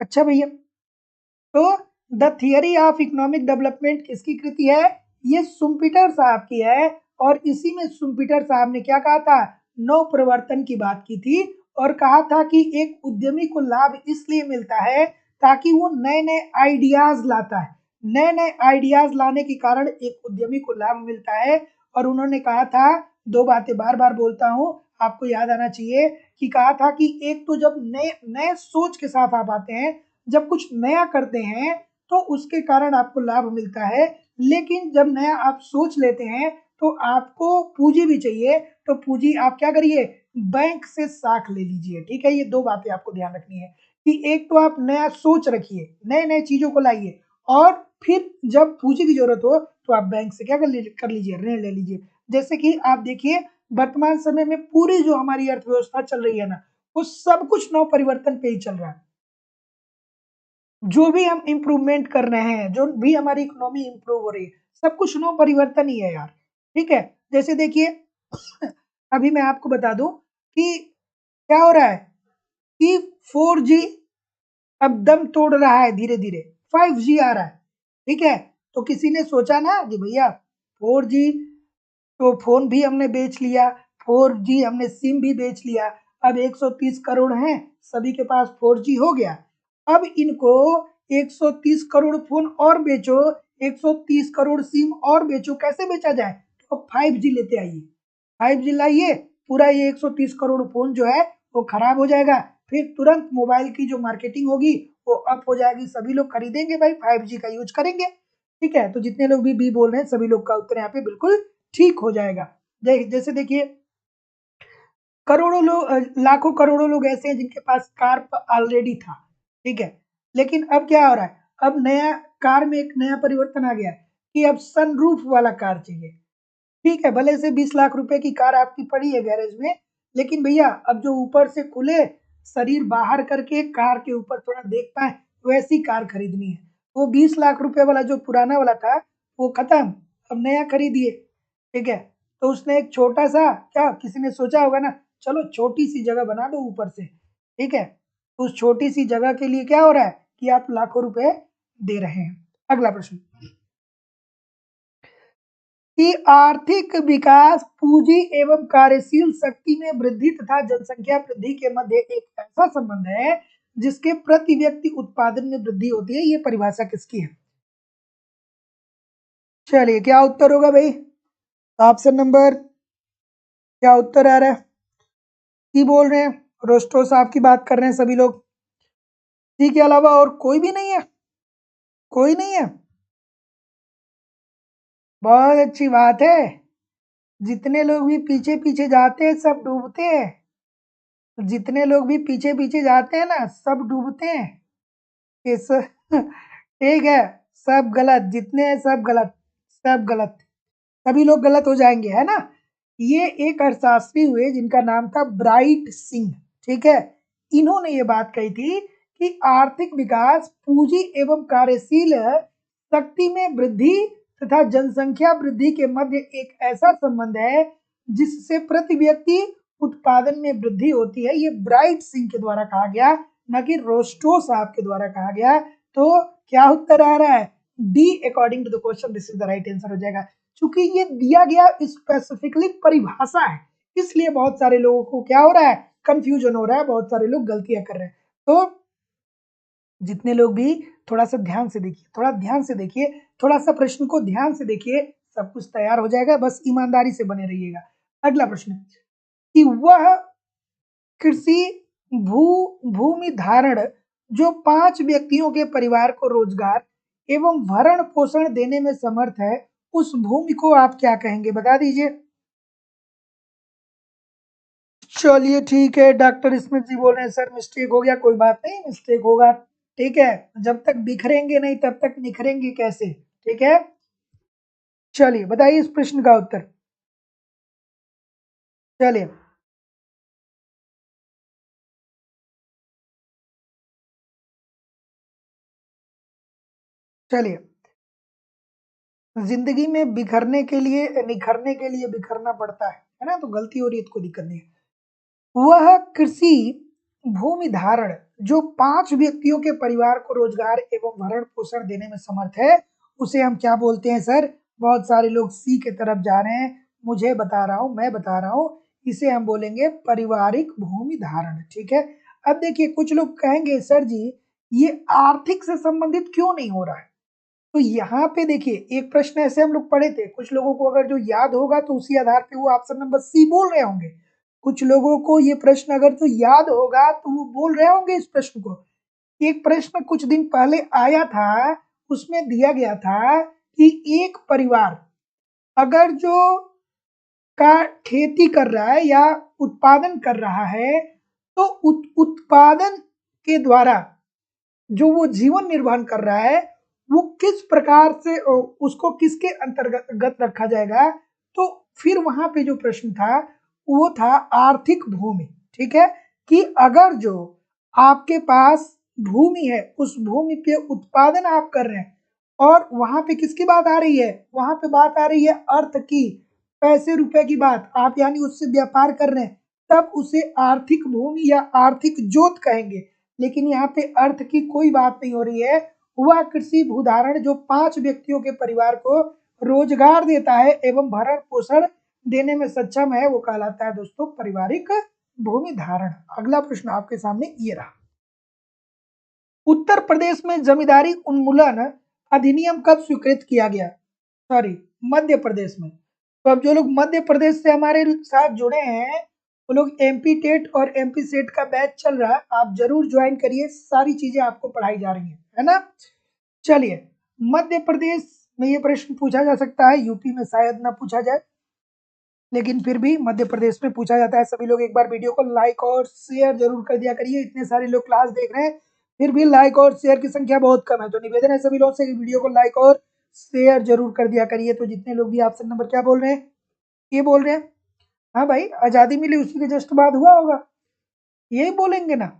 अच्छा भैया, तो the theory of economic development किसकी कृति है? ये सुम्पीटर साहब की है। और इसी में सुम्पीटर साहब ने क्या कहा था? नव प्रवर्तन की बात की थी और कहा था कि एक उद्यमी को लाभ इसलिए मिलता है ताकि वो नए नए आइडियाज लाता है। नए नए आइडियाज लाने के कारण एक उद्यमी को लाभ मिलता है। और उन्होंने कहा था, दो बातें बार बार बोलता हूँ, आपको याद आना चाहिए कि कहा था कि एक तो जब नए नए सोच के साथ आप आते हैं, जब कुछ नया करते हैं तो उसके कारण आपको लाभ मिलता है। लेकिन जब नया आप सोच लेते हैं तो आपको पूंजी भी चाहिए। तो पूंजी आप क्या करिए? बैंक से साख ले लीजिए। ठीक है, ये दो बातें आपको ध्यान रखनी है कि एक तो आप नया सोच रखिए, नए नए चीजों को लाइए, और फिर जब पूंजी की जरूरत हो तो आप बैंक से क्या कर लीजिए? ऋण ले लीजिए। जैसे कि आप देखिए वर्तमान समय में पूरी जो हमारी अर्थव्यवस्था चल रही है ना, वो सब कुछ नव परिवर्तन पे ही चल रहा है। जो भी हम इम्प्रूवमेंट कर रहे हैं, जो भी हमारी इकोनॉमी इम्प्रूव हो रही है, सब कुछ नो परिवर्तन ही है यार। ठीक है, जैसे देखिए अभी मैं आपको बता दूं कि क्या हो रहा है कि 4G अब दम तोड़ रहा है, धीरे धीरे 5G आ रहा है। ठीक है, तो किसी ने सोचा ना कि भैया 4G तो फोन भी हमने बेच लिया, 4G हमने सिम भी बेच लिया, अब 130 करोड़ हैं, सभी के पास 4G हो गया। अब इनको 130 करोड़ फोन और बेचो, 130 करोड़ सिम और बेचो, कैसे बेचा जाए? तो 5G लेते आइए, 5G लाइए, पूरा ये 130 करोड़ फोन जो है वो खराब हो जाएगा। फिर तुरंत मोबाइल की जो मार्केटिंग होगी वो अप हो जाएगी, सभी लोग खरीदेंगे भाई, 5G का यूज करेंगे। ठीक है, तो जितने लोग भी बी बोल रहे हैं सभी लोग का उत्तर यहाँ पे बिल्कुल ठीक हो जाएगा। जैसे देखिए करोड़ों लोग, लाखों करोड़ों लोग ऐसे हैं जिनके पास कार ऑलरेडी था। ठीक है, लेकिन अब क्या हो रहा है? अब नया कार में एक नया परिवर्तन आ गया कि अब सनरूफ वाला कार चाहिए। ठीक है, भले से 20 लाख रुपए की कार आपकी पड़ी है गैरेज में, लेकिन भैया अब जो ऊपर से खुले, शरीर बाहर करके कार के ऊपर थोड़ा देख पाए, वैसी कार खरीदनी है। वो 20 लाख रुपए वाला जो पुराना वाला था वो खत्म, अब नया खरीदिए। ठीक है, तो उसने एक छोटा सा, क्या किसी ने सोचा होगा ना, चलो छोटी सी जगह बना दो ऊपर से। ठीक है, तो उस छोटी सी जगह के लिए क्या हो रहा है कि आप लाखों रुपए दे रहे हैं। अगला प्रश्न कि आर्थिक विकास पूंजी एवं कार्यशील शक्ति में वृद्धि तथा जनसंख्या वृद्धि के मध्य एक ऐसा संबंध है जिसके प्रति व्यक्ति उत्पादन में वृद्धि होती है। ये परिभाषा किसकी है? चलिए, क्या उत्तर होगा भाई? ऑप्शन नंबर, क्या उत्तर आ रहा है? की बोल रहे हैं, रोस्टो साहब की बात कर रहे हैं सभी लोग। सी के अलावा और कोई भी नहीं है? कोई नहीं है? बहुत अच्छी बात है। जितने लोग भी पीछे पीछे जाते हैं सब डूबते हैं। जितने लोग भी पीछे पीछे जाते हैं ना सब डूबते हैं। इस ठीक है, सब गलत, जितने हैं सब गलत, सब गलत, सभी लोग गलत हो जाएंगे, है ना। ये एक अर्थशास्त्री हुए जिनका नाम था ब्राइट सिंह, ठीक है। इन्होंने ये बात कही थी कि आर्थिक विकास पूंजी एवं कार्यशील शक्ति में वृद्धि तथा जनसंख्या वृद्धि के मध्य एक ऐसा संबंध है जिससे प्रति व्यक्ति उत्पादन में वृद्धि होती है। ये ब्राइट सिंह के द्वारा कहा गया, न कि रोस्टो साहब के द्वारा कहा गया। तो क्या उत्तर आ रहा है? D according to the question this is the right answer हो जाएगा। चूंकि ये दिया गया स्पेसिफिकली परिभाषा है, इसलिए बहुत सारे लोगों को क्या हो रहा है, कंफ्यूजन हो रहा है, बहुत सारे लोग गलतियां कर रहे हैं। तो जितने लोग भी थोड़ा सा ध्यान से देखिए, थोड़ा ध्यान से देखिए, थोड़ा सा प्रश्न को ध्यान से देखिए, सब कुछ तैयार हो जाएगा, बस ईमानदारी से बने रहिएगा। अगला प्रश्न कि वह कृषि भूमि धारण जो 5 व्यक्तियों के परिवार को रोजगार एवं भरण पोषण देने में समर्थ है, उस भूमि को आप क्या कहेंगे, बता दीजिए। चलिए ठीक है, डॉक्टर स्मिथ जी बोल रहे हैं सर मिस्टेक हो गया, कोई बात नहीं, मिस्टेक होगा, ठीक है। जब तक बिखरेंगे नहीं तब तक निखरेंगे कैसे, ठीक है। चलिए बताइए इस प्रश्न का उत्तर। चलिए चलिए, जिंदगी में बिखरने के लिए, निखरने के लिए बिखरना पड़ता है ना, तो गलती हो रही है तो कोई दिक्कत नहीं है। वह कृषि भूमि धारण जो 5 व्यक्तियों के परिवार को रोजगार एवं भरण पोषण देने में समर्थ है, उसे हम क्या बोलते हैं सर? बहुत सारे लोग सी के तरफ जा रहे हैं, मुझे बता रहा हूं, मैं बता रहा हूं, इसे हम बोलेंगे पारिवारिक भूमि धारण, ठीक है। अब देखिए कुछ लोग कहेंगे सर जी ये आर्थिक से संबंधित क्यों नहीं हो रहा है, तो यहाँ पे देखिए एक प्रश्न ऐसे हम लोग पढ़े थे, कुछ लोगों को अगर जो याद होगा तो उसी आधार पे वो ऑप्शन नंबर सी बोल रहे होंगे। कुछ लोगों को ये प्रश्न अगर तो याद होगा तो वो बोल रहे होंगे इस प्रश्न को। एक प्रश्न कुछ दिन पहले आया था, उसमें दिया गया था कि एक परिवार अगर जो का खेती कर रहा है या उत्पादन कर रहा है, तो उत्पादन के द्वारा जो वो जीवन निर्वाह कर रहा है, वो किस प्रकार से उसको किसके अंतर्गत रखा जाएगा। तो फिर वहां पे जो प्रश्न था वो था आर्थिक भूमि, ठीक है। कि अगर जो आपके पास भूमि है, उस भूमि पे उत्पादन आप कर रहे हैं, और वहां पे किसकी बात आ रही है, वहां पे बात आ रही है अर्थ की, पैसे रुपए की बात, आप यानी उससे व्यापार कर रहे हैं, तब उसे आर्थिक भूमि या आर्थिक जोत कहेंगे। लेकिन यहाँ पे अर्थ की कोई बात नहीं हो रही है। वह कृषि भूधारण जो 5 व्यक्तियों के परिवार को रोजगार देता है एवं भरण पोषण देने में सक्षम है, वो कहलाता है दोस्तों पारिवारिक भूमि धारण। अगला प्रश्न आपके सामने ये रहा, उत्तर प्रदेश में जमींदारी उन्मूलन अधिनियम कब स्वीकृत किया गया? सॉरी, मध्य प्रदेश में। तो अब जो लोग मध्य प्रदेश से हमारे साथ जुड़े हैं, वो लोग एमपी टेट और एमपी सेट का बैच चल रहा है, आप जरूर ज्वाइन करिए, सारी चीजें आपको पढ़ाई जा रही है ना। चलिए, मध्य प्रदेश में ये प्रश्न पूछा जा सकता है, यूपी में शायद ना पूछा जाए, लेकिन फिर भी मध्य प्रदेश में पूछा जाता है। सभी लोग एक बार वीडियो को लाइक और शेयर जरूर कर दिया करिए, इतने सारे लोग क्लास देख रहे हैं, फिर भी लाइक और शेयर की संख्या बहुत कम है, तो निवेदन है सभी लोगों से कि वीडियो को लाइक और शेयर जरूर कर दिया करिए। तो जितने लोग भी ऑप्शन नंबर क्या बोल रहे हैं, ये बोल रहे हैं, हाँ भाई आजादी मिली उसी के जस्ट बाद हुआ होगा, यही बोलेंगे ना।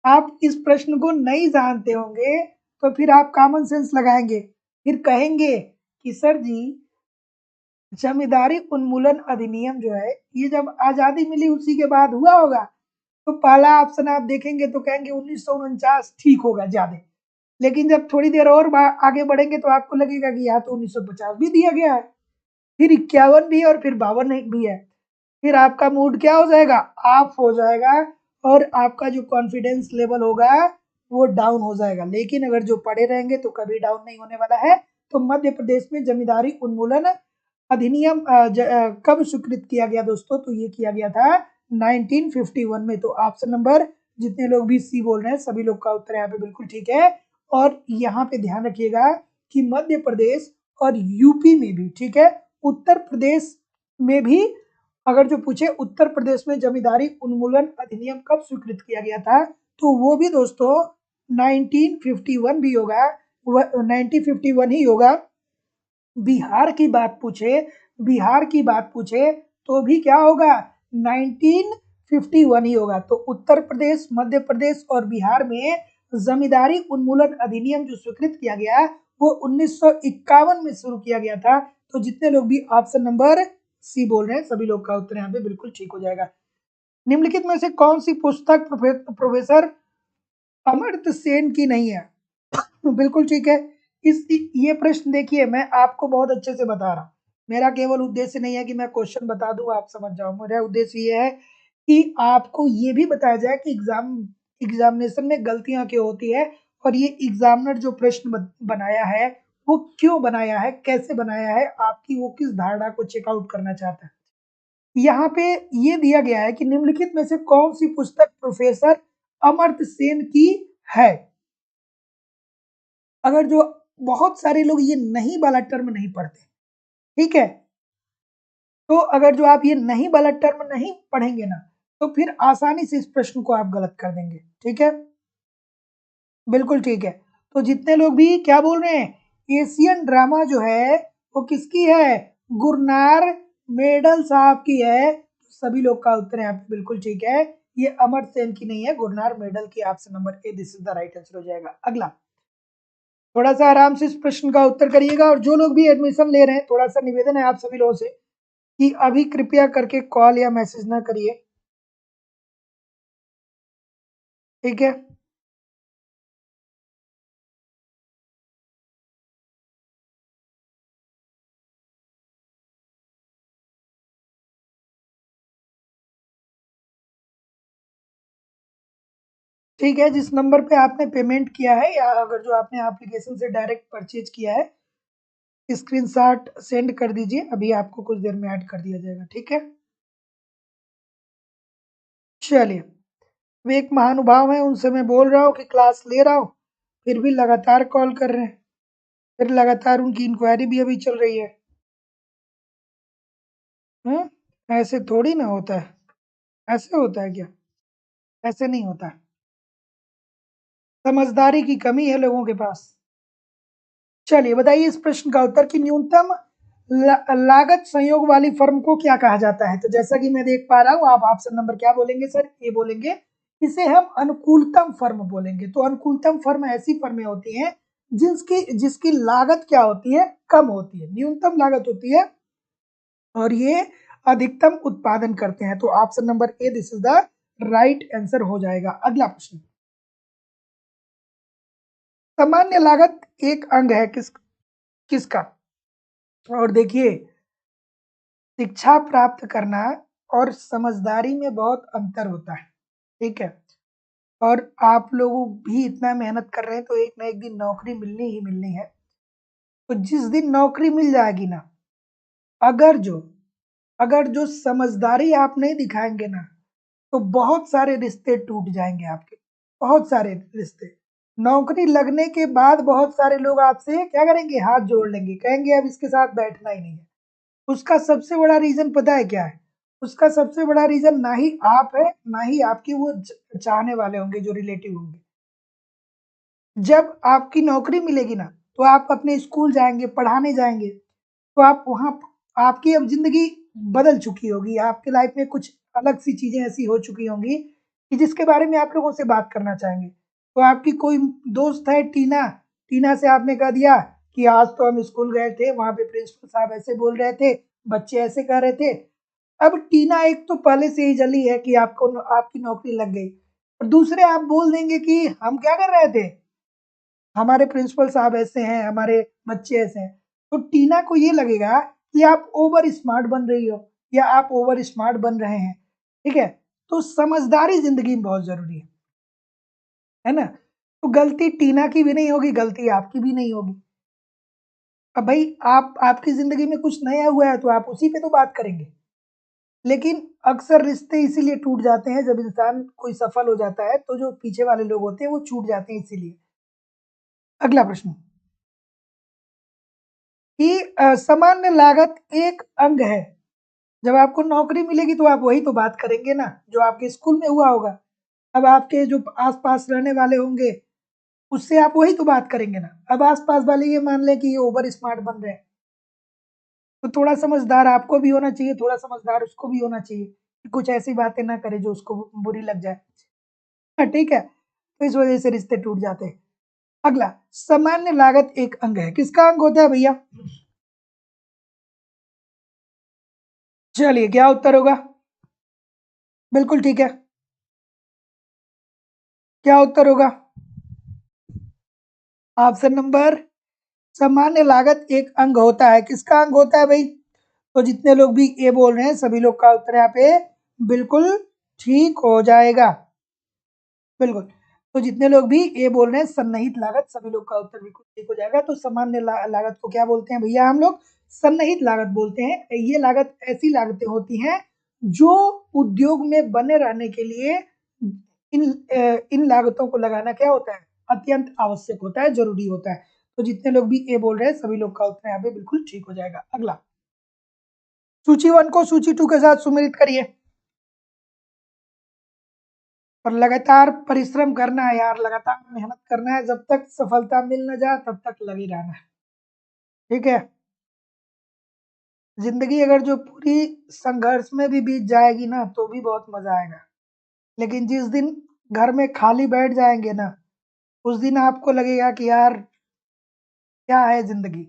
आप इस प्रश्न को नहीं जानते होंगे तो फिर आप कॉमन सेंस लगाएंगे, फिर कहेंगे कि सर जी जमींदारी उन्मूलन अधिनियम जो है ये जब आजादी मिली उसी के बाद हुआ होगा। तो पहला ऑप्शन आप देखेंगे तो कहेंगे 1949 ठीक होगा ज्यादा, लेकिन जब थोड़ी देर और आगे बढ़ेंगे तो आपको लगेगा कि यहाँ तो 1950 भी दिया गया है, फिर 51 भी है और फिर 52 भी है। फिर आपका मूड क्या हो जाएगा, ऑफ हो जाएगा, और आपका जो कॉन्फिडेंस लेवल होगा वो डाउन हो जाएगा। लेकिन अगर जो पढ़े रहेंगे तो कभी डाउन नहीं होने वाला है। तो मध्य प्रदेश में जमींदारी उन्मूलन अधिनियम कब स्वीकृत किया गया दोस्तों? तो ये किया गया था 1951 में। तो ऑप्शन नंबर जितने लोग भी सी बोल रहे हैं सभी लोग का उत्तर यहाँ पे बिल्कुल ठीक है। और यहाँ पे ध्यान रखिएगा कि मध्य प्रदेश और यूपी में भी, ठीक है, उत्तर प्रदेश में भी अगर जो पूछे उत्तर प्रदेश में जमींदारी उन्मूलन अधिनियम कब स्वीकृत किया गया था, तो वो भी दोस्तों 1951 भी होगा, 1951 ही होगा। बिहार की बात पूछे, बिहार की बात पूछे तो भी क्या होगा, 1951 ही होगा। तो उत्तर प्रदेश, मध्य प्रदेश और बिहार में जमींदारी उन्मूलन अधिनियम जो स्वीकृत किया गया वो 1951 में शुरू किया गया था। तो जितने लोग भी ऑप्शन नंबर सी बोल रहे हैं सभी लोग का उत्तर यहाँ पे बिल्कुल ठीक हो जाएगा। निम्नलिखित में से कौन सी पुस्तक प्रोफेसर अमर्त्य सेन की नहीं है? बिल्कुल ठीक है। इस ये प्रश्न देखिए, मैं आपको बहुत अच्छे से बता रहा हूँ। मेरा केवल उद्देश्य नहीं है कि मैं क्वेश्चन बता दूं आप समझ जाओ। मेरा उद्देश्य ये है कि आपको ये भी बताया जाए कि एग्जामिनेशन में गलतियां क्यों होती है और ये एग्जामिनर जो प्रश्न बनाया है वो क्यों बनाया है, कैसे बनाया है, आपकी वो किस धारणा को चेकआउट करना चाहता है। यहाँ पे ये दिया गया है कि निम्नलिखित में से कौन सी पुस्तक प्रोफेसर अमर्त्य सेन की है। अगर जो बहुत सारे लोग ये नहीं वाला टर्म नहीं पढ़ते, ठीक है, तो अगर जो आप ये नहीं वाला टर्म नहीं पढ़ेंगे ना तो फिर आसानी से इस प्रश्न को आप गलत कर देंगे। ठीक है, बिल्कुल ठीक है। तो जितने लोग भी क्या बोल रहे हैं, एशियन ड्रामा जो है वो किसकी है, गुरनार मेडल साहब की है। सभी लोग का उत्तर यहाँ पे बिल्कुल ठीक है, ये अमर सेन की नहीं है, गुरनार मेडल की। Option number A this is the right answer हो जाएगा। अगला, थोड़ा सा आराम से इस प्रश्न का उत्तर करिएगा और जो लोग भी एडमिशन ले रहे हैं थोड़ा सा निवेदन है आप सभी लोगों से कि अभी कृपया करके कॉल या मैसेज ना करिए, ठीक है। ठीक है, जिस नंबर पे आपने पेमेंट किया है या अगर जो आपने एप्लीकेशन से डायरेक्ट परचेज किया है स्क्रीनशॉट सेंड कर दीजिए, अभी आपको कुछ देर में ऐड कर दिया जाएगा, ठीक है। चलिए, वे एक महानुभाव है, उनसे मैं बोल रहा हूँ कि क्लास ले रहा हूँ, फिर भी लगातार कॉल कर रहे हैं, फिर लगातार उनकी इंक्वायरी भी अभी चल रही है। ऐसे थोड़ी ना होता है, ऐसे होता है क्या, ऐसे नहीं होता है। समझदारी की कमी है लोगों के पास। चलिए बताइए इस प्रश्न का उत्तर कि न्यूनतम लागत संयोग वाली फर्म को क्या कहा जाता है। तो जैसा कि मैं देख पा रहा हूँ आप ऑप्शन नंबर क्या बोलेंगे सर, ये बोलेंगे, इसे हम अनुकूलतम फर्म बोलेंगे। तो अनुकूलतम फर्म ऐसी फर्में होती हैं जिसकी जिसकी लागत क्या होती है, कम होती है, न्यूनतम लागत होती है और ये अधिकतम उत्पादन करते हैं। तो option number A this is the right answer हो जाएगा। अगला प्रश्न, सामान्य लागत एक अंग है किसका। और देखिए, शिक्षा प्राप्त करना और समझदारी में बहुत अंतर होता है, ठीक है। और आप लोग भी इतना मेहनत कर रहे हैं तो एक ना एक दिन नौकरी मिलनी ही मिलनी है। तो जिस दिन नौकरी मिल जाएगी ना, अगर जो अगर जो समझदारी आप नहीं दिखाएंगे ना तो बहुत सारे रिश्ते टूट जाएंगे आपके, बहुत सारे रिश्ते। नौकरी लगने के बाद बहुत सारे लोग आपसे क्या करेंगे, हाथ जोड़ लेंगे, कहेंगे अब इसके साथ बैठना ही नहीं है। उसका सबसे बड़ा रीजन पता है क्या है, उसका सबसे बड़ा रीजन ना ही आप है ना ही आपके वो चाहने वाले होंगे जो रिलेटिव होंगे। जब आपकी नौकरी मिलेगी ना तो आप अपने स्कूल जाएंगे, पढ़ाने जाएंगे, तो आप वहाँ आपकी अब जिंदगी बदल चुकी होगी, आपके लाइफ में कुछ अलग सी चीजें ऐसी हो चुकी होंगी कि जिसके बारे में आप लोगों से बात करना चाहेंगे। तो आपकी कोई दोस्त है टीना, टीना से आपने कह दिया कि आज तो हम स्कूल गए थे, वहां पे प्रिंसिपल साहब ऐसे बोल रहे थे, बच्चे ऐसे कह रहे थे। अब टीना एक तो पहले से ही जली है कि आपको आपकी नौकरी लग गई, और दूसरे आप बोल देंगे कि हम क्या कर रहे थे, हमारे प्रिंसिपल साहब ऐसे हैं, हमारे बच्चे ऐसे हैं। तो टीना को ये लगेगा कि आप ओवर स्मार्ट बन रही हो या आप ओवर स्मार्ट बन रहे हैं, ठीक है। तो समझदारी जिंदगी में बहुत जरूरी है ना। तो गलती टीना की भी नहीं होगी, गलती आपकी भी नहीं होगी। अब भाई आप आपकी जिंदगी में कुछ नया हुआ है तो आप उसी पे तो बात करेंगे। लेकिन अक्सर रिश्ते इसीलिए टूट जाते हैं जब इंसान कोई सफल हो जाता है तो जो पीछे वाले लोग होते हैं वो छूट जाते हैं इसीलिए। अगला प्रश्न, कि सामान्य लागत एक अंग है। जब आपको नौकरी मिलेगी तो आप वही तो बात करेंगे ना जो आपके स्कूल में हुआ होगा। अब आपके जो आस-पास रहने वाले होंगे उससे आप वही तो बात करेंगे ना। अब आस-पास वाले ये मान लें कि ये ओवर स्मार्ट बन रहे हैं, तो थोड़ा समझदार आपको भी होना चाहिए, थोड़ा समझदार उसको भी होना चाहिए, कि कुछ ऐसी बातें ना करे जो उसको बुरी लग जाए। हाँ, ठीक है? तो इस वजह से रिश्ते टूट जाते हैं। अगला, सामान्य लागत एक अंग है। किसका अंग होता है भैया? चलिए, क्या उत्तर होगा? बिल्कुल ठीक है। क्या उत्तर होगा? ऑप्शन नंबर, सामान्य लागत एक अंग होता है। किसका अंग होता है भाई? तो जितने लोग भी ए बोल रहे हैं सभी लोग का उत्तर यहाँ पे बिल्कुल ठीक हो जाएगा। बिल्कुल। तो जितने लोग भी ए बोल रहे हैं सन्निहित लागत, सभी लोग का उत्तर बिल्कुल ठीक हो जाएगा। तो सामान्य लागत को क्या बोलते हैं भैया हम लोग? सन्निहित लागत बोलते हैं। ये लागत ऐसी लागतें होती हैं जो उद्योग में बने रहने के लिए इन लागतों को लगाना क्या होता है? अत्यंत आवश्यक होता है, जरूरी होता है। तो जितने लोग भी ए बोल रहे हैं सभी लोग का उत्तर यहाँ पे बिल्कुल ठीक हो जाएगा। अगला, सूची 1 को सूची 2 के साथ सुमेलित करिए। और लगातार परिश्रम करना है यार, लगातार मेहनत करना है, जब तक सफलता मिल न जाए तब तक लगे रहना है। ठीक है? जिंदगी अगर जो पूरी संघर्ष में भी बीत जाएगी ना तो भी बहुत मजा आएगा। लेकिन जिस दिन घर में खाली बैठ जाएंगे ना, उस दिन आपको लगेगा कि यार क्या है जिंदगी,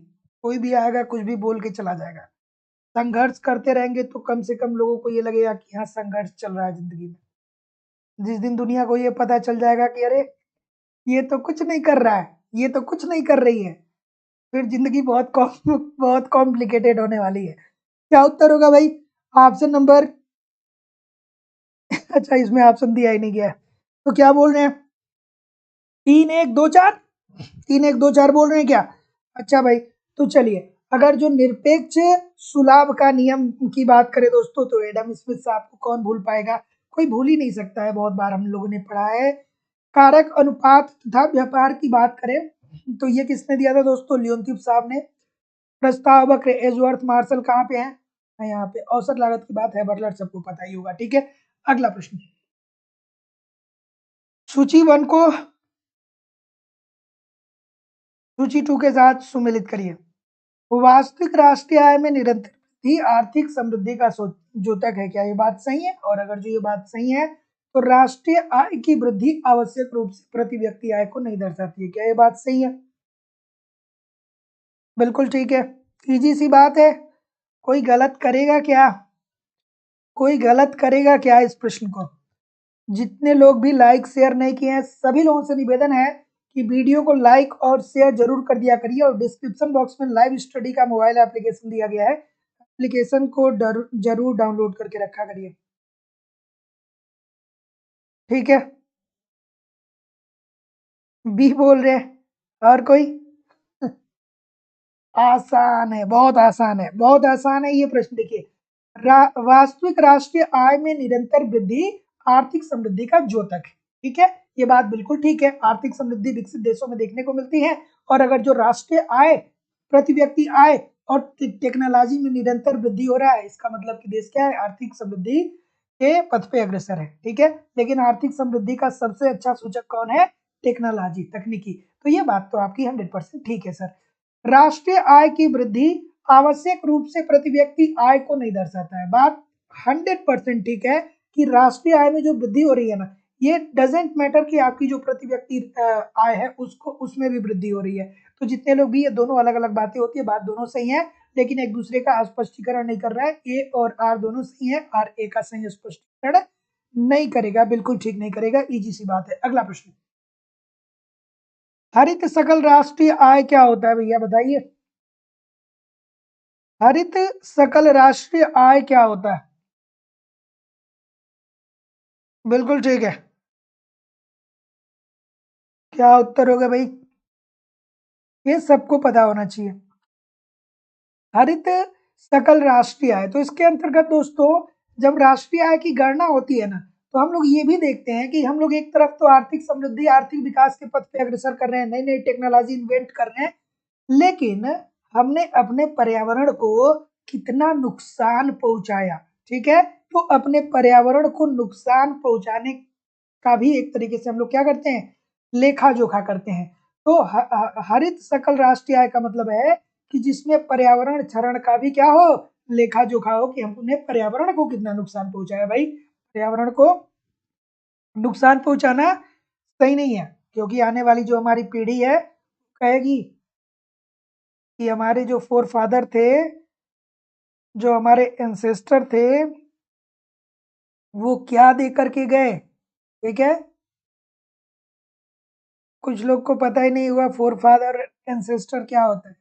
कोई भी आएगा कुछ भी बोल के चला जाएगा। संघर्ष करते रहेंगे तो कम से कम लोगों को ये लगेगा कि हाँ संघर्ष चल रहा है जिंदगी में। जिस दिन दुनिया को ये पता चल जाएगा कि अरे ये तो कुछ नहीं कर रहा है, ये तो कुछ नहीं कर रही है, फिर जिंदगी बहुत बहुत कॉम्प्लिकेटेड होने वाली है। क्या उत्तर होगा भाई? ऑप्शन नंबर अच्छा, इसमें ऑप्शन दिया ही नहीं गया है। तो क्या बोल रहे हैं? 3 1 2 4, 3 1 2 4 बोल रहे हैं क्या? अच्छा भाई, तो चलिए, अगर जो निरपेक्ष सुलाभ का नियम की बात करें दोस्तों, तो एडम स्मिथ साहब को कौन भूल पाएगा? कोई भूल ही नहीं सकता है, बहुत बार हम लोगों ने पढ़ा है। कारक अनुपात तथा व्यापार की बात करें तो ये किसने दिया था दोस्तों? लियोनतीफ साहब ने। प्रस्ताव वक्र एजवर्थ मार्शल कहाँ पे है? यहाँ पे। औसत लागत की बात है बटलर, सबको पता ही होगा। ठीक है, अगला प्रश्न, सूची 1 को सूची 2 के साथ सुमेलित करिए। वास्तविक राष्ट्रीय आय में निरंतर वृद्धि आर्थिक समृद्धि का द्योतक है। क्या ये बात सही है? और अगर जो ये बात सही है तो राष्ट्रीय आय की वृद्धि आवश्यक रूप से प्रति व्यक्ति आय को नहीं दर्शाती है। क्या ये बात सही है? बिल्कुल ठीक है। इजी सी बात है। कोई गलत करेगा क्या? कोई गलत करेगा क्या इस प्रश्न को? जितने लोग भी लाइक शेयर नहीं किए हैं सभी लोगों से निवेदन है कि वीडियो को लाइक और शेयर जरूर कर दिया करिए। और डिस्क्रिप्शन बॉक्स में लाइव स्टडी का मोबाइल एप्लीकेशन दिया गया है, एप्लीकेशन को जरूर डाउनलोड करके रखा करिए। ठीक है, बी बोल रहे हैं। और कोई? आसान है, बहुत आसान है, बहुत आसान है ये प्रश्न। देखिए, वास्तविक राष्ट्रीय आय में निरंतर वृद्धि आर्थिक समृद्धि का द्योतक है। ठीक है, ये बात बिल्कुल ठीक है। आर्थिक समृद्धि विकसित देशों में देखने को मिलती है। और अगर जो राष्ट्रीय आय, प्रति व्यक्ति आय और टेक्नोलॉजी में निरंतर वृद्धि हो रहा है, इसका मतलब कि देश क्या है? आर्थिक समृद्धि के पथ पे अग्रसर है। ठीक है, लेकिन आर्थिक समृद्धि का सबसे अच्छा सूचक कौन है? टेक्नोलॉजी, तकनीकी। तो ये बात तो आपकी 100% ठीक है सर। राष्ट्रीय आय की वृद्धि आवश्यक रूप से प्रति व्यक्ति आय को नहीं दर्शाता है। बात 100% ठीक है कि राष्ट्रीय आय में जो वृद्धि हो रही है ना, ये डजेंट मैटर कि आपकी जो प्रति व्यक्ति आय है उसको उसमें भी वृद्धि हो रही है। तो जितने लोग भी, ये दोनों अलग अलग बातें होती है, बात दोनों सही है, लेकिन एक दूसरे का स्पष्टीकरण नहीं कर रहा है। ए और आर दोनों सही है, आर ए का सही स्पष्टीकरण नहीं करेगा, बिल्कुल ठीक नहीं करेगा। इजी सी बात है। अगला प्रश्न, हरित सकल राष्ट्रीय आय क्या होता है भैया बताइए? हरित सकल राष्ट्रीय आय क्या होता है? बिल्कुल ठीक है। क्या उत्तर होगा भाई? ये सबको पता होना चाहिए। हरित सकल राष्ट्रीय आय, तो इसके अंतर्गत दोस्तों जब राष्ट्रीय आय की गणना होती है ना, तो हम लोग ये भी देखते हैं कि हम लोग एक तरफ तो आर्थिक समृद्धि, आर्थिक विकास के पथ पे अग्रसर कर रहे हैं, नई नई टेक्नोलॉजी इन्वेंट कर रहे हैं, लेकिन हमने अपने पर्यावरण को कितना नुकसान पहुंचाया। ठीक है, तो अपने पर्यावरण को नुकसान पहुंचाने का भी एक तरीके से हम लोग क्या करते हैं? लेखा जोखा करते हैं। तो हरित सकल राष्ट्रीय आय का मतलब है कि जिसमें पर्यावरण क्षरण का भी क्या हो, लेखा जोखा हो कि हमने पर्यावरण को कितना नुकसान पहुंचाया। भाई पर्यावरण को नुकसान पहुंचाना सही नहीं है, क्योंकि आने वाली जो हमारी पीढ़ी है कहेगी कि हमारे जो फोर फादर थे, जो हमारे एंसेस्टर थे, वो क्या दे करके गए। ठीक है, कुछ लोग को पता ही नहीं हुआ फोर फादर एंसेस्टर क्या होता है,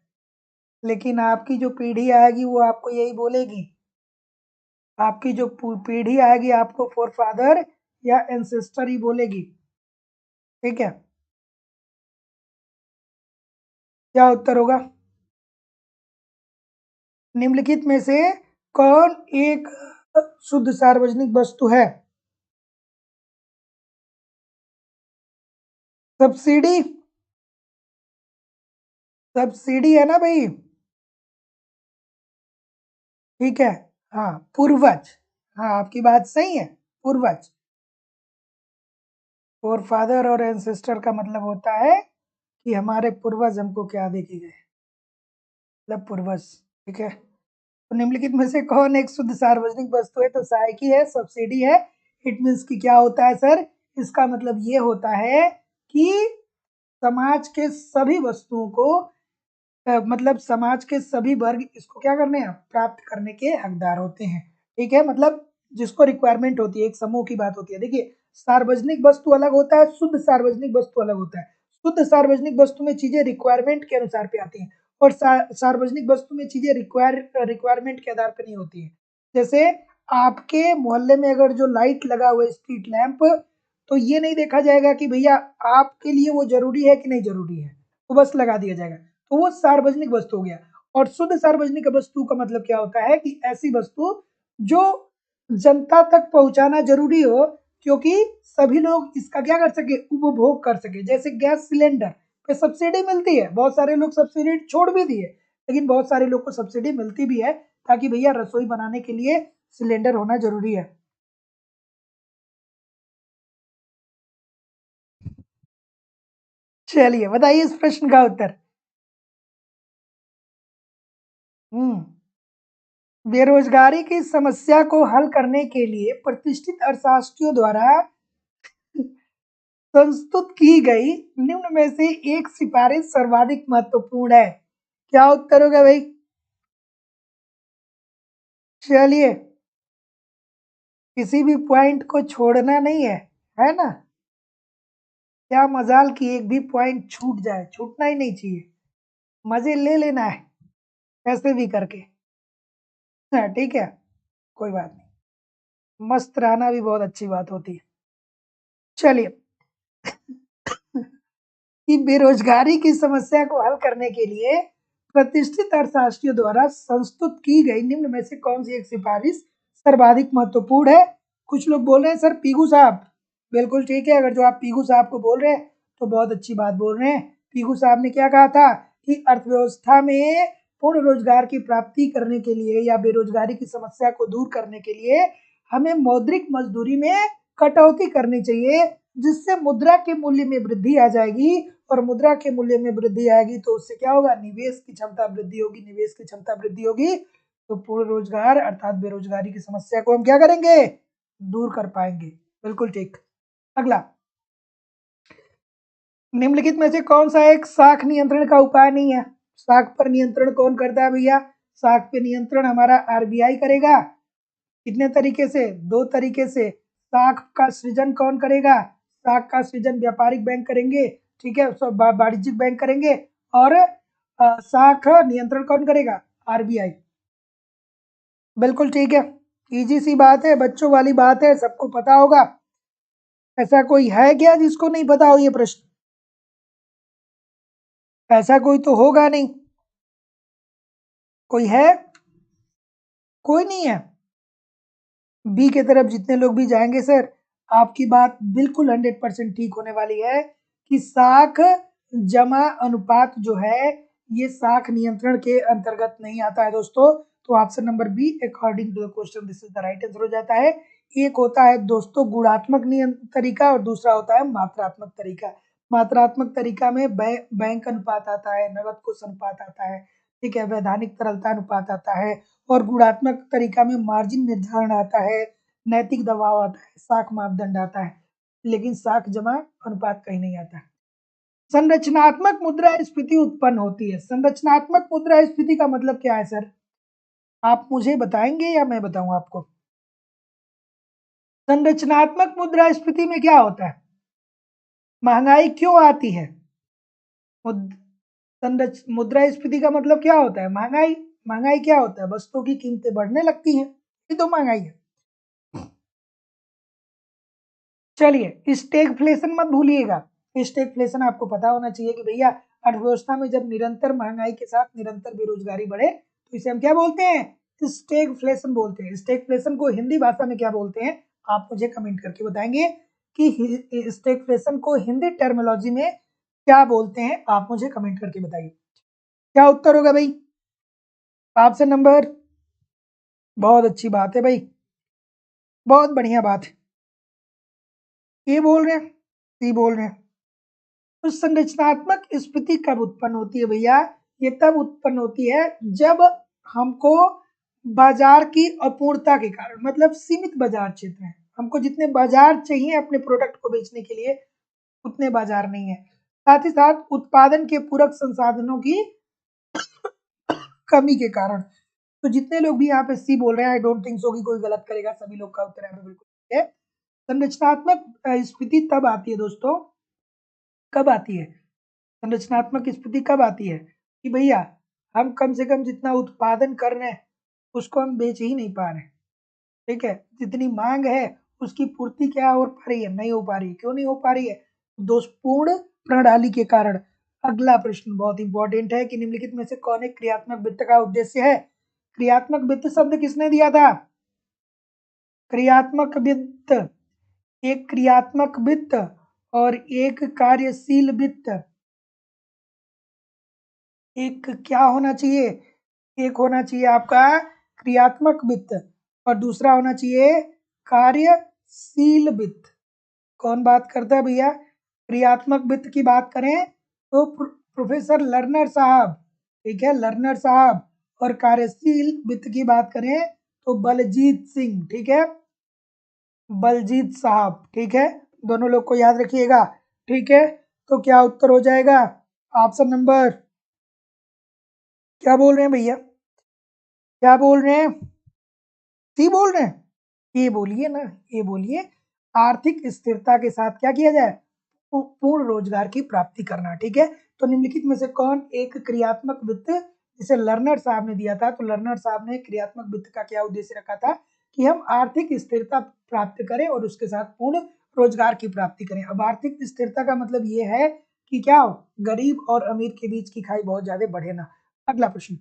लेकिन आपकी जो पीढ़ी आएगी वो आपको यही बोलेगी। आपकी जो पीढ़ी आएगी आपको फोर फादर या एंसेस्टर ही बोलेगी। ठीक है, क्या उत्तर होगा? निम्नलिखित में से कौन एक शुद्ध सार्वजनिक वस्तु है? सब्सिडी, सब्सिडी है ना भाई। ठीक है, हाँ पूर्वज, हाँ आपकी बात सही है, पूर्वज। फोर फादर और एंसेस्टर का मतलब होता है कि हमारे पूर्वज हमको क्या दे के गए, मतलब पूर्वज। ठीक है, तो निम्नलिखित में से कौन एक शुद्ध सार्वजनिक वस्तु है? तो सहायकी है, सब्सिडी है। इट मीन्स कि क्या होता है सर, इसका मतलब ये होता है कि समाज के सभी वस्तुओं को मतलब समाज के सभी वर्ग इसको क्या करने हैं, प्राप्त करने के हकदार होते हैं। ठीक है, मतलब जिसको रिक्वायरमेंट होती है, एक समूह की बात होती है। देखिए सार्वजनिक वस्तु अलग होता है, शुद्ध सार्वजनिक वस्तु अलग होता है। शुद्ध सार्वजनिक वस्तु में चीजें रिक्वायरमेंट के अनुसार पे आती हैं, और सार्वजनिक वस्तु में चीजें रिक्वायरमेंट के आधार पर नहीं होती है। जैसे आपके मोहल्ले में अगर जो लाइट लगा हुआ है, स्ट्रीट लैंप, तो ये नहीं देखा जाएगा कि भैया आपके लिए वो जरूरी है कि नहीं जरूरी है, तो बस लगा दिया जाएगा, तो वो सार्वजनिक वस्तु हो गया। और शुद्ध सार्वजनिक वस्तु का मतलब क्या होता है कि ऐसी वस्तु जो जनता तक पहुंचाना जरूरी हो, क्योंकि सभी लोग इसका क्या कर सके, उपभोग कर सके। जैसे गैस सिलेंडर पे सब्सिडी मिलती है, बहुत सारे लोग सब्सिडी छोड़ भी दिए, लेकिन बहुत सारे लोग को सब्सिडी मिलती भी है, ताकि भैया रसोई बनाने के लिए सिलेंडर होना जरूरी है। चलिए बताइए इस प्रश्न का उत्तर। हम्म बेरोजगारी की समस्या को हल करने के लिए प्रतिष्ठित अर्थशास्त्रियों द्वारा प्रस्तुत की गई निम्न में से एक सिफारिश सर्वाधिक महत्वपूर्ण है। क्या उत्तर होगा भाई? चलिए, किसी भी पॉइंट को छोड़ना नहीं है ना? क्या मजाल की एक भी पॉइंट छूट जाए, छूटना ही नहीं चाहिए, मजे ले लेना है कैसे भी करके। हाँ ठीक है, कोई बात नहीं, मस्त रहना भी बहुत अच्छी बात होती है। चलिए, कि बेरोजगारी की समस्या को हल करने के लिए प्रतिष्ठित अर्थशास्त्रियों द्वारा संस्तुत की गई निम्न में से कौन सी एक सिफारिश सर्वाधिक महत्वपूर्ण है? कुछ लोग बोल रहे हैं सर पीगू साहब, बिल्कुल ठीक है, अगर जो आप पीगू साहब को बोल रहे हैं तो बहुत अच्छी बात बोल रहे हैं। पीगू साहब ने क्या कहा था कि अर्थव्यवस्था में पूर्ण रोजगार की प्राप्ति करने के लिए या बेरोजगारी की समस्या को दूर करने के लिए हमें मौद्रिक मजदूरी में कटौती करनी चाहिए, जिससे मुद्रा के मूल्य में वृद्धि आ जाएगी, और मुद्रा के मूल्य में वृद्धि आएगी तो उससे क्या होगा, निवेश की क्षमता वृद्धि होगी, निवेश की क्षमता वृद्धि होगी, तो पूर्ण रोजगार अर्थात बेरोजगारी की समस्या को हम क्या करेंगे, दूर कर पाएंगे। बिल्कुल ठीक। अगला, निम्नलिखित में से कौन सा एक साख नियंत्रण का उपाय नहीं है? साख पर नियंत्रण कौन करता है भैया? साख पे नियंत्रण हमारा आरबीआई करेगा। कितने तरीके से? दो तरीके से। साख का सृजन कौन करेगा? साख का सृजन व्यापारिक बैंक करेंगे, ठीक है, वाणिज्यिक बैंक करेंगे, और साख नियंत्रण कौन करेगा? आरबीआई। बिल्कुल ठीक है, इजी सी बात है, बच्चों वाली बात है, सबको पता होगा। ऐसा कोई है क्या जिसको नहीं पता हो ये प्रश्न? ऐसा कोई तो होगा नहीं, कोई है? कोई नहीं है। बी के तरफ जितने लोग भी जाएंगे सर, आपकी बात बिल्कुल 100% ठीक होने वाली है कि साख जमा अनुपात जो है ये साख नियंत्रण के अंतर्गत नहीं आता है दोस्तों। तो option number B according to the question this is the right answer हो जाता है। एक होता है दोस्तों गुणात्मक तरीका, और दूसरा होता है मात्रात्मक तरीका। मात्रात्मक तरीका में बैंक अनुपात आता है, नगद कोष अनुपात आता है, ठीक है, वैधानिक तरलता अनुपात आता है, और गुणात्मक तरीका में मार्जिन निर्धारण आता है, नैतिक दबाव आता है, साख मापदंड आता है, लेकिन साख जमा अनुपात कहीं नहीं आता। संरचनात्मक मुद्रास्फीति उत्पन्न होती है। संरचनात्मक मुद्रास्फीति का मतलब क्या है सर? आप मुझे बताएंगे या मैं बताऊं आपको? संरचनात्मक मुद्रास्फीति में क्या होता है? महंगाई क्यों आती है? मुद्रास्फीति का मतलब क्या होता है? महंगाई। महंगाई क्या होता है? वस्तुओं की कीमतें बढ़ने लगती हैं, ये तो महंगाई है। चलिए, स्टैगफ्लेशन मत भूलिएगा। स्टैगफ्लेशन आपको पता होना चाहिए कि भैया अर्थव्यवस्था में जब निरंतर महंगाई के साथ निरंतर बेरोजगारी बढ़े तो इसे हम क्या बोलते हैं? स्टैगफ्लेशन बोलते हैं। स्टैगफ्लेशन को हिंदी भाषा में क्या बोलते हैं? आप मुझे कमेंट करके बताएंगे कि स्टैगफ्लेशन को हिंदी टर्मिनोलॉजी में क्या बोलते हैं? आप मुझे कमेंट करके बताइए। क्या उत्तर होगा भाई? ऑप्शन नंबर, बहुत अच्छी बात है भाई, बहुत बढ़िया बात है। ए बोल रहे हैं, सी बोल रहे हैं। तो संरचनात्मक स्फीति कब उत्पन्न होती है भैया? ये तब उत्पन्न होती है जब हमको बाजार की अपूर्णता के कारण, मतलब सीमित बाजार क्षेत्र है, हमको जितने बाजार चाहिए अपने प्रोडक्ट को बेचने के लिए उतने बाजार नहीं है, साथ ही साथ उत्पादन के पूरक संसाधनों की कमी के कारण। तो जितने लोग भी यहाँ पे सी बोल रहे हैं, आई डोंट थिंक सो कि कोई गलत करेगा, सभी लोग का उत्तर यहाँ पे बिल्कुल ठीक है। संरचनात्मक स्फीति तब आती है दोस्तों, कब आती है? संरचनात्मक स्फीति कब आती है कि भैया हम कम से कम जितना उत्पादन कर रहे हैं उसको हम बेच ही नहीं पा रहे, ठीक है, जितनी मांग है उसकी पूर्ति क्या हो पा रही है? नहीं हो पा रही। क्यों नहीं हो पा रही है? दोषपूर्ण प्रणाली के कारण। अगला प्रश्न बहुत इंपॉर्टेंट है कि निम्नलिखित में से कौन एक क्रियात्मक वित्त का उद्देश्य है? क्रियात्मक वित्त शब्द किसने दिया था? क्रियात्मक वित्त, एक क्रियात्मक वित्त और एक कार्यशील वित्त। एक क्या होना चाहिए? एक होना चाहिए आपका क्रियात्मक वित्त और दूसरा होना चाहिए कार्यशील वित्त। कौन बात करता है भैया? क्रियात्मक वित्त की बात करें तो प्रोफेसर लर्नर साहब, ठीक है, लर्नर साहब। और कार्यशील वित्त की बात करें तो बलजीत सिंह, ठीक है, बलजीत साहब, ठीक है, दोनों लोग को याद रखिएगा, ठीक है। तो क्या उत्तर हो जाएगा? ऑप्शन नंबर, क्या बोल रहे हैं भैया? क्या बोल रहे हैं? सी बोल रहे हैं? ये बोलिए ना, ये बोलिए। आर्थिक स्थिरता के साथ क्या किया जाए? पूर्ण रोजगार की प्राप्ति करना, ठीक है। तो निम्नलिखित में से कौन एक क्रियात्मक वित्त, जिसे लर्नर साहब ने दिया था, तो लर्नर साहब ने क्रियात्मक वित्त का क्या उद्देश्य रखा था कि हम आर्थिक स्थिरता प्राप्त करें और उसके साथ पूर्ण रोजगार की प्राप्ति करें। अब आर्थिक स्थिरता का मतलब ये है कि क्या हो, गरीब और अमीर के बीच की खाई बहुत ज्यादा बढ़े ना। अगला प्रश्न,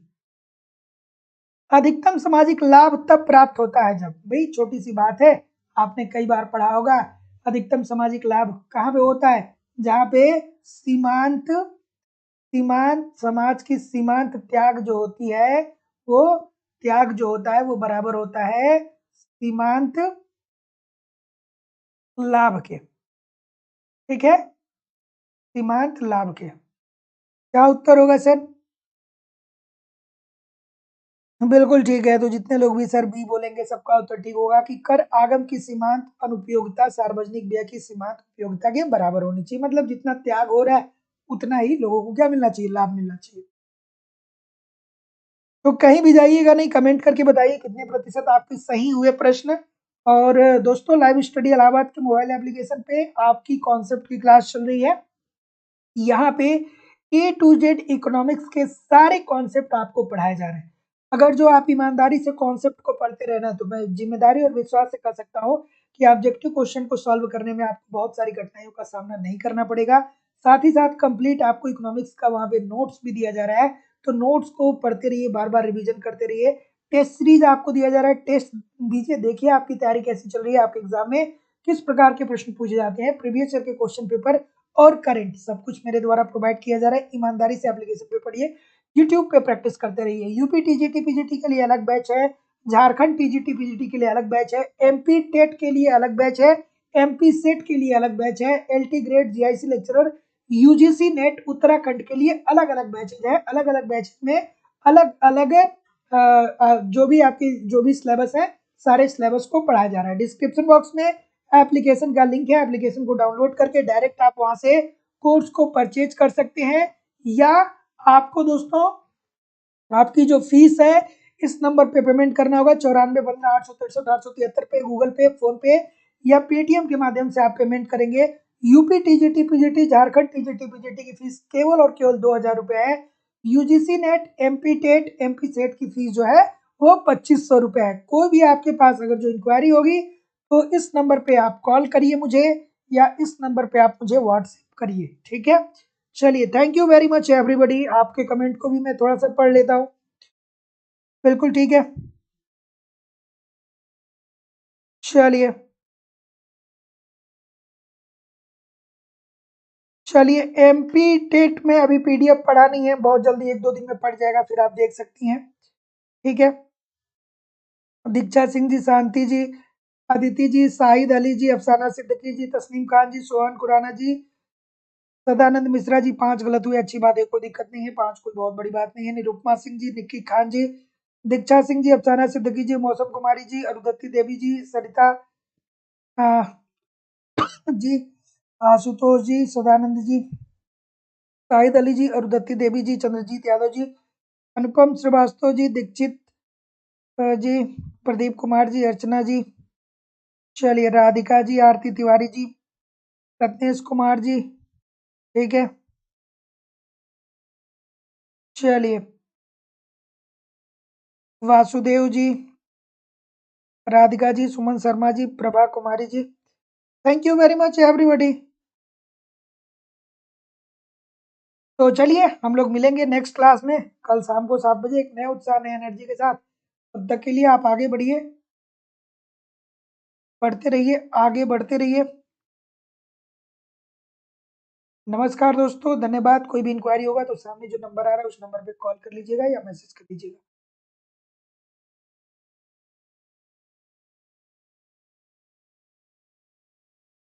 अधिकतम सामाजिक लाभ तब प्राप्त होता है जब, भाई छोटी सी बात है, आपने कई बार पढ़ा होगा। अधिकतम सामाजिक लाभ कहाँ पे होता है? जहाँ पे सीमांत सीमांत समाज की सीमांत त्याग जो होती है, वो त्याग जो होता है वो बराबर होता है सीमांत लाभ के, ठीक है, सीमांत लाभ के। क्या उत्तर होगा सर? बिल्कुल ठीक है। तो जितने लोग भी सर बी बोलेंगे सबका उत्तर ठीक होगा कि कर आगम की सीमांत अनुपयोगिता सार्वजनिक व्यय की सीमांत उपयोगिता के बराबर होनी चाहिए। मतलब जितना त्याग हो रहा है उतना ही लोगों को क्या मिलना चाहिए? लाभ मिलना चाहिए। तो कहीं भी जाइएगा नहीं, कमेंट करके बताइए कितने प्रतिशत आपके सही हुए प्रश्न। और दोस्तों, लाइव स्टडी इलाहाबाद के मोबाइल एप्लीकेशन पे आपकी कॉन्सेप्ट की क्लास चल रही है। यहाँ पे ए टू जेड इकोनॉमिक्स के सारे कॉन्सेप्ट आपको पढ़ाए जा रहे हैं। अगर जो आप ईमानदारी से कॉन्सेप्ट को पढ़ते रहना, तो मैं जिम्मेदारी और विश्वास से कह सकता हूँ कि ऑब्जेक्टिव क्वेश्चन को सॉल्व करने में आपको बहुत सारी कठिनाइयों का सामना नहीं करना पड़ेगा। साथ ही साथ कंप्लीट आपको इकोनॉमिक्स का वहाँ पे नोट्स भी दिया जा रहा है, तो नोट्स को पढ़ते रहिए, बार बार रिविजन करते रहिए। टेस्ट सीरीज आपको दिया जा रहा है, टेस्ट दीजिए, देखिए आपकी तैयारी कैसी चल रही है, आपके एग्जाम में किस प्रकार के प्रश्न पूछे जाते हैं, प्रीवियस ईयर के क्वेश्चन पेपर और करंट सब कुछ मेरे द्वारा प्रोवाइड किया जा रहा है। ईमानदारी से एप्लीकेशन पे पढ़िए, यूट्यूब पे प्रैक्टिस करते रहिए। यूपी टीजीटी पीजीटी के लिए अलग बैच है, झारखंड टीजीटी पीजीटी के लिए अलग बैच है, एमपी टेट के लिए अलग बैच है, एमपी सेट के लिए अलग बैच है, LT grade GIC lecturer UGC net Uttarakhand के लिए अलग अलग बैचेज है, अलग अलग बैचेज में अलग अलग जो भी सिलेबस है, सारे सिलेबस को पढ़ाया जा रहा है। डिस्क्रिप्शन बॉक्स में एप्लीकेशन का लिंक है, एप्लीकेशन को डाउनलोड करके डायरेक्ट आप वहां से कोर्स को परचेज कर सकते हैं, या आपको दोस्तों आपकी जो फीस है इस नंबर पे पेमेंट करना होगा 9415 863 पे, गूगल पे, फोन पे या पेटीएम के माध्यम से आप पेमेंट करेंगे। UP TGT PGT Jharkhand TGT PGT की फीस केवल और केवल 2000 रुपए है। UGC NET MP TET MP SET की फीस जो है वो 2500 रुपए है। कोई भी आपके पास अगर जो इंक्वायरी होगी तो इस नंबर पे आप कॉल करिए मुझे, या इस नंबर पे आप मुझे व्हाट्सएप करिए, ठीक है। चलिए, thank you very much everybody. आपके कमेंट को भी मैं थोड़ा सा पढ़ लेता हूँ। बिल्कुल ठीक है। चलिए चलिए, एमपी टेट में अभी पीडीएफ पढ़ा नहीं है, बहुत जल्दी 1-2 दिन में पड़ जाएगा, फिर आप देख सकती हैं, ठीक है। दीक्षा सिंह जी, शांति जी, अदिति जी, शाहिद अली जी, अफसाना सिद्दीकी जी, तस्नीम खान जी, सोहन खुराना जी, सदानंद मिश्रा जी। 5 गलत हुए, अच्छी बात है, कोई दिक्कत नहीं है, 5 कोई बहुत बड़ी बात नहीं है। निरुपमा सिंह जी, निक्की खान जी, दीक्षा सिंह जी, अफसाना सिद्दीकी जी, मौसम कुमारी जी, अरुदत्ती देवी जी, सरिता जी, आशुतोष जी, सदानंद जी, शाहिद अली जी, अरुदत्ती देवी जी, चंद्रजीत यादव जी, अनुपम श्रीवास्तव जी, दीक्षित जी, प्रदीप कुमार जी, अर्चना जी, चलिए, राधिका जी, आरती तिवारी जी, रत्नेश कुमार जी, ठीक है। चलिए, Vasudev ji, Radhika ji, Suman Sharma ji, Prabha Kumari ji. Thank you very much everybody. तो चलिए, हम लोग मिलेंगे नेक्स्ट क्लास में कल शाम को 7 बजे एक नए उत्साह, नए एनर्जी के साथ। तब तक के लिए आप आगे बढ़िए, बढ़ते रहिए, आगे बढ़ते रहिए। नमस्कार दोस्तों, धन्यवाद। कोई भी इंक्वायरी होगा तो सामने जो नंबर आ रहा है उस नंबर पे कॉल कर लीजिएगा या मैसेज कर दीजिएगा।